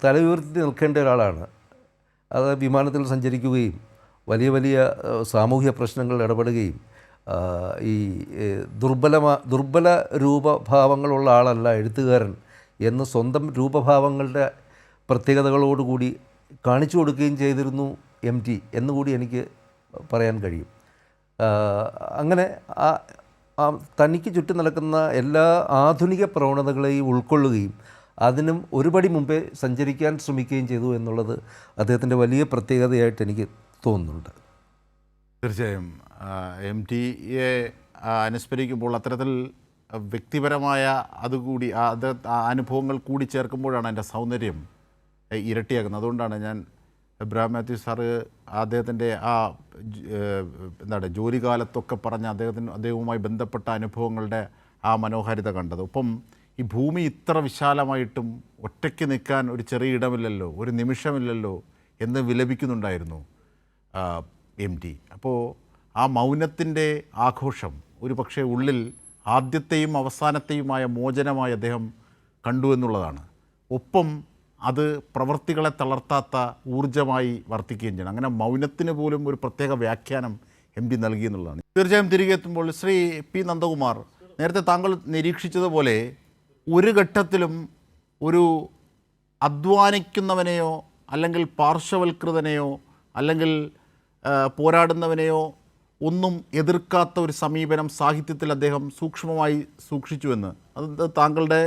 തല ഉയർത്തി നിൽക്കേണ്ട ഒരാളാണ്. അത് വിമാനത്തിൽ സഞ്ചരിക്കുകയും വലിയ വലിയ സാമൂഹ്യ പ്രശ്നങ്ങളിൽ ഇടപെടുകയും ഈ ദുർബല രൂപഭാവങ്ങളുള്ള ആളല്ല എഴുത്തുകാരൻ എന്ന് സ്വന്തം രൂപഭാവങ്ങളുടെ പ്രത്യേകതകളോടുകൂടി കാണിച്ചു കൊടുക്കുകയും ചെയ്തിരുന്നു എം ടി എന്നുകൂടി എനിക്ക് പറയാൻ കഴിയും. അങ്ങനെ തനിക്ക് ചുറ്റും നടക്കുന്ന എല്ലാ ആധുനിക പ്രവണതകളെയും ഉൾക്കൊള്ളുകയും അതിനും ഒരുപടി മുമ്പേ സഞ്ചരിക്കാൻ ശ്രമിക്കുകയും ചെയ്തു എന്നുള്ളത് അദ്ദേഹത്തിൻ്റെ വലിയ പ്രത്യേകതയായിട്ട് എനിക്ക് തോന്നുന്നുണ്ട്. തീർച്ചയായും എം ടിയെ അനുസ്മരിക്കുമ്പോൾ അത്തരത്തിൽ വ്യക്തിപരമായ അതുകൂടി അനുഭവങ്ങൾ കൂടി ചേർക്കുമ്പോഴാണ് അതിൻ്റെ സൗന്ദര്യം ഇരട്ടിയാക്കുന്നത്. അതുകൊണ്ടാണ് ഞാൻ എബ്രഹാം മാത്യു സാറ് അദ്ദേഹത്തിൻ്റെ ജോലികാലത്തൊക്കെ പറഞ്ഞ അദ്ദേഹവുമായി ബന്ധപ്പെട്ട അനുഭവങ്ങളുടെ ആ മനോഹാരിത കണ്ടത്. ഒപ്പം ഈ ഭൂമി ഇത്ര വിശാലമായിട്ടും ഒറ്റയ്ക്ക് നിൽക്കാൻ ഒരു ചെറിയ ഇടമില്ലല്ലോ, ഒരു നിമിഷമില്ലല്ലോ എന്ന് വിലപിക്കുന്നുണ്ടായിരുന്നു എം ടി. അപ്പോൾ ആ മൗനത്തിൻ്റെ ആഘോഷം ഒരു പക്ഷേ ഉള്ളിൽ ആദ്യത്തെയും അവസാനത്തെയുമായ മോചനമായി അദ്ദേഹം കണ്ടു എന്നുള്ളതാണ്. ഒപ്പം അത് പ്രവൃത്തികളെ തളർത്താത്ത ഊർജ്ജമായി വർത്തിക്കുകയും ചെയ്യണം. അങ്ങനെ മൗനത്തിന് പോലും ഒരു പ്രത്യേക വ്യാഖ്യാനം എം പി നൽകി എന്നുള്ളതാണ്. തീർച്ചയായും തിരികെ എത്തുമ്പോൾ ശ്രീ പി നന്ദകുമാർ, നേരത്തെ താങ്കൾ നിരീക്ഷിച്ചതുപോലെ ഒരു ഘട്ടത്തിലും ഒരു അധ്വാനിക്കുന്നവനെയോ അല്ലെങ്കിൽ പാർശ്വവൽകൃതനെയോ അല്ലെങ്കിൽ പോരാടുന്നവനെയോ ഒന്നും എതിർക്കാത്ത ഒരു സമീപനം സാഹിത്യത്തിൽ അദ്ദേഹം സൂക്ഷ്മമായി സൂക്ഷിച്ചുവെന്ന്, അത് താങ്കളുടെ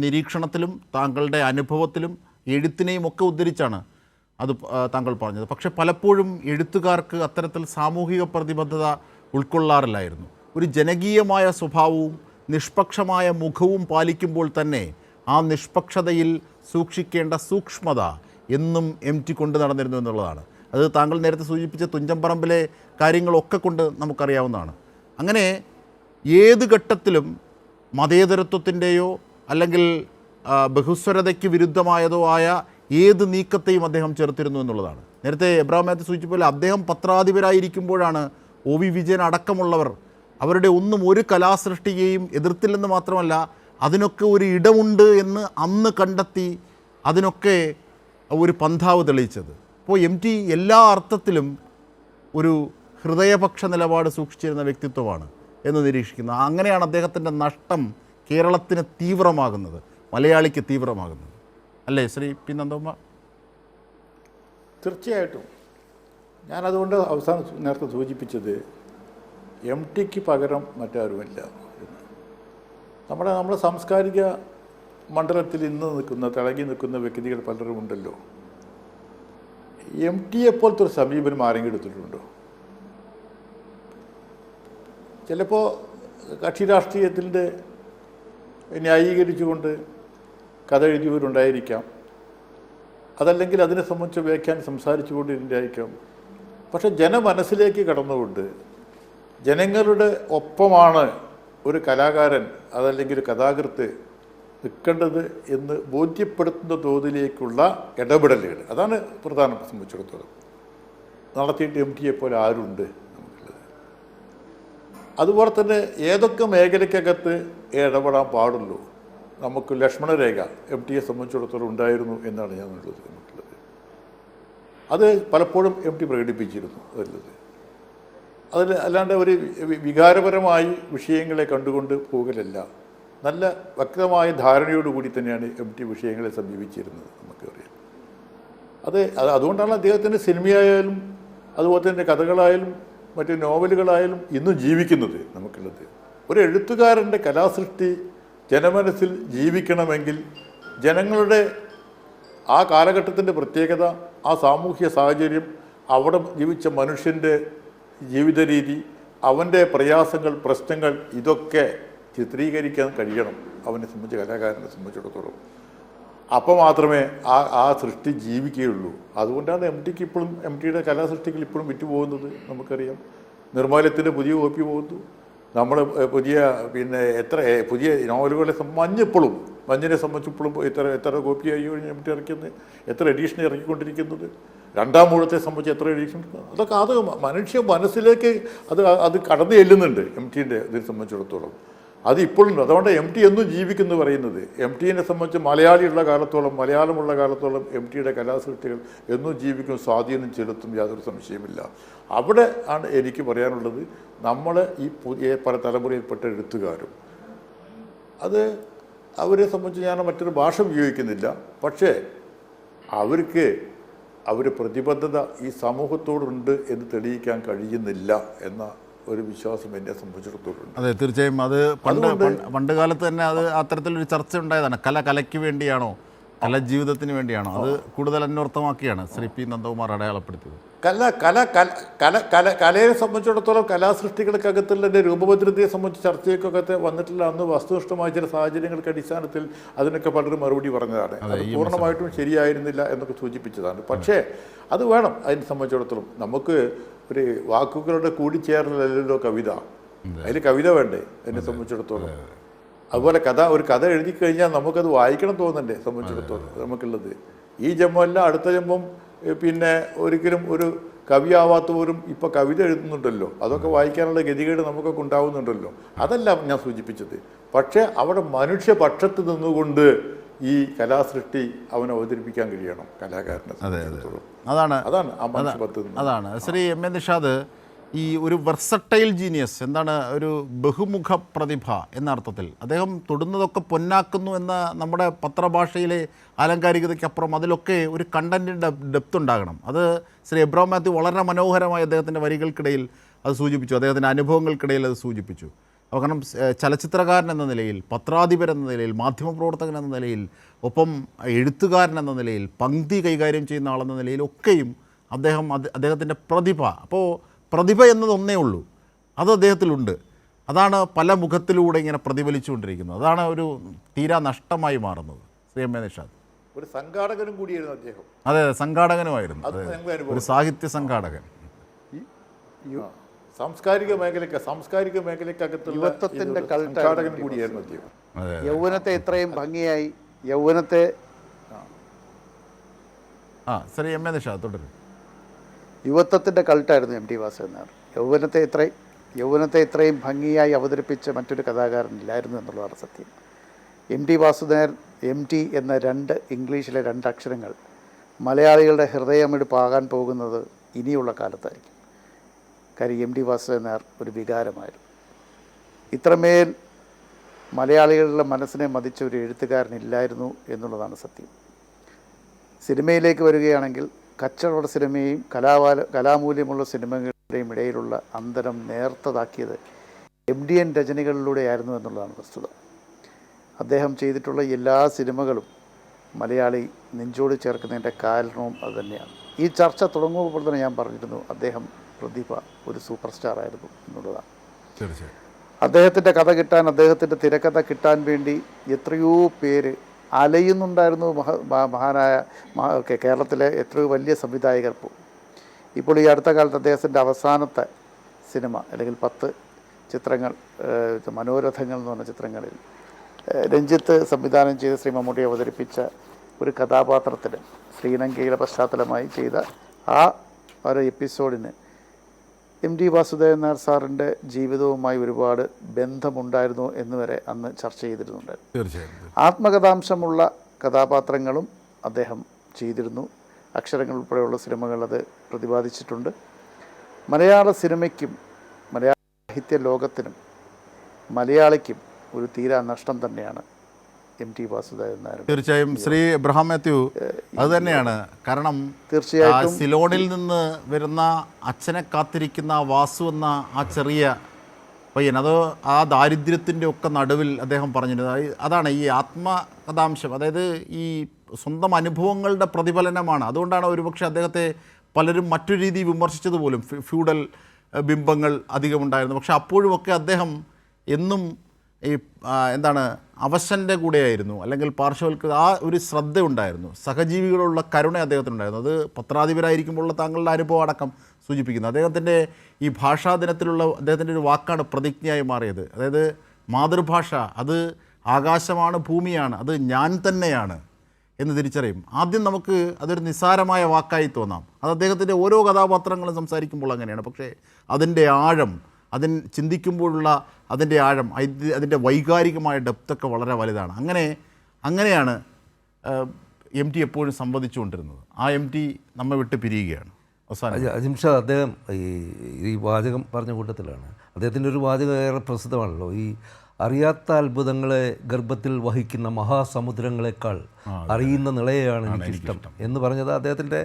നിരീക്ഷണത്തിലും താങ്കളുടെ അനുഭവത്തിലും എഴുത്തിനെയും ഒക്കെ ഉദ്ധരിച്ചാണ് അത് താങ്കൾ പറഞ്ഞത്. പക്ഷെ പലപ്പോഴും എഴുത്തുകാർക്ക് അത്തരത്തിൽ സാമൂഹിക പ്രതിബദ്ധത ഉൾക്കൊള്ളാറില്ലായിരുന്നു. ഒരു ജനകീയമായ സ്വഭാവവും നിഷ്പക്ഷമായ മുഖവും പാലിക്കുമ്പോൾ തന്നെ ആ നിഷ്പക്ഷതയിൽ സൂക്ഷിക്കേണ്ട സൂക്ഷ്മത എന്നും എം ടി കൊണ്ട് നടന്നിരുന്നു എന്നുള്ളതാണ്. അത് താങ്കൾ നേരത്തെ സൂചിപ്പിച്ച തുഞ്ചൻപറമ്പിലെ കാര്യങ്ങളൊക്കെ കൊണ്ട് നമുക്കറിയാവുന്നതാണ്. അങ്ങനെ ഏത് ഘട്ടത്തിലും മതേതരത്വത്തിൻ്റെയോ അല്ലെങ്കിൽ ബഹുസ്വരതയ്ക്ക് വിരുദ്ധമായതോ ആയ ഏത് നീക്കത്തെയും അദ്ദേഹം ചെറുത്തിരുന്നു എന്നുള്ളതാണ്. നേരത്തെ എബ്രഹാം മാത്യു സൂചിപ്പിച്ച പോലെ അദ്ദേഹം പത്രാധിപരായിരിക്കുമ്പോഴാണ് ഒ വി വിജയൻ അടക്കമുള്ളവർ അവരുടെ ഒന്നും ഒരു കലാസൃഷ്ടിയെയും എതിർത്തില്ലെന്ന് മാത്രമല്ല അതിനൊക്കെ ഒരു ഇടമുണ്ട് എന്ന് അന്ന് കണ്ടെത്തി അതിനൊക്കെ ഒരു പന്ഥാവ് തെളിയിച്ചത്. അപ്പോൾ എം ടി എല്ലാ അർത്ഥത്തിലും ഒരു ഹൃദയപക്ഷ നിലപാട് സൂക്ഷിച്ചിരുന്ന വ്യക്തിത്വമാണ് എന്ന് നിരീക്ഷിക്കുന്നു. അങ്ങനെയാണ് അദ്ദേഹത്തിൻ്റെ നഷ്ടം കേരളത്തിന് തീവ്രമാകുന്നത്, മലയാളിക്ക് തീവ്രമാകുന്നത്, അല്ലേ ശ്രീ പി നന്ദകുമാർ? തീർച്ചയായിട്ടും. ഞാനതുകൊണ്ട് അവസാനം നേരത്തെ സൂചിപ്പിച്ചത് എം ടിക്ക് പകരം മറ്റാരുമില്ല. നമ്മുടെ സാംസ്കാരിക മണ്ഡലത്തിൽ ഇന്ന് നിൽക്കുന്ന തിളങ്ങി നിൽക്കുന്ന വ്യക്തികൾ പലരും ഉണ്ടല്ലോ. എം ടിയെ പോലത്തെ ഒരു സമീപനം ആരെങ്കിലും എടുത്തിട്ടുണ്ടോ? ചിലപ്പോൾ കക്ഷി രാഷ്ട്രീയത്തിൻ്റെ ന്യായീകരിച്ചുകൊണ്ട് കഥ എഴുതിയവരുണ്ടായിരിക്കാം, അതല്ലെങ്കിൽ അതിനെ സംബന്ധിച്ച് വ്യാഖ്യാനം സംസാരിച്ചുകൊണ്ടിരുന്നായിരിക്കാം. പക്ഷെ ജനമനസ്സിലേക്ക് കടന്നുകൊണ്ട് ജനങ്ങളുടെ ഒപ്പമാണ് ഒരു കലാകാരൻ അതല്ലെങ്കിൽ ഒരു കഥാകൃത്ത് നിൽക്കേണ്ടത് എന്ന് ബോധ്യപ്പെടുത്തുന്ന തോതിലേക്കുള്ള ഇടപെടലുകൾ, അതാണ് പ്രധാനം സംബന്ധിച്ചിടത്തോളം നടത്തിയിട്ട് എം ടിയെ പോലെ ആരുണ്ട് നമുക്കുള്ളത്. അതുപോലെ തന്നെ ഏതൊക്കെ മേഖലയ്ക്കകത്ത് ഇടപെടാൻ പാടുള്ളൂ, നമുക്ക് ലക്ഷ്മണരേഖ എം ടിയെ സംബന്ധിച്ചിടത്തോളം ഉണ്ടായിരുന്നു എന്നാണ് ഞാൻ നമുക്കുള്ളത്. അത് പലപ്പോഴും എം ടി പ്രകടിപ്പിച്ചിരുന്നു. അതിൽ അല്ലാണ്ട് ഒരു വികാരപരമായി വിഷയങ്ങളെ കണ്ടുകൊണ്ട് പോകലല്ല, നല്ല വ്യക്തമായ ധാരണയോടുകൂടി തന്നെയാണ് എം ടി വിഷയങ്ങളെ സമീപിച്ചിരുന്നത്, നമുക്കറിയാം. അതുകൊണ്ടാണ് അദ്ദേഹത്തിൻ്റെ സിനിമയായാലും അതുപോലെ തന്നെ കഥകളായാലും മറ്റ് നോവലുകളായാലും ഇന്നും ജീവിക്കുന്നത് നമുക്കുള്ളത്. ഒരു എഴുത്തുകാരൻ്റെ കലാസൃഷ്ടി ജനമനസ്സിൽ ജീവിക്കണമെങ്കിൽ ജനങ്ങളുടെ ആ കാലഘട്ടത്തിൻ്റെ പ്രത്യേകത, ആ സാമൂഹ്യ സാഹചര്യം, അവിടെ ജീവിച്ച മനുഷ്യൻ്റെ ജീവിത രീതി, അവൻ്റെ പ്രയാസങ്ങൾ, പ്രശ്നങ്ങൾ, ഇതൊക്കെ ചിത്രീകരിക്കാൻ കഴിയണം അവനെ സംബന്ധിച്ച്, കലാകാരനെ സംബന്ധിച്ചിടത്തോളം. അപ്പോൾ മാത്രമേ ആ സൃഷ്ടി ജീവിക്കുകയുള്ളൂ. അതുകൊണ്ടാണ് എം ടിക്ക് ഇപ്പോഴും എം ടിയുടെ കലാസൃഷ്ടികൾ ഇപ്പോഴും വിറ്റുപോകുന്നത് നമുക്കറിയാം. നിർമ്മാല്യത്തിൻ്റെ പുതിയ കോപ്പി പോകുന്നു, നമ്മൾ പുതിയ പുതിയ നോവലുകളെ മഞ്ഞിനെ സംബന്ധിച്ച് ഇപ്പോഴും എത്ര കോപ്പിയായി കഴിഞ്ഞ് എം ടി ഇറക്കുന്നത്, എത്ര എഡീഷൻ ഇറക്കിക്കൊണ്ടിരിക്കുന്നത്, രണ്ടാം മൂഴത്തെ സംബന്ധിച്ച് എത്ര എഡീഷൻ, അതൊക്കെ അത് മനുഷ്യ മനസ്സിലേക്ക് അത് കടന്നു ചെല്ലുന്നുണ്ട് എം ടിൻ്റെ ഇതിനെ സംബന്ധിച്ചിടത്തോളം. അത് ഇപ്പോഴും. അതുകൊണ്ട് എം ടി എന്നും ജീവിക്കുന്നു പറയുന്നത്. എം ടിനെ സംബന്ധിച്ച് മലയാളിയുള്ള കാലത്തോളം, മലയാളമുള്ള കാലത്തോളം എം ടിയുടെ കലാസൃഷ്ടികൾ എന്നും ജീവിക്കും, സ്വാധീനം ചെലുത്തും, യാതൊരു സംശയമില്ല. അവിടെ ആണ് എനിക്ക് പറയാനുള്ളത്. നമ്മൾ ഈ പുതിയ പല തലമുറയിൽപ്പെട്ട എഴുത്തുകാരും അവരെ സംബന്ധിച്ച് ഞാൻ മറ്റൊരു ഭാഷ ഉപയോഗിക്കുന്നില്ല, പക്ഷേ അവർ പ്രതിബദ്ധത ഈ സമൂഹത്തോടുണ്ട് എന്ന് തെളിയിക്കാൻ കഴിയുന്നില്ല എന്ന ഒരു വിശ്വാസം എന്നെ സംബന്ധിച്ചിടത്തോളം. അതെ, തീർച്ചയായും. അത് പണ്ട് കാലത്ത് തന്നെ അത് അത്തരത്തിലൊരു ചർച്ച ഉണ്ടായതാണ്. കലയ്ക്ക് വേണ്ടിയാണോ, ജീവിതത്തിന് വേണ്ടിയാണോ? അത് കൂടുതൽ അന്വർത്ഥമാക്കിയാണ് ശ്രീ പി നന്ദകുമാർ അടയാളപ്പെടുത്തിയത്. കലയെ സംബന്ധിച്ചിടത്തോളം കലാസൃഷ്ടികൾക്കകത്തുള്ള രൂപഭദ്രതയെ സംബന്ധിച്ച് ചർച്ചയ്ക്കൊക്കെ വന്നിട്ടുള്ള അന്ന് വസ്തുനിഷ്ഠമായ ചില സാഹചര്യങ്ങൾക്ക് അടിസ്ഥാനത്തിൽ അതിനൊക്കെ പലരും മറുപടി പറഞ്ഞതാണ്. അത് പൂർണ്ണമായിട്ടും ശരിയായിരുന്നില്ല എന്നൊക്കെ സൂചിപ്പിച്ചതാണ്. പക്ഷേ അത് വേണം. അതിനെ സംബന്ധിച്ചിടത്തോളം നമുക്ക് ഒരു വാക്കുകളുടെ കൂടിച്ചേരലല്ലോ കവിത. അതിൽ കവിത വേണ്ടേ എന്നെ സംബന്ധിച്ചിടത്തോളം? അതുപോലെ ഒരു കഥ എഴുതി കഴിഞ്ഞാൽ നമുക്കത് വായിക്കണം തോന്നണ്ടേ സംബന്ധിച്ചിടത്തോളം നമുക്കുള്ളത്. ഈ ജന്മമല്ല അടുത്ത ജന്മം പിന്നെ ഒരിക്കലും ഒരു കവിയാവാത്തവരും ഇപ്പോൾ കവിത എഴുതുന്നുണ്ടല്ലോ. അതൊക്കെ വായിക്കാനുള്ള ഗതികേട് നമുക്കൊക്കെ ഉണ്ടാവുന്നുണ്ടല്ലോ. അതല്ല ഞാൻ സൂചിപ്പിച്ചത്. പക്ഷേ അവിടെ മനുഷ്യപക്ഷത്ത് നിന്നുകൊണ്ട് ഈ കലാസൃഷ്ടി അവനെ അവതരിപ്പിക്കാൻ കഴിയണം കലാകാരനെ. അതാണ് ആ മനുഷ്യപത്ത്. അതാണ് ശ്രീ എം എ നിഷാദ്, ഈ ഒരു വെർസട്ടൈൽ ജീനിയസ്, എന്താണ് ഒരു ബഹുമുഖ പ്രതിഭ എന്ന അർത്ഥത്തിൽ അദ്ദേഹം തൊടുന്നതൊക്കെ പൊന്നാക്കുന്നു എന്ന നമ്മുടെ പത്രഭാഷയിലെ ആലങ്കാരികതയ്ക്കപ്പുറം അതിലൊക്കെ ഒരു കണ്ടൻറ്റിൻ്റെ ഡെപ്ത് ഉണ്ടാകണം. അത് ശ്രീ എബ്രഹാം മാത്യു വളരെ മനോഹരമായി അദ്ദേഹത്തിൻ്റെ വരികൾക്കിടയിൽ അത് സൂചിപ്പിച്ചു, അദ്ദേഹത്തിൻ്റെ അനുഭവങ്ങൾക്കിടയിൽ അത് സൂചിപ്പിച്ചു. അപ്പോൾ കാരണം ചലച്ചിത്രകാരൻ എന്ന നിലയിൽ, പത്രാധിപർ എന്ന നിലയിൽ, മാധ്യമപ്രവർത്തകൻ എന്ന നിലയിൽ, ഒപ്പം എഴുത്തുകാരൻ എന്ന നിലയിൽ, പങ്ക്തി കൈകാര്യം ചെയ്യുന്ന ആളെന്ന നിലയിലൊക്കെയും അദ്ദേഹത്തിൻ്റെ പ്രതിഭ, അപ്പോൾ പ്രതിഭ എന്നത് ഒന്നേ ഉള്ളൂ, അത് അദ്ദേഹത്തിലുണ്ട്. അതാണ് പല മുഖത്തിലൂടെ ഇങ്ങനെ പ്രതിഫലിച്ചുകൊണ്ടിരിക്കുന്നത്. അതാണ് ഒരു തീരാ നഷ്ടമായി മാറുന്നത്. ശ്രീ എം എ നിഷാദ് ഒരു സംഘാടകനും കൂടിയായിരുന്നു അദ്ദേഹം. അതെ, സംഘാടകനുമായിരുന്നു. ഒരു സാഹിത്യ സംഘാടകൻ. സാംസ്കാരിക മേഖലയ്ക്കകത്തുള്ള യുവത്വത്തിന്റെ സംഘാടകൻ കൂടിയായിരുന്നു അദ്ദേഹം. യൗവനത്തെ ഇത്രയും ഭംഗിയായി യൗവനത്തെ ശ്രീ എം എ നിഷാദ് തുടരും. യുവത്വത്തിൻ്റെ കൾട്ടായിരുന്നു എം ടി വാസുദേവൻ നായർ. യൗവനത്തെ ഇത്രയും ഭംഗിയായി അവതരിപ്പിച്ച മറ്റൊരു കഥാകാരനില്ലായിരുന്നു എന്നുള്ളതാണ് സത്യം. M T Vasudevan, M T എന്ന ഇംഗ്ലീഷിലെ 2 അക്ഷരങ്ങൾ മലയാളികളുടെ ഹൃദയമെടുപ്പാകാൻ പോകുന്നത് ഇനിയുള്ള കാലത്തായിരിക്കും. കാര്യം എം ടി വാസുദേവൻ നായർ ഒരു വികാരമായിരുന്നു. ഇത്രമേൽ മലയാളികളുടെ മനസ്സിനെ മതിച്ച ഒരു എഴുത്തുകാരനില്ലായിരുന്നു എന്നുള്ളതാണ് സത്യം. സിനിമയിലേക്ക് വരികയാണെങ്കിൽ കച്ചവട സിനിമയും കലാമൂല്യമുള്ള സിനിമകളുടെയും ഇടയിലുള്ള അന്തരം നേർത്തതാക്കിയത് MDN രചനകളിലൂടെയായിരുന്നു എന്നുള്ളതാണ് വസ്തുത. അദ്ദേഹം ചെയ്തിട്ടുള്ള എല്ലാ സിനിമകളും മലയാളി നെഞ്ചോട് ചേർക്കുന്നതിൻ്റെ കാരണവും അതുതന്നെയാണ്. ഈ ചർച്ച തുടങ്ങുമ്പോൾ തന്നെ ഞാൻ പറഞ്ഞിരുന്നു, അദ്ദേഹം പ്രതിഭ, ഒരു സൂപ്പർ സ്റ്റാർ ആയിരുന്നു എന്നുള്ളതാണ്. തീർച്ചയായും അദ്ദേഹത്തിൻ്റെ കഥ കിട്ടാൻ, അദ്ദേഹത്തിൻ്റെ തിരക്കഥ കിട്ടാൻ വേണ്ടി എത്രയോ പേര് അലയുന്നുണ്ടായിരുന്നു. മഹാനായ കേരളത്തിലെ എത്രയോ വലിയ സംവിധായകർ. ഇപ്പോൾ ഈ അടുത്ത കാലത്ത് അദ്ദേഹത്തിൻ്റെ അവസാനത്തെ സിനിമ, അല്ലെങ്കിൽ 10 ചിത്രങ്ങൾ, മനോരഥങ്ങൾ എന്ന് പറഞ്ഞ ചിത്രങ്ങളിൽ രഞ്ജിത്ത് സംവിധാനം ചെയ്ത് ശ്രീ മമ്മൂട്ടി അവതരിപ്പിച്ച ഒരു കഥാപാത്രത്തിന് ശ്രീലങ്കയിലെ പശ്ചാത്തലമായി ചെയ്ത ആ ഒരു എപ്പിസോഡിന് എം ടി വാസുദേവൻ നായർ സാറിൻ്റെ ജീവിതവുമായി ഒരുപാട് ബന്ധമുണ്ടായിരുന്നു എന്ന് വരെ അന്ന് ചർച്ച ചെയ്തിരുന്നുണ്ട്. തീർച്ചയായും ആത്മകഥാംശമുള്ള കഥാപാത്രങ്ങളും അദ്ദേഹം ചെയ്തിരുന്നു. അക്ഷരങ്ങൾ ഉൾപ്പെടെയുള്ള സിനിമകൾ അത് പ്രതിപാദിച്ചിട്ടുണ്ട്. മലയാള സിനിമയ്ക്കും മലയാള സാഹിത്യ ലോകത്തിനും മലയാളിക്കും ഒരു തീരാ നഷ്ടം തന്നെയാണ് എം ടി വാസുദേവൻ നായർ. തീർച്ചയായും ശ്രീ എബ്രഹാം മാത്യു അത് തന്നെയാണ്. കാരണം തീർച്ചയായിട്ടും സിലോണിൽ നിന്ന് വരുന്ന അച്ഛനെ കാത്തിരിക്കുന്ന വാസു എന്ന ആ ചെറിയ പയ്യൻ, അത് ആ ദാരിദ്ര്യത്തിൻ്റെ ഒക്കെ നടുവിൽ അദ്ദേഹം പറഞ്ഞിരുന്നത് അതാണ് ഈ ആത്മകഥാംശം, അതായത് ഈ സ്വന്തം അനുഭവങ്ങളുടെ പ്രതിഫലനമാണ്. അതുകൊണ്ടാണ് ഒരുപക്ഷെ അദ്ദേഹത്തെ പലരും മറ്റൊരു രീതി വിമർശിച്ചതുപോലും. ഫ്യൂഡൽ ബിംബങ്ങൾ അധികമുണ്ടായിരുന്നു. പക്ഷെ അപ്പോഴുമൊക്കെ അദ്ദേഹം എന്നും ഈ എന്താണ് അവശൻ്റെ കൂടെയായിരുന്നു, അല്ലെങ്കിൽ പാർശ്വവൽക്കൃത, ആ ഒരു ശ്രദ്ധ ഉണ്ടായിരുന്നു. സഹജീവികളുള്ള കരുണ അദ്ദേഹത്തിനുണ്ടായിരുന്നു. അത് പത്രാധിപരായിരിക്കുമ്പോഴുള്ള താങ്കളുടെ അനുഭവം അടക്കം സൂചിപ്പിക്കുന്നു. അദ്ദേഹത്തിൻ്റെ ഈ ഭാഷാ ദിനത്തിലുള്ള അദ്ദേഹത്തിൻ്റെ ഒരു വാക്കാണ് പ്രതിജ്ഞയായി മാറിയത്. അതായത് മാതൃഭാഷ അത് ആകാശമാണ്, ഭൂമിയാണ്, അത് ഞാൻ തന്നെയാണ് എന്ന് തിരിച്ചറിയും. ആദ്യം നമുക്ക് അതൊരു നിസ്സാരമായ വാക്കായി തോന്നാം. അത് അദ്ദേഹത്തിൻ്റെ ഓരോ കഥാപാത്രങ്ങളും സംസാരിക്കുമ്പോൾ അങ്ങനെയാണ്. പക്ഷേ അതിൻ്റെ ആഴം, ചിന്തിക്കുമ്പോഴുള്ള അതിൻ്റെ ആഴം, അതിൻ്റെ വൈകാരികമായ ഡെപ്തൊക്കെ വളരെ വലുതാണ്. അങ്ങനെയാണ് എം ടി എപ്പോഴും സംവദിച്ചുകൊണ്ടിരുന്നത്. ആ എം ടി നമ്മെ വിട്ട് പിരിയുകയാണ്. അവസാനം അജിംഷാ അദ്ദേഹം ഈ വാചകം പറഞ്ഞ കൂട്ടത്തിലാണ്. അദ്ദേഹത്തിൻ്റെ ഒരു വാചകം ഏറെ പ്രസിദ്ധമാണല്ലോ, ഈ അറിയാത്ത അത്ഭുതങ്ങളെ ഗർഭത്തിൽ വഹിക്കുന്ന മഹാസമുദ്രങ്ങളെക്കാൾ അറിയുന്ന നിളയെയാണ് എനിക്കിഷ്ടം എന്ന് പറഞ്ഞത് അദ്ദേഹത്തിൻ്റെ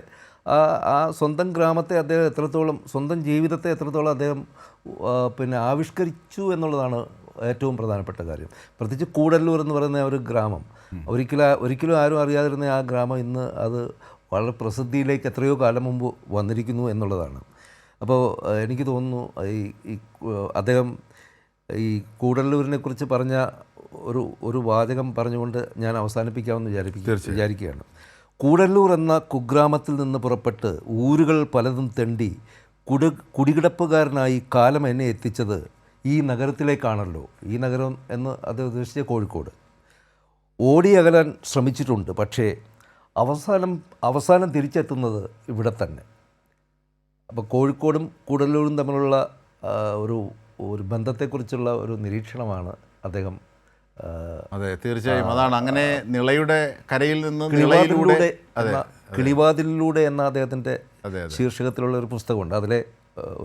ആ സ്വന്തം ഗ്രാമത്തെ അദ്ദേഹം എത്രത്തോളം, സ്വന്തം ജീവിതത്തെ എത്രത്തോളം അദ്ദേഹം ആവിഷ്കരിച്ചു എന്നുള്ളതാണ് ഏറ്റവും പ്രധാനപ്പെട്ട കാര്യം. പ്രത്യേകിച്ച് കൂടല്ലൂർ എന്ന് പറയുന്ന ഒരു ഗ്രാമം, ഒരിക്കലും ആരും അറിയാതിരുന്ന ആ ഗ്രാമം ഇന്ന് അത് വളരെ പ്രസിദ്ധിയിലേക്ക് എത്രയോ കാലം മുമ്പ് വന്നിരിക്കുന്നു എന്നുള്ളതാണ്. അപ്പോൾ എനിക്ക് തോന്നുന്നു ഈ അദ്ദേഹം ഈ കൂടല്ലൂരിനെ കുറിച്ച് പറഞ്ഞ ഒരു വാചകം പറഞ്ഞുകൊണ്ട് ഞാൻ അവസാനിപ്പിക്കാമെന്ന് വിചാരിക്കുകയാണ്. കൂടല്ലൂർ എന്ന കുഗ്രാമത്തിൽ നിന്ന് പുറപ്പെട്ട് ഊരുകൾ പലതും തെണ്ടി കുടികിടപ്പുകാരനായി കാലം എന്നെ എത്തിച്ചത് ഈ നഗരത്തിലേക്കാണല്ലോ. ഈ നഗരം എന്ന് അത് ഉദ്ദേശിച്ച കോഴിക്കോട്. ഓടിയകലാൻ ശ്രമിച്ചിട്ടുണ്ട്, പക്ഷേ അവസാനം തിരിച്ചെത്തുന്നത് ഇവിടെ തന്നെ. അപ്പോൾ കോഴിക്കോടും കൂടല്ലൂരും തമ്മിലുള്ള ഒരു ബന്ധത്തെക്കുറിച്ചുള്ള ഒരു നിരീക്ഷണമാണ് അദ്ദേഹം അതെ, തീർച്ചയായും അതാണ്. അങ്ങനെ നിളയുടെ കരയിൽ നിന്ന് നിളയിലൂടെ, കിളിവാതിലൂടെ എന്ന അദ്ദേഹത്തിൻ്റെ ശീർഷകത്തിലുള്ള ഒരു പുസ്തകമുണ്ട്. അതിലെ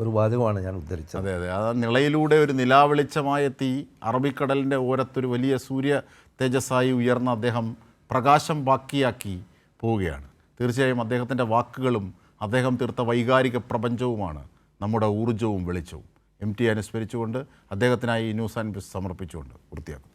ഒരു വാചകമാണ് ഞാൻ ഉദ്ധരിച്ചത്. അതെ അതെ, ആ നിളയിലൂടെ ഒരു നിലാവെളിച്ചമായ തീ അറബിക്കടലിൻ്റെ ഓരത്തൊരു വലിയ സൂര്യ തേജസ്സായി ഉയർന്ന അദ്ദേഹം പ്രകാശം ബാക്കിയാക്കി പോവുകയാണ്. തീർച്ചയായും അദ്ദേഹത്തിൻ്റെ വാക്കുകളും അദ്ദേഹം തീർത്ത വൈകാരിക പ്രപഞ്ചവുമാണ് നമ്മുടെ ഊർജ്ജവും വെളിച്ചവും. MT അനുസ്മരിച്ചുകൊണ്ട് അദ്ദേഹത്തിനായി ന്യൂസ് ആൻഡ് സമർപ്പിച്ചുകൊണ്ട് വൃത്തിയാക്കും.